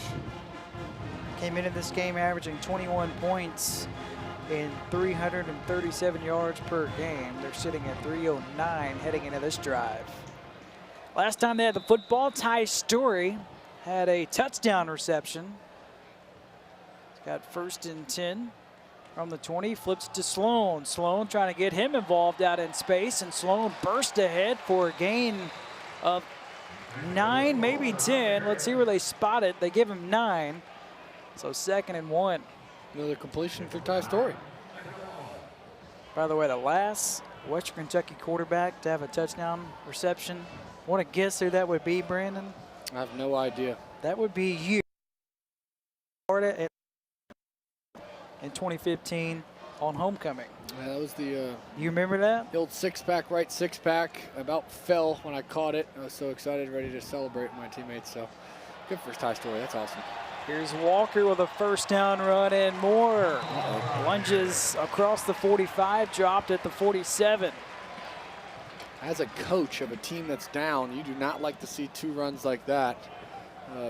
Came into this game averaging 21 points in 337 yards per game. They're sitting at 309 heading into this drive. Last time they had the football, Ty Story had a touchdown reception. He's got 1st and 10 from the 20, flips to Sloan. Sloan trying to get him involved out in space, and Sloan burst ahead for a gain of 9, maybe 10. Let's see where they spot it. They give him 9, so 2nd and 1. Another completion for Ty Story. By the way, the last Western Kentucky quarterback to have a touchdown reception. Want to guess who that would be, Brandon? I have no idea. That would be you. Florida in 2015 on homecoming. Yeah, that was the You remember that? old six-pack, right six-pack. About fell when I caught it. I was so excited, ready to celebrate with my teammates. So good for Ty Story. That's awesome. Here's Walker with a first down run and more. Lunges across the 45, dropped at the 47. As a coach of a team that's down, you do not like to see 2 runs like that.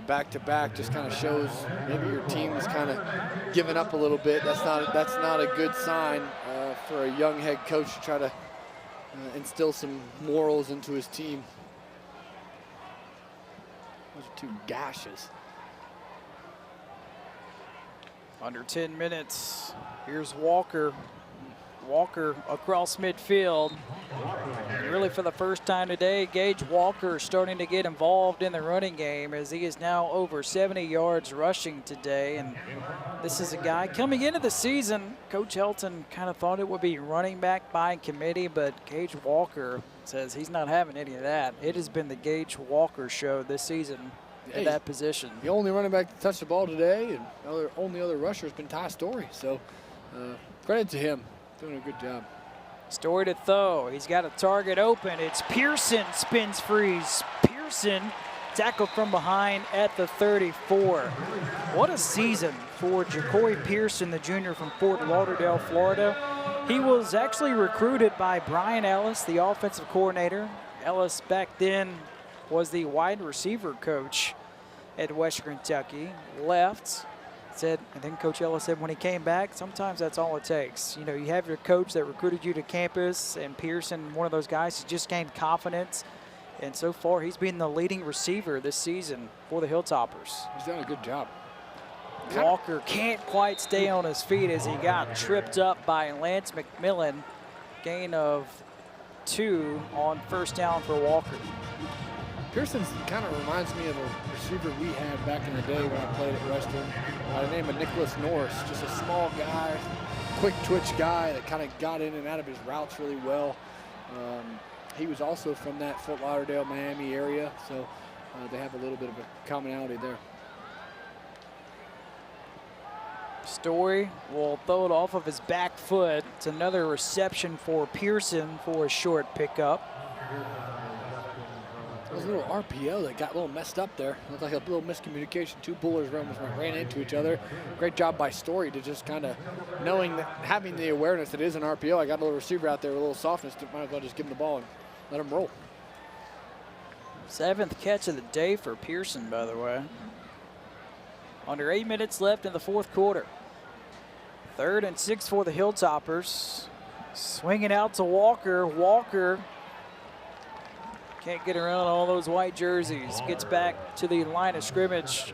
Back-to-back just kind of shows maybe your team is kind of giving up a little bit. That's not a good sign for a young head coach to try to instill some morals into his team. Those are 2 gashes. Under 10 minutes. Here's Walker. Walker across midfield. And really for the first time today, Gage Walker starting to get involved in the running game as he is now over 70 yards rushing today. And this is a guy coming into the season, Coach Helton kind of thought it would be running back by committee, but Gage Walker says he's not having any of that. It has been the Gage Walker show this season at that position. The only running back to touch the ball today, and only other rusher has been Ty Story. So credit to him, doing a good job. Story to throw. He's got a target open. It's Pearson, spins freeze. Pearson tackled from behind at the 34. What a season for Jacory Pearson, the junior from Fort Lauderdale, Florida. He was actually recruited by Brian Ellis, the offensive coordinator. Ellis back then was the wide receiver coach at Western Kentucky. Left, said, and then Coach Ellis said when he came back, sometimes that's all it takes. You know, you have your coach that recruited you to campus, and Pearson, one of those guys who just gained confidence. And so far, he's been the leading receiver this season for the Hilltoppers. He's done a good job. Walker can't quite stay on his feet as he got tripped up by Lance McMillan. Gain of 2 on first down for Walker. Pearson kind of reminds me of a receiver we had back in the day when I played at Western by the name of Nicholas Norris. Just a small guy, quick twitch guy that kind of got in and out of his routes really well. He was also from that Fort Lauderdale, Miami area, so they have a little bit of a commonality there. Story will throw it off of his back foot. It's another reception for Pearson for a short pickup. There was a little RPO that got a little messed up there. Looked like a little miscommunication. Two bullers ran into each other. Great job by Story to just kind of knowing that, having the awareness that it is an RPO. I got a little receiver out there with a little softness. Might as well just give him the ball and let him roll. 7th catch of the day for Pearson, by the way. Under 8 minutes left in the 4th quarter. 3rd and 6 for the Hilltoppers. Swinging out to Walker. Walker can't get around all those white jerseys. Gets back to the line of scrimmage.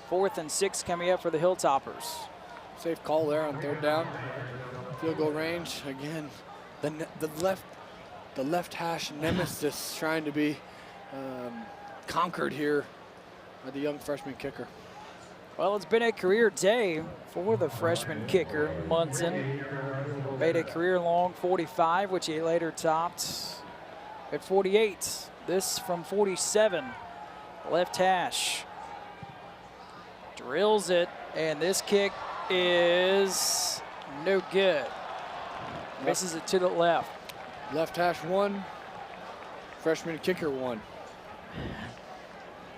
4th and 6 coming up for the Hilltoppers. Safe call there on 3rd down. Field goal range. Again, the left hash nemesis trying to be conquered here by the young freshman kicker. Well, it's been a career day for the freshman kicker, Munson. Made a career-long 45, which he later topped at 48. This from 47. Left hash. Drills it, and this kick is no good. Misses it to the left. Left hash 1, freshman kicker 1.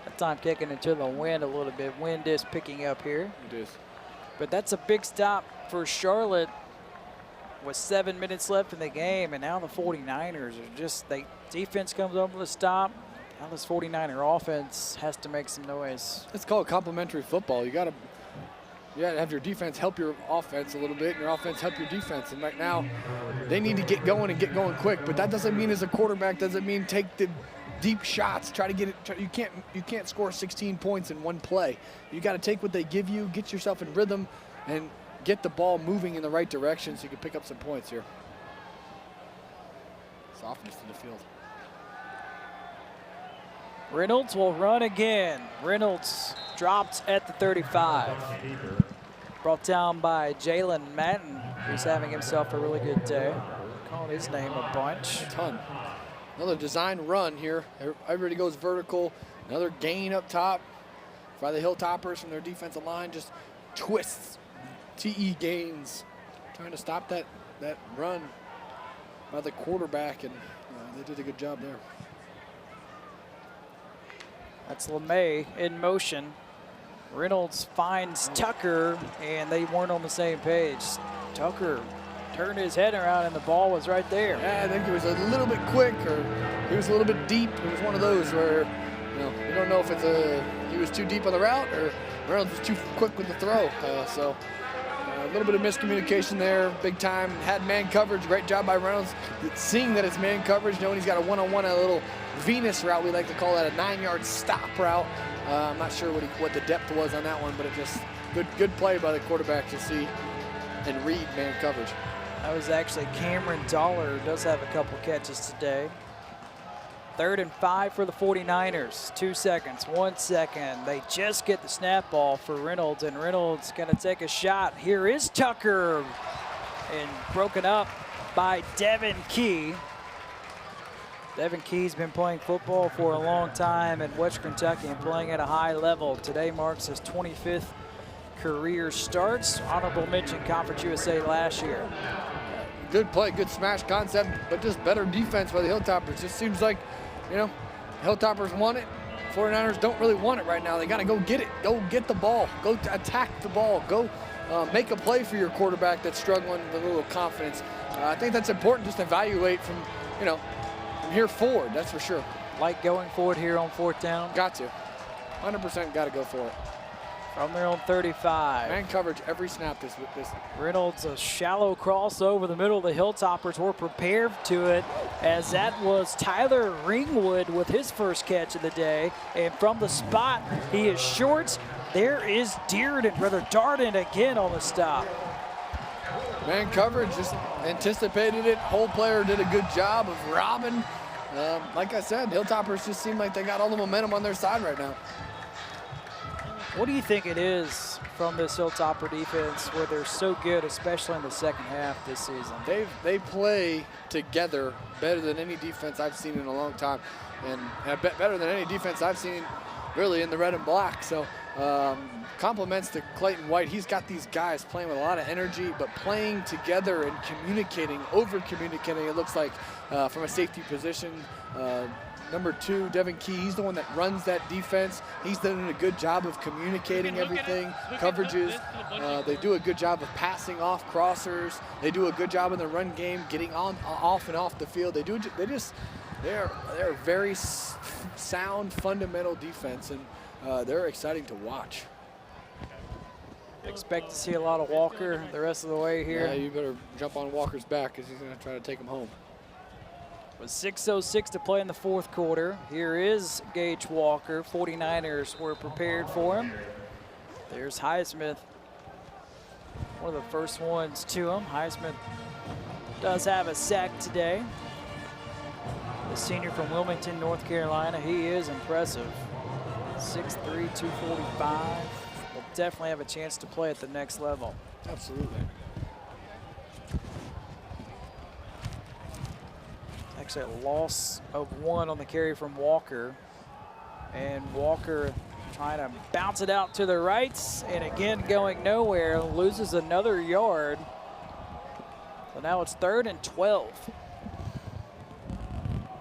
That time kicking into the wind a little bit. Wind is picking up here. It is. But that's a big stop for Charlotte with 7 minutes left in the game. And now the 49ers are just, defense comes over the stop. Now this 49er offense has to make some noise. It's called complementary football. You got to have your defense help your offense a little bit, and your offense help your defense. And right now, they need to get going and get going quick. But that doesn't mean, as a quarterback, doesn't mean take the deep shots. Try to get it. You can't score 16 points in one play. You got to take what they give you, get yourself in rhythm, and get the ball moving in the right direction so you can pick up some points here. Softness to the field. Reynolds will run again. Reynolds dropped at the 35. Brought down by Jalen Madden, who's having himself a really good day. Calling his name a bunch. A ton. Another design run here. Everybody goes vertical. Another gain up top by the Hilltoppers from their defensive line. Just twists, TE gains, trying to stop that run by the quarterback, and they did a good job there. That's LeMay in motion. Reynolds finds Tucker, and they weren't on the same page. Tucker turned his head around, and the ball was right there. Yeah, I think it was a little bit quick, or he was a little bit deep. It was one of those where, you don't know if he was too deep on the route or Reynolds was too quick with the throw. So a little bit of miscommunication there, big time. Had man coverage, great job by Reynolds. Seeing that it's man coverage, knowing he's got a one-on-one, a little Venus route, we like to call that, a 9-yard stop route. I'm not sure what the depth was on that one, but it just good play by the quarterback to see and read man coverage. That was actually Cameron Dollar, who does have a couple catches today. 3rd and 5 for the 49ers. 2 seconds, 1 second. They just get the snap ball for Reynolds, and Reynolds gonna take a shot. Here is Tucker, and broken up by Devin Key. Devin Key's been playing football for a long time in West Kentucky and playing at a high level. Today marks his 25th career starts. Honorable mention Conference USA last year. Good play, good smash concept, but just better defense by the Hilltoppers. Just seems like, Hilltoppers want it. 49ers don't really want it right now. They got to go get it. Go get the ball. Go attack the ball. Go make a play for your quarterback that's struggling with a little confidence. I think that's important, just to evaluate from here forward, that's for sure. Like going forward here on 4th down? Got to. 100% got to go for it. From their own 35. Man coverage every snap this. Reynolds, a shallow cross over the middle. The Hilltoppers were prepared to it, as that was Tyler Ringwood with his first catch of the day. And from the spot, he is short. There is Darden again on the stop. Man coverage, just anticipated it. Whole player did a good job of robbing. Like I said, Hilltoppers just seem like they got all the momentum on their side right now. What do you think it is from this Hilltopper defense where they're so good, especially in the second half this season? They play together better than any defense I've seen in a long time, and better than any defense I've seen really in the red and black. So compliments to Clayton White. He's got these guys playing with a lot of energy, but playing together and communicating, over-communicating, it looks like, from a safety position. Number 2, Devin Key, he's the one that runs that defense. He's done a good job of communicating everything, coverages. They do a good job of passing off crossers. They do a good job in the run game, getting off and off the field. They're a very sound, fundamental defense, and they're exciting to watch. Expect to see a lot of Walker the rest of the way here. Yeah, you better jump on Walker's back because he's going to try to take him home. With 6:06 to play in the fourth quarter, here is Gage Walker. 49ers were prepared for him. There's Highsmith, one of the first ones to him. Highsmith does have a sack today. The senior from Wilmington, North Carolina, he is impressive. 6'3", 245. Will definitely have a chance to play at the next level. Absolutely. Actually a loss of 1 on the carry from Walker. And Walker trying to bounce it out to the right, and again going nowhere, loses another yard. So now it's 3rd and 12.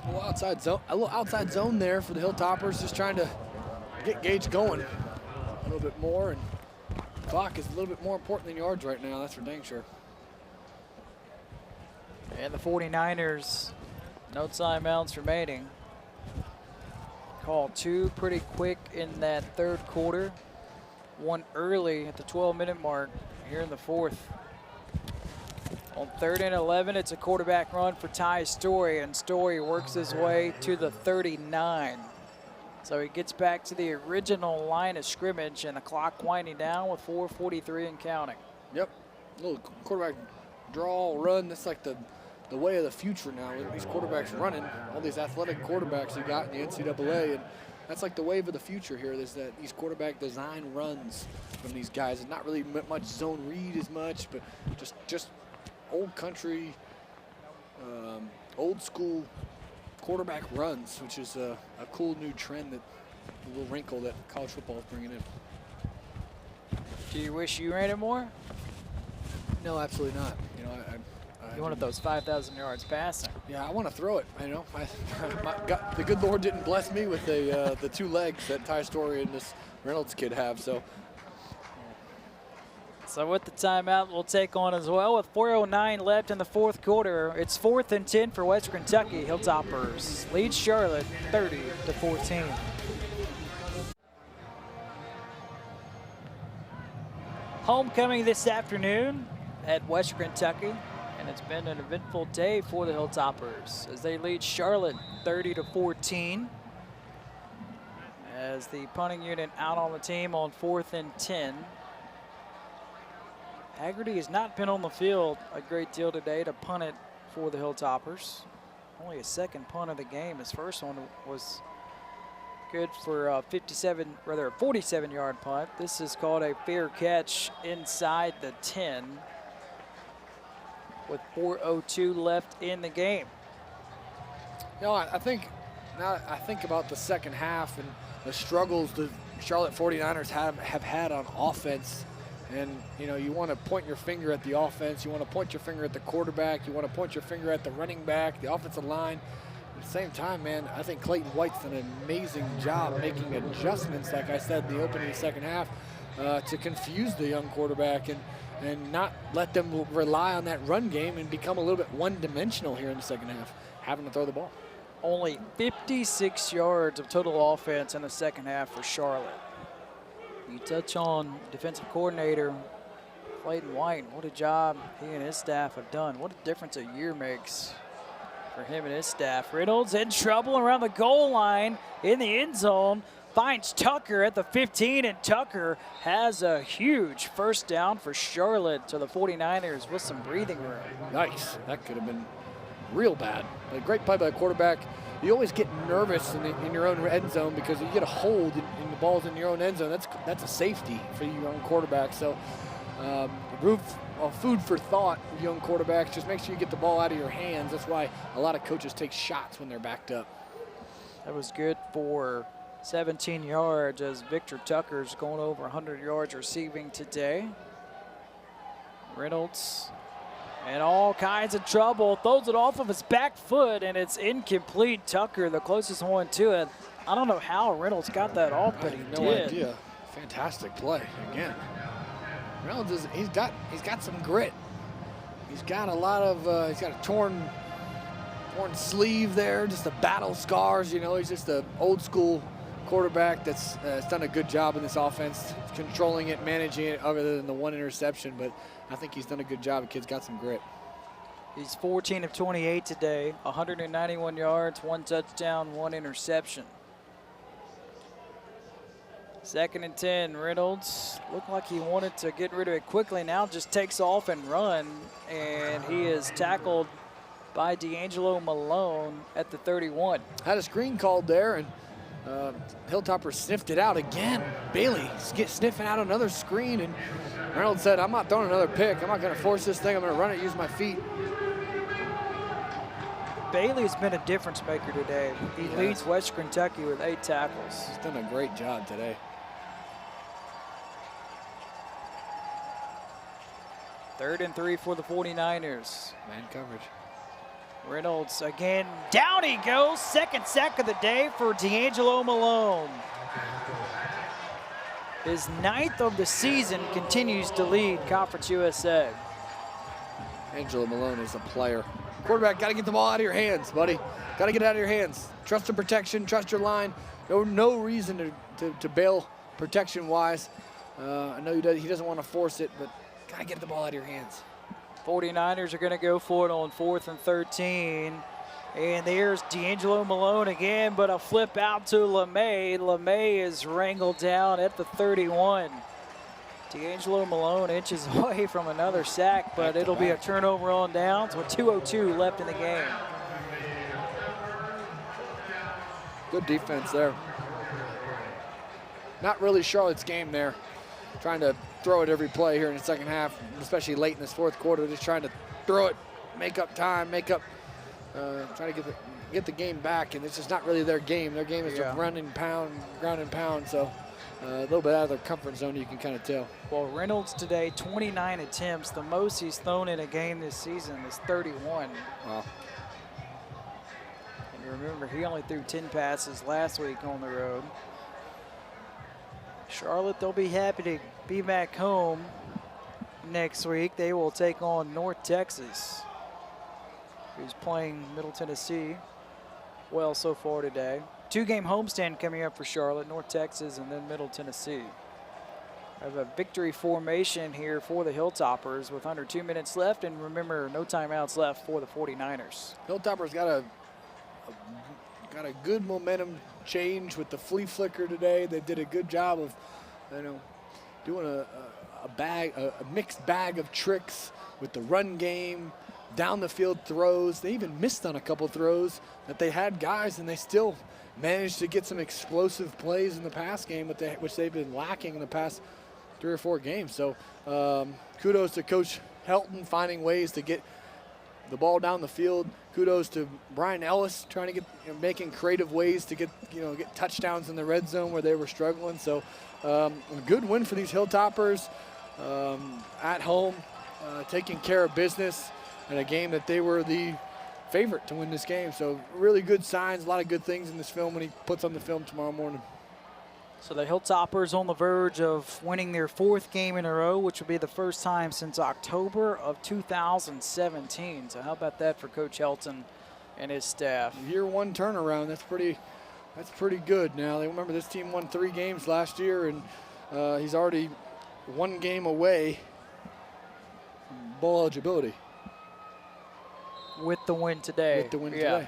A little outside zone there for the Hilltoppers, just trying to get Gage going a little bit more. And clock is a little bit more important than yards right now, that's for dang sure. And the 49ers, no timeouts remaining. Call 2 pretty quick in that 3rd quarter. 1 early at the 12-minute mark here in the 4th. On 3rd and 11, it's a quarterback run for Ty Story, and Story works his way to the 39. So he gets back to the original line of scrimmage, and the clock winding down with 4:43 and counting. Yep, little quarterback draw, run, that's like the way of the future now. These quarterbacks running, all these athletic quarterbacks you got in the NCAA, and that's like the wave of the future here, is that these quarterback design runs from these guys. It's not really much zone read as much, but just old country, old school quarterback runs, which is a cool new trend, that a little wrinkle that college football is bringing in. Do you wish you ran it more? No, absolutely not. You know, You wanted those 5,000 yards passing. Yeah, I want to throw it. You know, the good Lord didn't bless me with the 2 legs that Ty Story and this Reynolds kid have. So with the timeout, we'll take on as well. With 4:09 left in the 4th quarter, it's 4th and 10 for Western Kentucky. Hilltoppers lead Charlotte 30-14. Homecoming this afternoon at Western Kentucky, and it's been an eventful day for the Hilltoppers as they lead Charlotte 30-14. As the punting unit out on the team on 4th and 10. Haggerty has not been on the field a great deal today to punt it for the Hilltoppers. Only a 2nd punt of the game. His first one was good for a 47-yard punt. This is called a fair catch inside the 10 with 4:02 left in the game. You know, I think about the second half and the struggles the Charlotte 49ers have had on offense. And, you know, you want to point your finger at the offense. You want to point your finger at the quarterback. You want to point your finger at the running back, the offensive line. At the same time, man, I think Clayton White's done an amazing job making adjustments, like I said, in the opening of the second half, to confuse the young quarterback and not let them rely on that run game and become a little bit one-dimensional here in the second half, having to throw the ball. Only 56 yards of total offense in the second half for Charlotte. You touch on defensive coordinator Clayton White. What a job he and his staff have done. What a difference a year makes for him and his staff. Reynolds in trouble around the goal line in the end zone. Finds Tucker at the 15, and Tucker has a huge first down for Charlotte to the 49ers with some breathing room. Nice. That could have been real bad. A great play by the quarterback. You always get nervous in your own end zone because you get a hold in the balls in your own end zone. That's a safety for your young quarterback. So food for thought, young quarterbacks. Just make sure you get the ball out of your hands. That's why a lot of coaches take shots when they're backed up. That was good for 17 yards as Victor Tucker's going over 100 yards receiving today. Reynolds in all kinds of trouble, throws it off of his back foot, and it's incomplete. Tucker, the closest one to it. I don't know how Reynolds got that off, but he did. No idea. Fantastic play again. Reynolds is, he's got some grit. He's got a lot of he's got a torn sleeve there, just the battle scars. You know, he's just an old school quarterback that's done a good job in this offense, controlling it, managing it, other than the one interception. But I think he's done a good job. The kid's got some grit. He's 14 of 28 today, 191 yards, 1 touchdown, 1 interception. 2nd and 10, Reynolds looked like he wanted to get rid of it quickly. Now just takes off and run, and he is tackled by D'Angelo Malone at the 31. Had a screen called there, and Hilltoppers sniffed it out again. Bailey sniffing out another screen, and Reynolds said, I'm not throwing another pick. I'm not going to force this thing. I'm going to run it, use my feet. Bailey's been a difference maker today. He leads Western Kentucky with 8 tackles. He's done a great job today. 3rd and 3 for the 49ers. Man coverage. Reynolds again, down he goes. 2nd sack of the day for D'Angelo Malone. His 9th of the season, continues to lead Conference USA. Angelo Malone is a player. Quarterback, got to get the ball out of your hands, buddy. Got to get it out of your hands. Trust the protection, trust your line. No reason to bail protection-wise. I know he doesn't want to force it, but got to get the ball out of your hands. 49ers are going to go for it on 4th and 13. And there's D'Angelo Malone again, but a flip out to LeMay. LeMay is wrangled down at the 31. D'Angelo Malone inches away from another sack, but it'll be a turnover on downs with 2:02 left in the game. Good defense there. Not really Charlotte's game there. Trying to throw it every play here in the second half, especially late in this 4th quarter. Just trying to throw it, make up time, trying to get the game back, and it's just not really their game. Their game is to run and pound, ground and pound. So a little bit out of their comfort zone, you can kind of tell. Well, Reynolds today, 29 attempts. The most he's thrown in a game this season is 31. Wow. And remember, he only threw 10 passes last week on the road. Charlotte, they'll be happy to be back home next week. They will take on North Texas, who's playing Middle Tennessee well so far today. 2-game homestand coming up for Charlotte, North Texas and then Middle Tennessee. I have a victory formation here for the Hilltoppers with under 2 minutes left, and remember, no timeouts left for the 49ers. Hilltoppers got a good momentum change with the flea flicker today. They did a good job of, doing a mixed bag of tricks with the run game, down the field throws. They even missed on a couple throws that they had guys, and they still managed to get some explosive plays in the pass game, which they've been lacking in the past 3 or 4 games. So kudos to Coach Helton finding ways to get the ball down the field. Kudos to Brian Ellis trying to get, making creative ways to get touchdowns in the red zone where they were struggling. So a good win for these Hilltoppers at home, taking care of business in a game that they were the favorite to win this game. So really good signs, a lot of good things in this film when he puts on the film tomorrow morning. So the Hilltoppers on the verge of winning their 4th game in a row, which will be the first time since October of 2017. So how about that for Coach Helton and his staff? Year 1 turnaround, that's pretty good. Now, they remember this team won 3 games last year, and he's already 1 game away from bowl eligibility. With the win today. With the win today.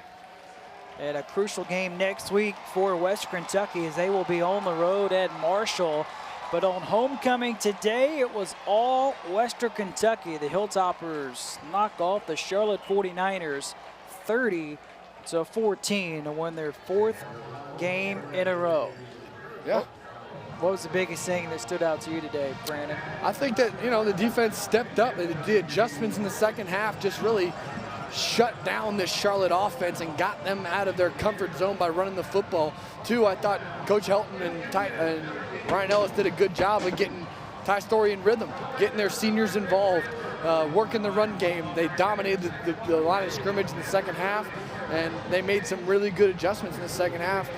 And a crucial game next week for Western Kentucky as they will be on the road at Marshall. But on homecoming today, it was all Western Kentucky. The Hilltoppers knock off the Charlotte 49ers 30-14 to win their 4th game in a row. Yeah. What was the biggest thing that stood out to you today, Brandon? I think that, the defense stepped up. They did adjustments in the second half, just really shut down this Charlotte offense and got them out of their comfort zone by running the football. Two, I thought Coach Helton and Ryan Ellis did a good job of getting Ty Story in rhythm, getting their seniors involved, working the run game. They dominated the line of scrimmage in the second half, and they made some really good adjustments in the second half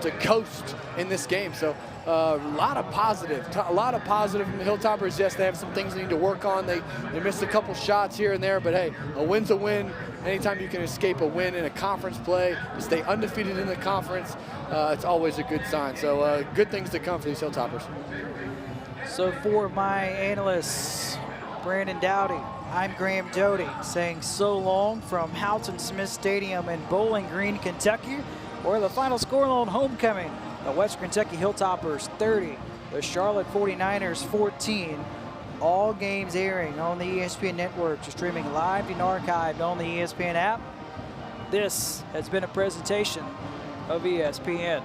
to coast in this game. So a lot of positive from the Hilltoppers. Yes, they have some things they need to work on. They missed a couple shots here and there, but hey, a win's a win. Anytime you can escape a win in a conference play, stay undefeated in the conference, it's always a good sign. So good things to come for these Hilltoppers. So for my analysts, Brandon Dowdy, I'm Graham Doty saying so long from Houghton Smith Stadium in Bowling Green, Kentucky, where the final score on homecoming, the Western Kentucky Hilltoppers 30, the Charlotte 49ers 14. All games airing on the ESPN network, streaming live and archived on the ESPN app. This has been a presentation of ESPN.